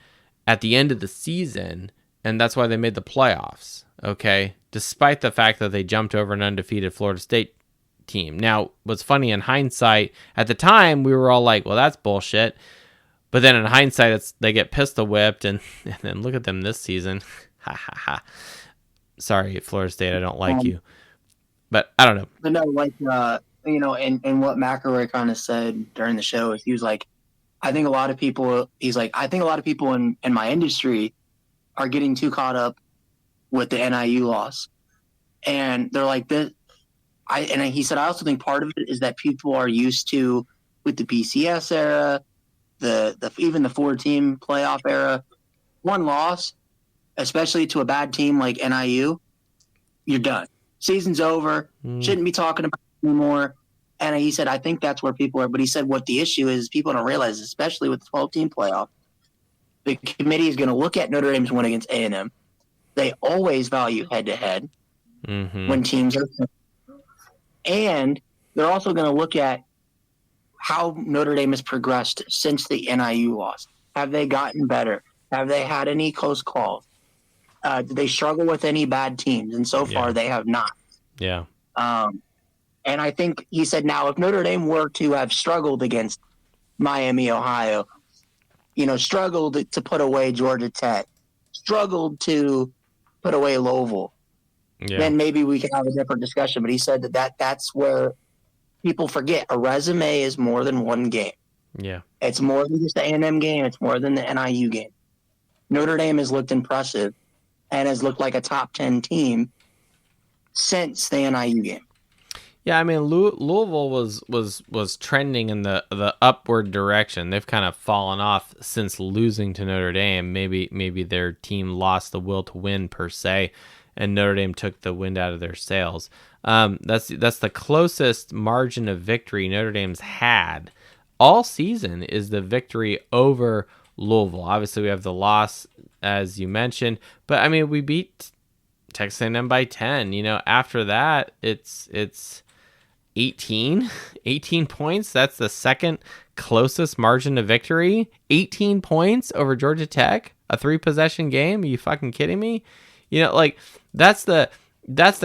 at the end of the season, and that's why they made the playoffs, okay? Despite the fact that they jumped over an undefeated Florida State team. Now, what's funny in hindsight, at the time, we were all like, well, that's bullshit. But then in hindsight, they get pistol whipped, and then look at them this season. Ha, ha, ha. Sorry, Florida State, I don't like you. But I don't know. But no, like, and what McElroy kind of said during the show is he was like, I think a lot of people in my industry are getting too caught up with the NIU loss. And they're like, he said, I also think part of it is that people are used to, with the BCS era, even the 4-team playoff era, one loss, especially to a bad team like NIU, you're done. Season's over. Shouldn't be talking about it anymore. And he said, I think that's where people are. But he said what the issue is, people don't realize, especially with the 12-team playoff, the committee is going to look at Notre Dame's win against A&M. They always value head-to-head when teams are – and they're also going to look at how Notre Dame has progressed since the NIU loss. Have they gotten better? Have they had any close calls? Did they struggle with any bad teams? And so far, they have not. Yeah. And I think he said, now, if Notre Dame were to have struggled against Miami, Ohio, struggled to put away Georgia Tech, struggled to put away Louisville, then maybe we can have a different discussion. But he said that's where people forget. A resume is more than one game. Yeah. It's more than just the A&M game. It's more than the NIU game. Notre Dame has looked impressive and has looked like a top 10 team since the NIU game. Yeah, I mean, Louisville was trending in the upward direction. They've kind of fallen off since losing to Notre Dame. Maybe their team lost the will to win per se, and Notre Dame took the wind out of their sails. That's the closest margin of victory Notre Dame's had all season is the victory over Louisville. Obviously, we have the loss, as you mentioned, but I mean, we beat Texas A&M by 10. After that, it's 18 points. That's the second closest margin of victory. 18 points over Georgia Tech, a 3-possession game. Are you fucking kidding me? That's the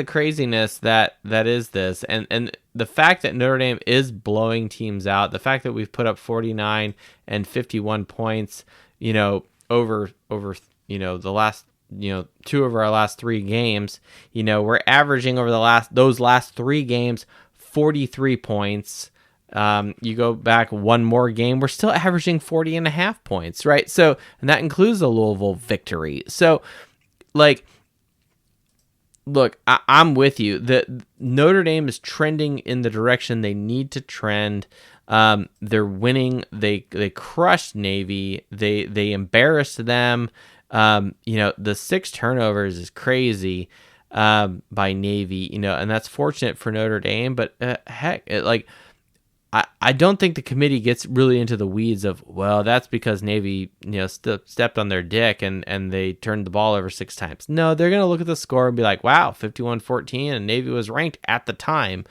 craziness that is this, and the fact that Notre Dame is blowing teams out, the fact that we've put up 49 and 51 points, over the last 2 of our last 3 games, we're averaging over those last 3 games 43 points. You go back one more game, we're still averaging 40.5 points, right? So, and that includes the Louisville victory. So, look, I'm with you. The Notre Dame is trending in the direction they need to trend. They're winning. They crushed Navy. They embarrassed them. The 6 turnovers is crazy by Navy. And that's fortunate for Notre Dame. But heck, I don't think the committee gets really into the weeds of, well, that's because Navy, stepped on their dick and they turned the ball over 6 times. No, they're going to look at the score and be like, wow, 51-14, and Navy was ranked at the time.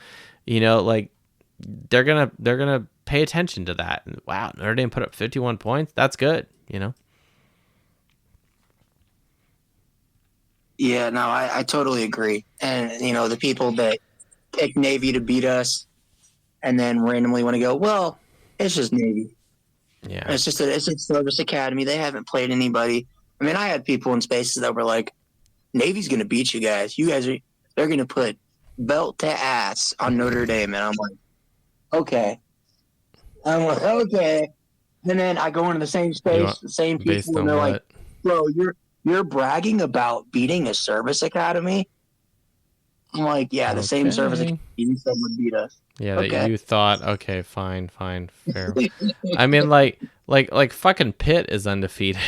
They're going to pay attention to that. And, wow, Notre Dame put up 51 points. That's good, Yeah, no, I totally agree. And, the people that pick Navy to beat us and then randomly want to go, well, it's just Navy. Yeah. It's a service academy. They haven't played anybody. I mean, I had people in spaces that were like, Navy's going to beat you guys. They're going to put belt to ass on Notre Dame. And I'm like, okay. And then I go into the same space, the same people, and they're like, bro, you're bragging about beating a service academy? I'm like, yeah, the same service academy you said would beat us. Yeah, that you thought, okay, fine, fair. I mean, like fucking Pitt is undefeated.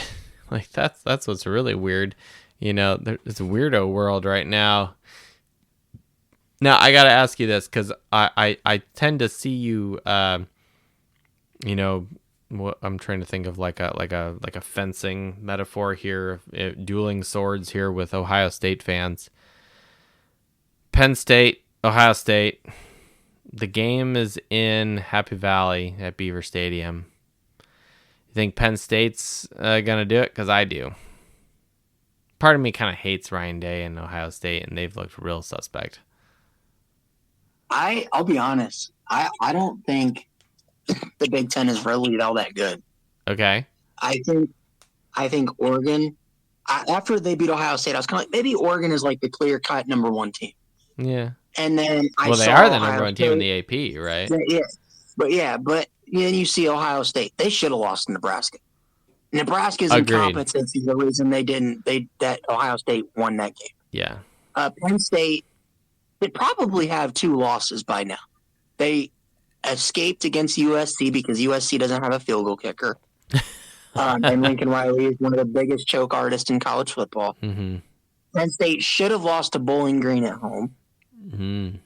That's what's really weird. It's a weirdo world right now. Now I gotta ask you this, because I tend to see you, what I'm trying to think of like a fencing metaphor here, dueling swords here with Ohio State fans. Penn State, Ohio State. The game is in Happy Valley at Beaver Stadium. think Penn State's gonna do it? Because I do. Part of me kind of hates Ryan Day and Ohio State, and they've looked real suspect. I'll be honest. I don't think the Big Ten is really all that good. Okay. I think Oregon. After they beat Ohio State, I was kind of like, maybe Oregon is like the clear cut number one team. Yeah. And then they are the number one team in the AP, right? Yeah, but then you see Ohio State. They should have lost to Nebraska. Nebraska's incompetence is the reason that Ohio State won that game. Yeah. Penn State, they probably have 2 losses by now. They escaped against USC because USC doesn't have a field goal kicker. And Lincoln Riley is one of the biggest choke artists in college football. Mm-hmm. Penn State should have lost to Bowling Green at home. Mm-hmm.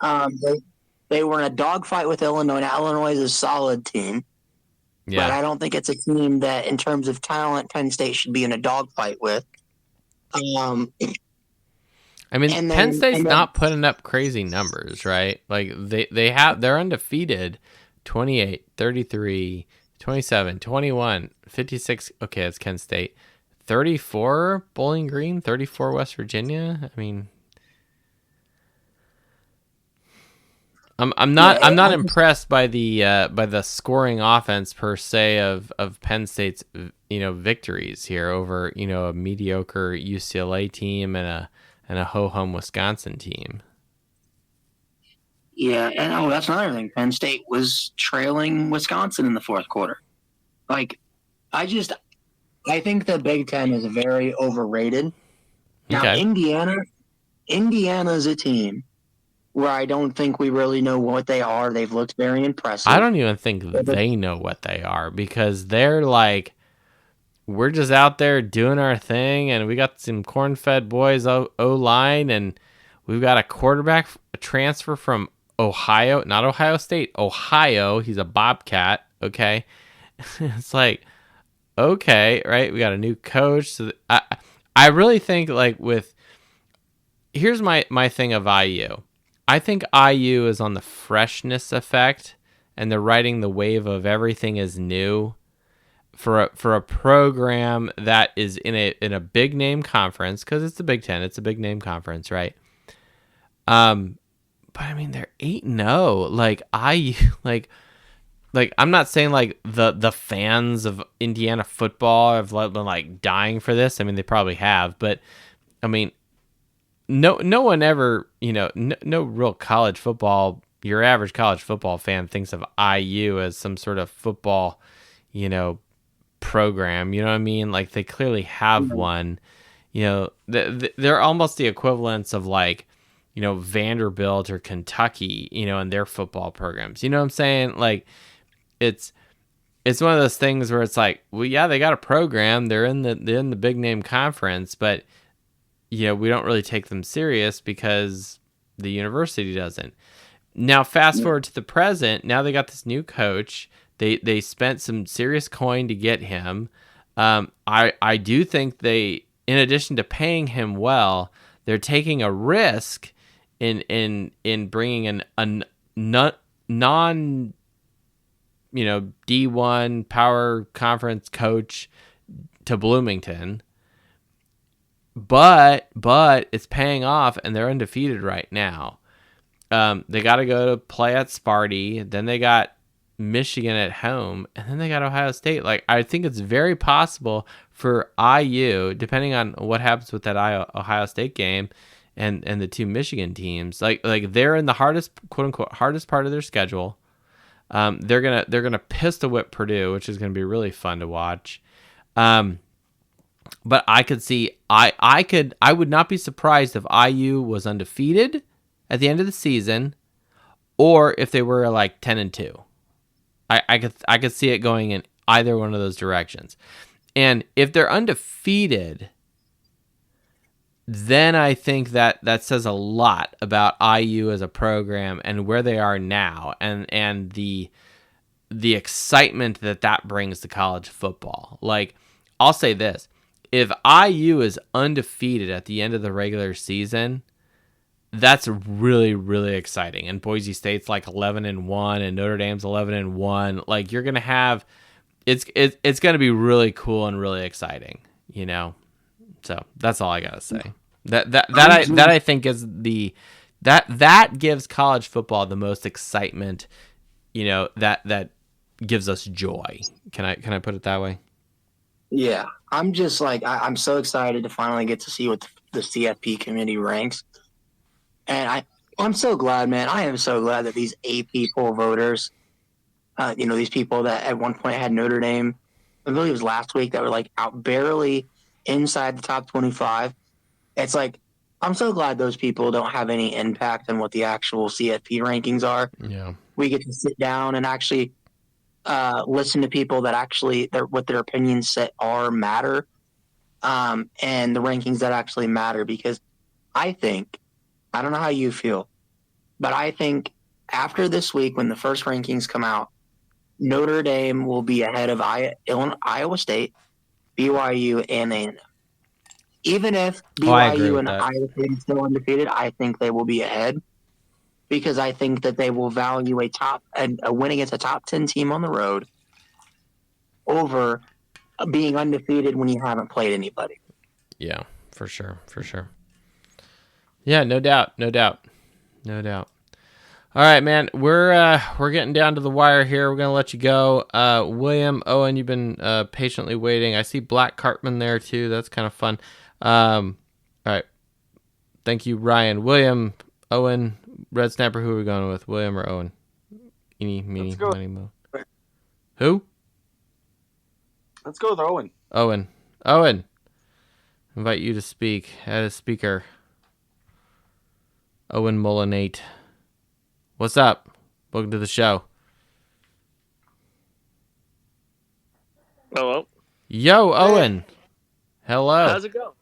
They were in a dogfight with Illinois. Now, Illinois is a solid team. Yeah. But I don't think it's a team that, in terms of talent, Penn State should be in a dogfight with. Penn State's not putting up crazy numbers, right? Like they're undefeated 28, 33, 27, 21, 56. Okay, that's Kent State. 34 Bowling Green, 34 West Virginia. I mean, I'm not impressed by the scoring offense per se of Penn State's victories here over a mediocre UCLA team and a ho-hum Wisconsin team. Yeah, and that's another thing. Penn State was trailing Wisconsin in the fourth quarter. Like, I think the Big Ten is very overrated. Now, okay. Indiana's a team where I don't think we really know what they are. They've looked very impressive. I don't even think they know what they are because they're like, we're just out there doing our thing, and we got some corn-fed boys O-line, and we've got a quarterback transfer from Ohio, not Ohio State, Ohio. He's a Bobcat, okay? It's like, okay, right? We got a new coach. So I really think, like, here's my thing of IU. I think IU is on the freshness effect, and they're riding the wave of everything is new for a program that is in a big name conference, because it's the Big Ten. It's a big name conference, right? But I mean, they're 8-0. Like IU, like I'm not saying like the fans of Indiana football have been like dying for this. I mean, they probably have, but I mean, no one ever, no real college football, your average college football fan thinks of IU as some sort of football, program. You know what I mean? Like they clearly have one. They're almost the equivalents of like, Vanderbilt or Kentucky, in their football programs. You know what I'm saying? Like it's one of those things where it's like, well, yeah, they got a program. They're in the big name conference, but we don't really take them serious because the university doesn't. Now, fast forward to the present. Now they got this new coach. They spent some serious coin to get him. I do think they, in addition to paying him well, they're taking a risk in bringing a non D1 power conference coach to Bloomington. But it's paying off, and they're undefeated right now. They got to go to play at Sparty. Then they got Michigan at home, and then they got Ohio State. Like, I think it's very possible for IU, depending on what happens with that Ohio State game and the two Michigan teams. Like they're in the hardest, quote unquote, hardest part of their schedule. They're gonna pistol whip Purdue, which is gonna be really fun to watch. But I could see I would not be surprised if IU was undefeated at the end of the season, or if they were like 10-2. I could see it going in either one of those directions. And if they're undefeated, then I think that says a lot about IU as a program and where they are now, and the excitement that brings to college football. Like, I'll say this. If IU is undefeated at the end of the regular season, that's really, really exciting. And Boise State's like 11-1, and Notre Dame's 11-1. Like, you're gonna have it's going to be really cool and really exciting, you know. So that's all I gotta say. I think is that gives college football the most excitement, you know, that gives us joy. Can I put it that way? Yeah, I'm just like I'm so excited to finally get to see what the CFP committee ranks, and I'm so glad, man. I am so glad that these 8 voters, these people that at one point had Notre Dame, I believe it was last week, that were like out barely inside the top 25. It's like I'm so glad those people don't have any impact on what the actual CFP rankings are. Yeah, we get to sit down and actually listen to people that actually what their opinions matter, and the rankings that actually matter. Because I don't know how you feel, but I think after this week, when the first rankings come out, Notre Dame will be ahead of Iowa State, BYU, and A&M. Even if BYU and Iowa State is still undefeated, I think they will be ahead, because I think that they will value a win against a top 10 team on the road over being undefeated when you haven't played anybody. Yeah, for sure. Yeah, no doubt. All right, man, we're getting down to the wire here. We're gonna let you go. William, Owen, you've been patiently waiting. I see Black Cartman there too. That's kind of fun. All right, thank you, Ryan. William, Owen, Red Snapper. Who are we going with? William or Owen? Eeny, meeny, miny, mo. Who? Let's go with Owen. Owen. Invite you to speak. Add a speaker. Owen Molinate. What's up? Welcome to the show. Hello. Yo, Owen. Hello. How's it go?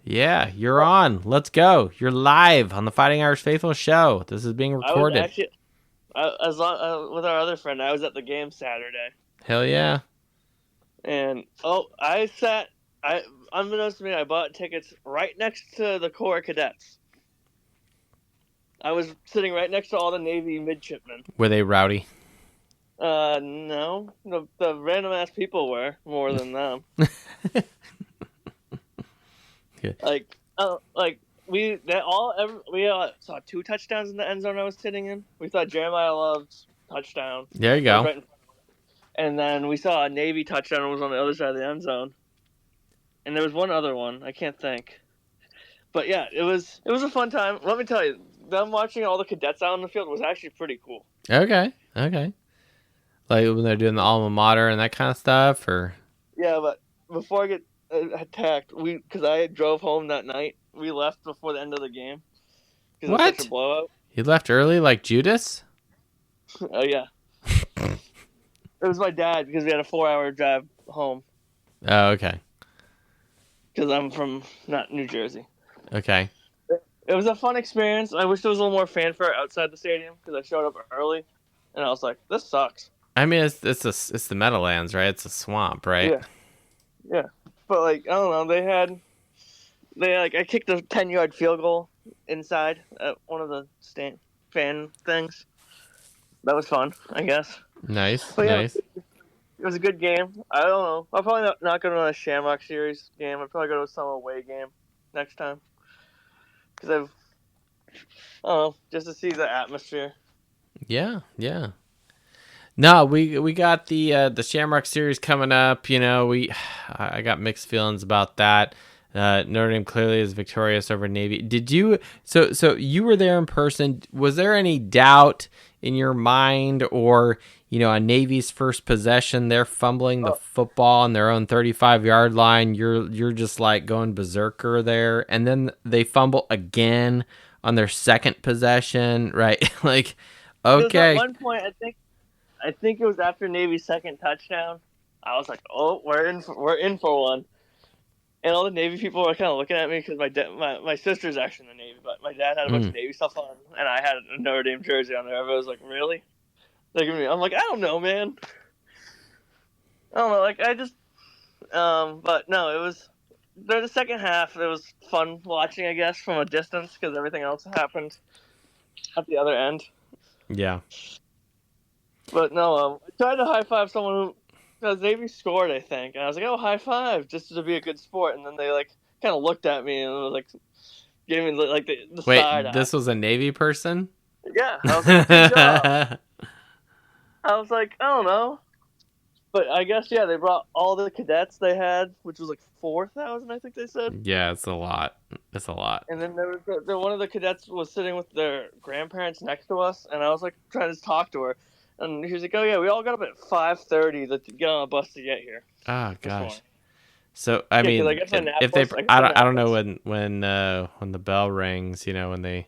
Yeah, you're on. Let's go. You're live on the Fighting Irish Faithful show. This is being recorded. With our other friend, I was at the game Saturday. Hell yeah. And unbeknownst to me, I bought tickets right next to the Corps Cadets. I was sitting right next to all the Navy midshipmen. Were they rowdy? No. The random ass people were more than them. Yeah. We saw 2 touchdowns in the end zone I was sitting in. We thought Jeremiah Love's touchdown. There you go. Right, and then we saw a Navy touchdown was on the other side of the end zone. And there was one other one. I can't think. But yeah, it was a fun time. Let me tell you, them watching all the cadets out on the field was actually pretty cool. Okay. Like when they're doing the alma mater and that kind of stuff, or? Yeah, but before I get attacked, because I drove home that night, we left before the end of the game. What? It was such a blowout. You left early like Judas? Oh, yeah. It was my dad, because we had a 4-hour drive home. Oh, okay. Because I'm from not New Jersey. Okay. It was a fun experience. I wish there was a little more fanfare outside the stadium, because I showed up early, and I was like, this sucks. I mean, it's the Meadowlands, right? It's a swamp, right? Yeah. But, I don't know, I kicked a 10-yard field goal inside at one of the fan things. That was fun, I guess. Nice, but, yeah, nice. It was a good game. I don't know. I'll probably not go to a Shamrock Series game. I'll probably go to some away game next time. Because I don't know, just to see the atmosphere. Yeah. No, we got the Shamrock Series coming up. You know, I got mixed feelings about that. Notre Dame clearly is victorious over Navy. Did you? So you were there in person. Was there any doubt in your mind, or on Navy's first possession, they're fumbling the football on their own 35-yard line? You're just like going berserker there, and then they fumble again on their second possession, right? Like, okay. At one point, I think it was after Navy's second touchdown. I was like, "Oh, we're in for one." And all the Navy people were kind of looking at me because my sister's actually in the Navy, but my dad had a bunch of Navy stuff on, and I had a Notre Dame jersey on there. Everybody was like, "Really?" Look at me. I'm like, "I don't know, man. I don't know." But no, it was the second half. It was fun watching, I guess, from a distance because everything else happened at the other end. Yeah. But no, I tried to high five someone Navy scored, I think, and I was like, "Oh, high five!" just to be a good sport. And then they like kind of looked at me and was like, gave me like the Wait, side eye. this was a Navy person? Yeah, I was like, "Good job." I was like, I don't know, but I guess they brought all the cadets they had, which was like 4,000, I think they said. Yeah, it's a lot. It's a lot. And then there was one of the cadets was sitting with their grandparents next to us, and I was like trying to talk to her, and he was like, "Oh yeah, we all got up at 5:30 to get on a bus to get here." Oh this morning. gosh. So I mean, I guess if they, Annapolis- I don't know when the bell rings, when they.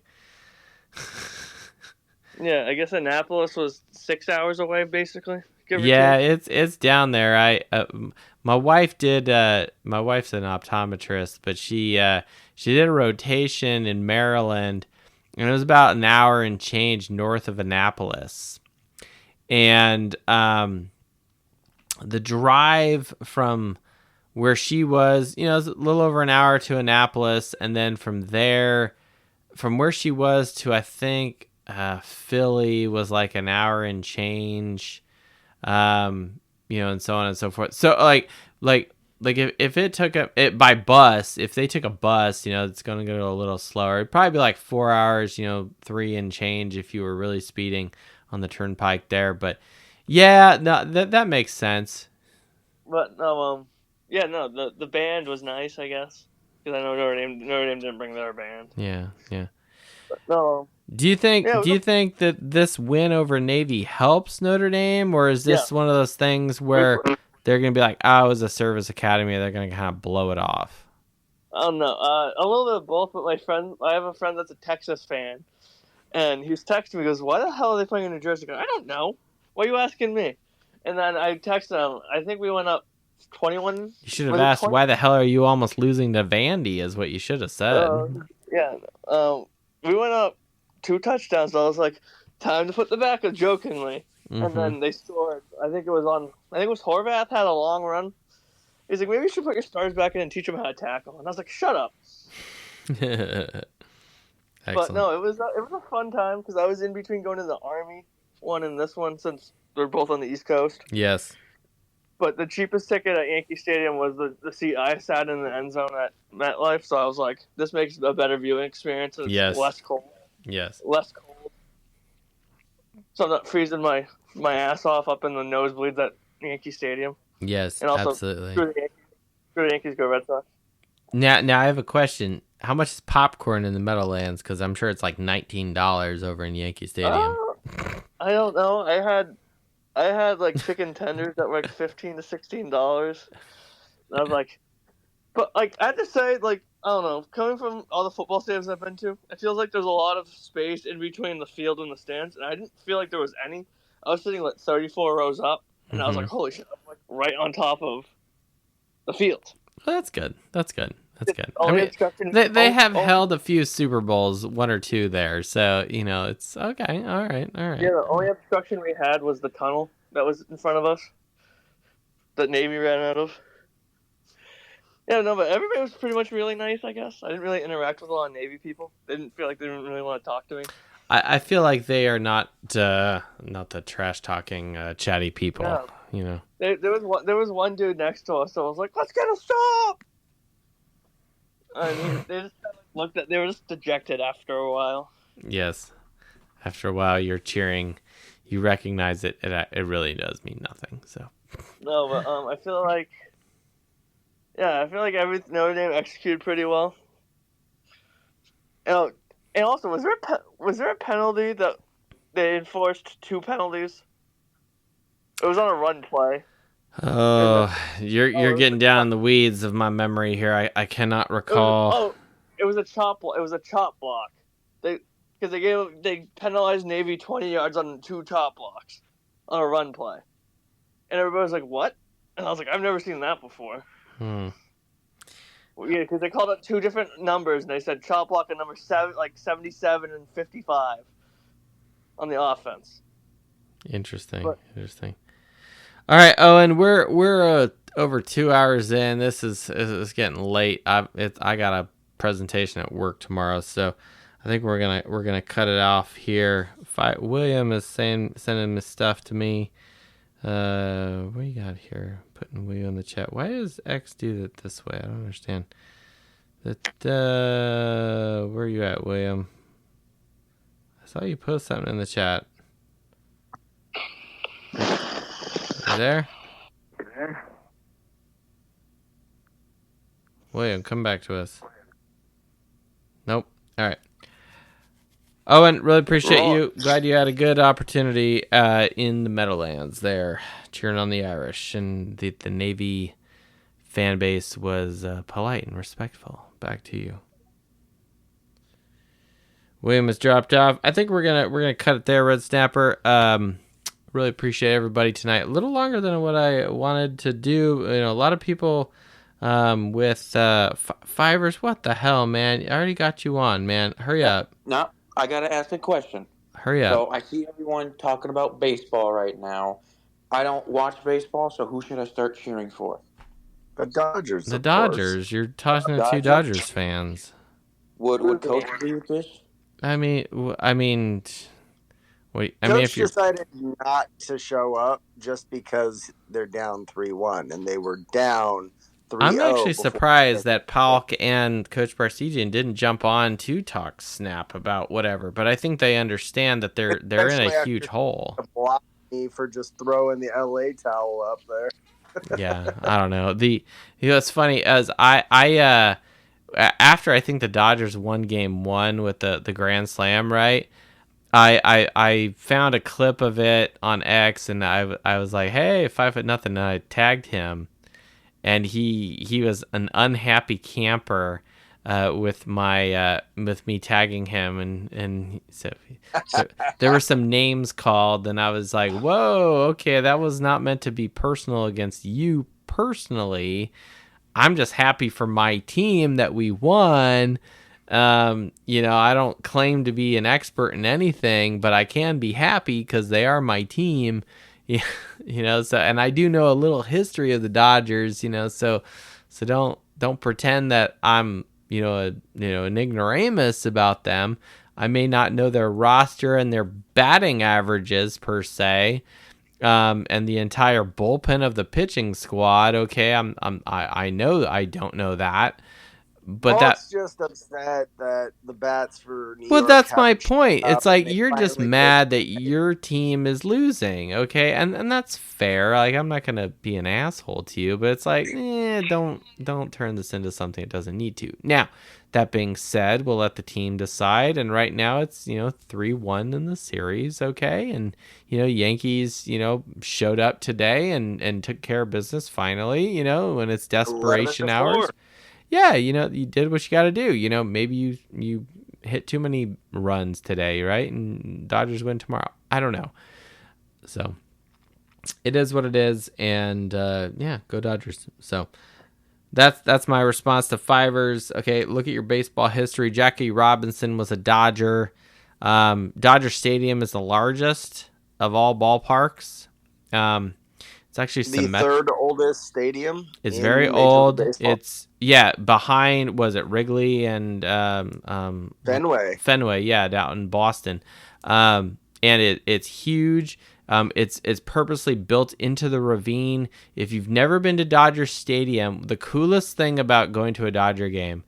Yeah, I guess Annapolis was 6 hours away, basically. Yeah, it's down there. My wife did. My wife's an optometrist, but she did a rotation in Maryland, and it was about an hour and change north of Annapolis, and the drive from where she was, it was a little over an hour to Annapolis, and then from there, from where she was to I think Philly was like an hour and change, and so on and so forth. So like if it took it by bus, if they took a bus, it's going to go a little slower. It'd probably be like 4 hours, 3 and change if you were really speeding on the turnpike there. But yeah, no, that makes sense. But no, the band was nice, I guess, because I know Notre Dame didn't bring their band. Yeah. But no. Do you think that this win over Navy helps Notre Dame, or is this one of those things where they're going to be like, "Oh, it was a service academy," they're going to kind of blow it off? I don't know. A little bit of both, but I have a friend that's a Texas fan, and he was texting me, he goes, "Why the hell are they playing in New Jersey?" I go, "I don't know. Why are you asking me?" And then I texted him, I think we went up 21. You should have asked, "Why the hell are you almost losing to Vandy?" is what you should have said. We went up 2 touchdowns, so I was like, "Time to put the back up," jokingly. Mm-hmm. And then they scored. I think it was Horvath had a long run. He's like, "Maybe you should put your stars back in and teach them how to tackle." And I was like, "Shut up." But no, it was a fun time because I was in between going to the Army one and this one since they're both on the East Coast. Yes. But the cheapest ticket at Yankee Stadium was the seat I sat in the end zone at MetLife, so I was like, this makes a better viewing experience. It's less cold. Yes. Less cold. So I'm not freezing my ass off up in the nosebleeds at Yankee Stadium. Yes, and also, absolutely. Screw the Yankees, go Red Sox. Now I have a question. How much is popcorn in the Meadowlands? Because I'm sure it's like $19 over in Yankee Stadium. I don't know. I had like chicken tenders that were like $15 to $16. And I was like, but like I have to say, like, I don't know, coming from all the football stadiums I've been to, it feels like there's a lot of space in between the field and the stands, and I didn't feel like there was any. I was sitting like 34 rows up, and I was like, holy shit, I'm like right on top of the field. Well, that's good. I mean, they have held a few Super Bowls, 1 or 2 there, so it's okay. All right. Yeah, the only obstruction we had was the tunnel that was in front of us that Navy ran out of. Yeah, no, but everybody was pretty much really nice, I guess. I didn't really interact with a lot of Navy people. They didn't feel like they didn't really want to talk to me. I feel like they are not the trash talking, chatty people. No. There was one dude next to us, so I was like, "Let's get a stop!" I mean, they just kind of looked at. They were just dejected after a while. Yes, after a while, you're cheering. You recognize it. It really does mean nothing. So. No, but I feel like Notre Dame executed pretty well. And also, was there a penalty that they enforced 2 penalties? It was on a run play. Oh, you're getting down in the weeds of my memory here. I cannot recall. It was a chop block. They penalized Navy 20 yards on 2 chop blocks on a run play, and everybody was like, "What?" And I was like, "I've never seen that before." Yeah, because they called it 2 different numbers, and they said chop block at number 7, like 77 and 55 on the offense. Interesting. All right, Owen, we're over 2 hours in. This is getting late. I got a presentation at work tomorrow, so I think we're gonna cut it off here. William is sending his stuff to me. What you got here? Putting William in the chat. Why does X do it this way? I don't understand. Where are you at, William? I saw you post something in the chat. You there? William, come back to us. Nope. All right. Owen, really appreciate you. Glad you had a good opportunity in the Meadowlands there, cheering on the Irish. And the Navy fan base was polite and respectful. Back to you. William has dropped off. I think we're gonna cut it there, Red Snapper. Really appreciate everybody tonight. A little longer than what I wanted to do. You know, a lot of people with Fivers. What the hell, man? I already got you on, man. Hurry up. No, I gotta ask a question. Hurry up. So I see everyone talking about baseball right now. I don't watch baseball, so who should I start cheering for? The Dodgers. The Dodgers. You're talking to two Dodgers fans. Would Coach agree with this? I mean, wait. I Coach mean, if you're decided not to show up just because they're down 3-1, and they were down 3-0. I'm actually surprised that Pauk and Coach Barsegian didn't jump on to talk snap about whatever, but I think they understand that they're in a huge hole. Block me for just throwing the LA towel up there. Yeah, I don't know. It's funny as I after I think the Dodgers won game 1 with the Grand Slam, right? I found a clip of it on X, and I was like, hey, 5-0, and I tagged him, and he was an unhappy camper with me tagging him, and so there were some names called, and I was like, whoa, okay, that was not meant to be personal against you personally. I'm just happy for my team that we won. You know, I don't claim to be an expert in anything, but I can be happy because they are my team. You know, so, and I do know a little history of the Dodgers, you know, so don't pretend that I'm, an ignoramus about them. I may not know their roster and their batting averages per se, and the entire bullpen of the pitching squad. Okay, I know I don't know that, but Paul's just upset that the bats for New well, York that's my haven't point. shown up, It's like and they you're just finally mad that your team is losing, okay, and that's fair. Like, I'm not gonna be an asshole to you, but it's like, don't turn this into something it doesn't need to. Now, that being said, we'll let the team decide, and right now it's 3-1 in the series, okay, and Yankees showed up today and took care of business finally, when it's desperation hours. Yeah, you did what you got to do. Maybe you hit too many runs today, right? And Dodgers win tomorrow. I don't know. So it is what it is, and go Dodgers. So that's my response to Fivers. Okay, look at your baseball history. Jackie Robinson was a Dodger. Dodger Stadium is the largest of all ballparks. It's actually the third oldest stadium. It's very old. It's behind, was it Wrigley and Fenway? Fenway, yeah, down in Boston. And it's huge. It's purposely built into the ravine. If you've never been to Dodger Stadium, the coolest thing about going to a Dodger game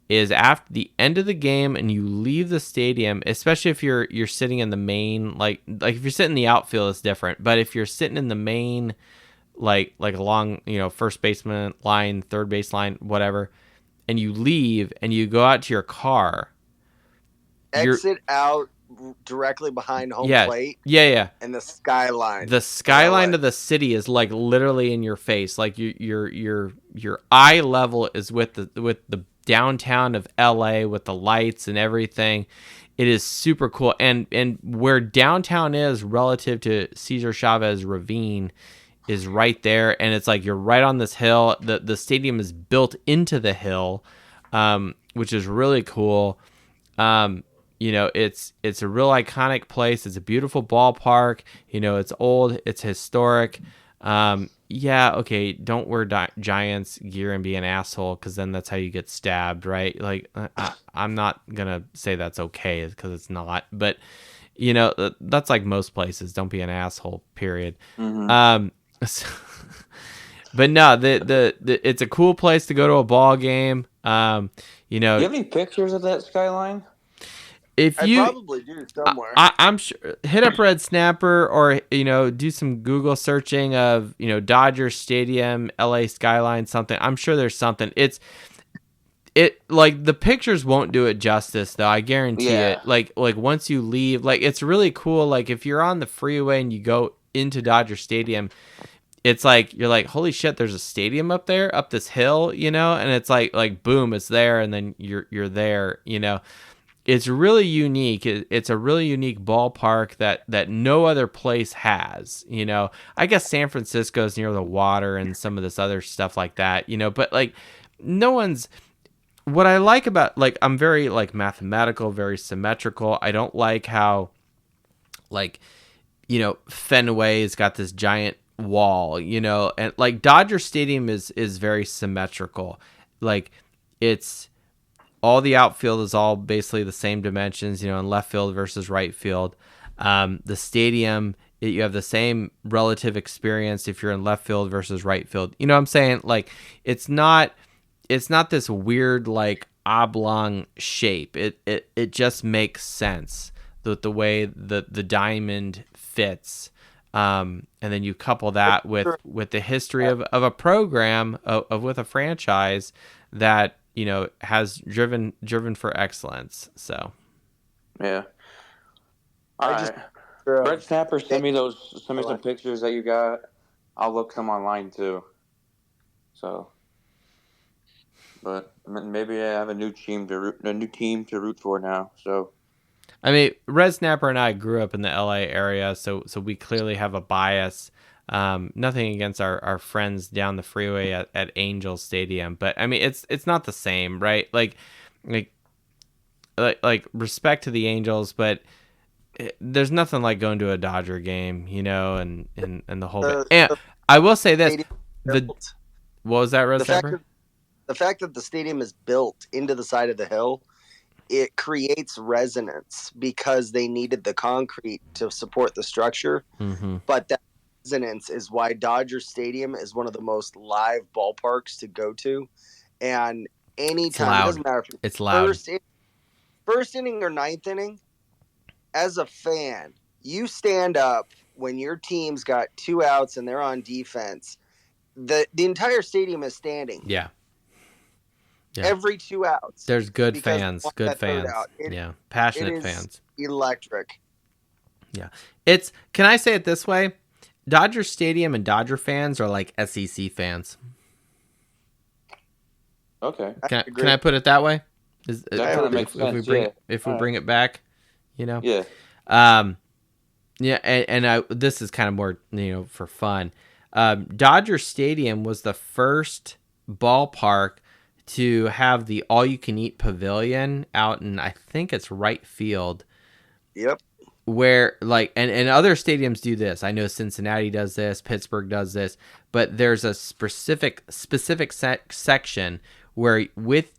is after the end of the game and you leave the stadium, especially if you're sitting in the main, like if you're sitting in the outfield, it's different. But if you're sitting in the main, like along, first baseman line, third base line, whatever, and you leave and you go out to your car, exit out directly behind home plate. Yeah. And the skyline. The skyline of the city is like literally in your face. Like your eye level is with the downtown of LA with the lights and everything. It is super cool. And where downtown is relative to Cesar Chavez Ravine is right there. And it's like you're right on this hill. The stadium is built into the hill, which is really cool. It's a real iconic place. It's a beautiful ballpark. It's old. It's historic. Don't wear Giants gear and be an asshole, because then that's how you get stabbed, right? Like, I'm not gonna say that's okay, because it's not. But You know, that's like most places. Don't be an asshole. Period. But no, the it's a cool place to go to a ball game. You know, Do you have any pictures of that skyline? if I you, probably do somewhere. I'm sure, hit up Red Snapper or do some Google searching of Dodger Stadium, LA skyline, something. I'm sure there's something. It like the pictures won't do it justice though. I guarantee it. Like once you leave, like it's really cool. Like if you're on the freeway and you go into Dodger Stadium, it's like you're like, holy shit, there's a stadium up there, up this hill, and it's like boom, it's there, and then you're there, It's really unique. It's a really unique ballpark that no other place has, I guess San Francisco's near the water and some of this other stuff like that, but like no one's. What I like about, like, I'm very like mathematical, very symmetrical. I don't like how Fenway's got this giant wall, and like Dodger Stadium is very symmetrical. Like it's all the outfield is all basically the same dimensions, in left field versus right field. The stadium, you have the same relative experience if you're in left field versus right field. You know what I'm saying? Like it's not this weird like oblong shape. It just makes sense the way the diamond fits. And then you couple that with the history of a program with a franchise that has driven for excellence. So yeah. All right. Red Snapper, send me some pictures that you got. I'll look them online too. So, but maybe I have a new team to root for now. So. I mean, Red Snapper and I grew up in the LA area, so we clearly have a bias. Nothing against our friends down the freeway at Angel Stadium, but I mean, it's not the same, right? Like respect to the Angels, but there's nothing like going to a Dodger game, and the whole bit. And I will say this: what was that, Red Snapper? The fact that the stadium is built into the side of the hill. It creates resonance because they needed the concrete to support the structure. Mm-hmm. But that resonance is why Dodger Stadium is one of the most live ballparks to go to. And anytime, it doesn't matter if it's loud. First inning or ninth inning, as a fan, you stand up when your team's got 2 outs and they're on defense. The entire stadium is standing. Yeah. Yeah. Every 2 outs. There's good fans. Passionate fans. Electric. Yeah. Can I say it this way? Dodger Stadium and Dodger fans are like SEC fans. Okay. Can I put it that way? That kind of makes sense. If we bring it back, Yeah. Yeah, and this is kind of more, for fun. Dodger Stadium was the first ballpark to have the all-you-can-eat pavilion out in, I think it's right field. Yep. Where, like, and other stadiums do this. I know Cincinnati does this, Pittsburgh does this, but there's a specific section where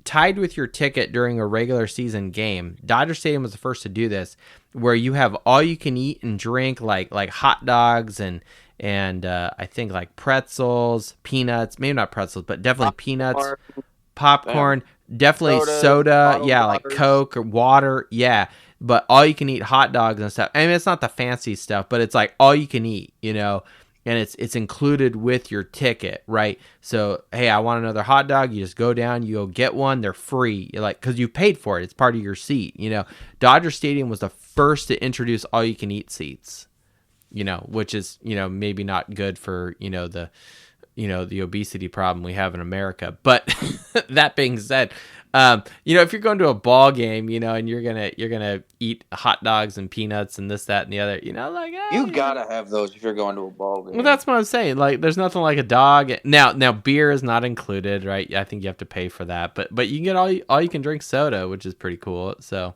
tied with your ticket during a regular season game, Dodger Stadium was the first to do this, where you have all-you-can-eat and drink, like hot dogs and I think like pretzels, peanuts, maybe not pretzels, but definitely peanuts. Popcorn, definitely soda, like Coke or water, but all you can eat hot dogs and stuff. I mean, it's not the fancy stuff, but it's like all you can eat, and it's included with your ticket, right? So, hey, I want another hot dog. You just go down, you go get one. They're free, because you paid for it. It's part of your seat, Dodger Stadium was the first to introduce all you can eat seats, which is, maybe not good for, the obesity problem we have in America. But that being said, if you're going to a ball game, and you're gonna eat hot dogs and peanuts and this, that, and the other, you gotta have those if you're going to a ball game. Well, that's what I'm saying. Like, there's nothing like a dog. Now beer is not included, right? I think you have to pay for that, but you can get all you can drink soda, which is pretty cool. So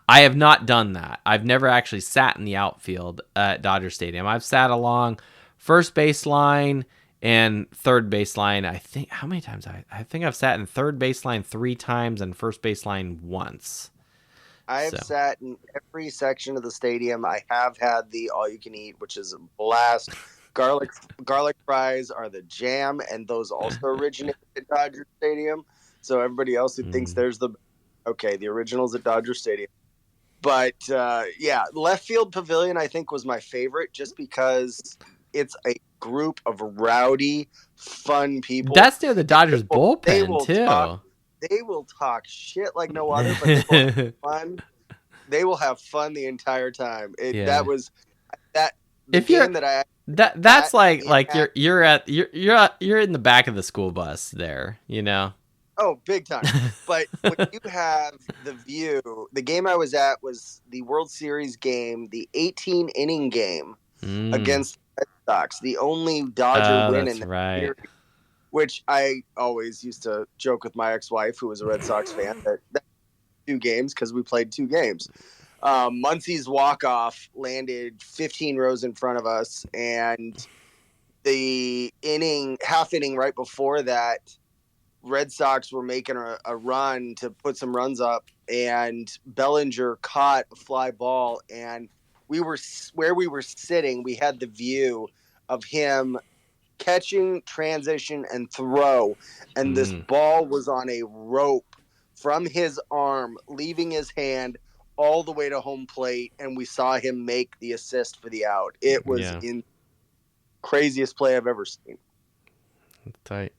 I have not done that. I've never actually sat in the outfield at Dodger Stadium. I've sat along first baseline and third baseline. I think how many times I think I've sat in third baseline 3 times and first baseline once. I have So. sat in every section of the stadium. I have had the all-you-can-eat, which is a blast. Garlic fries are the jam, and those also originated at Dodger Stadium. So everybody else who thinks there's the originals at Dodger Stadium. But left field pavilion I think was my favorite, just because it's a group of rowdy, fun people. That's near the Dodgers bullpen too. They will talk shit like no other, but they will have fun. They will have fun the entire time. That was that. If you're that's like you're in the back of the school bus there, you know. Oh, big time. But when you have the view, the game I was at was the World Series game, the 18-inning game against the Red Sox, the only Dodger win in the series, which I always used to joke with my ex-wife, who was a Red Sox fan, that 2 games because we played 2 games. Muncie's walk-off landed 15 rows in front of us, and the half inning right before that, Red Sox were making a run to put some runs up, and Bellinger caught a fly ball, and where we were sitting, we had the view of him catching, transition, and throw, and this ball was on a rope from his arm, leaving his hand all the way to home plate, and we saw him make the assist for the out. It was in craziest play I've ever seen. Tight.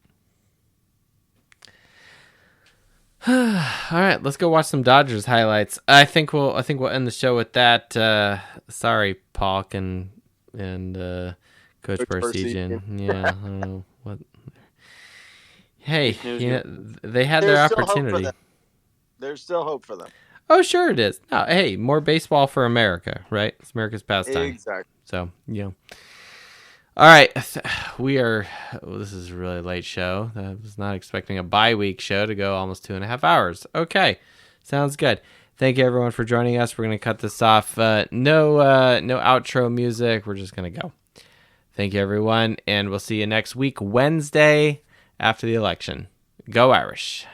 All right, let's go watch some Dodgers highlights. I think we'll end the show with that. Sorry, Paul and Coach Parsegian. Yeah, I don't know what. Hey, they had their opportunity. There's still hope for them. Oh, sure it is. No, hey, more baseball for America, right? It's America's pastime. Exactly. So, all right, this is a really late show. I was not expecting a bye-week show to go almost 2.5 hours. Okay, sounds good. Thank you, everyone, for joining us. We're going to cut this off. No outro music. We're just going to go. Thank you, everyone, and we'll see you next week, Wednesday, after the election. Go Irish.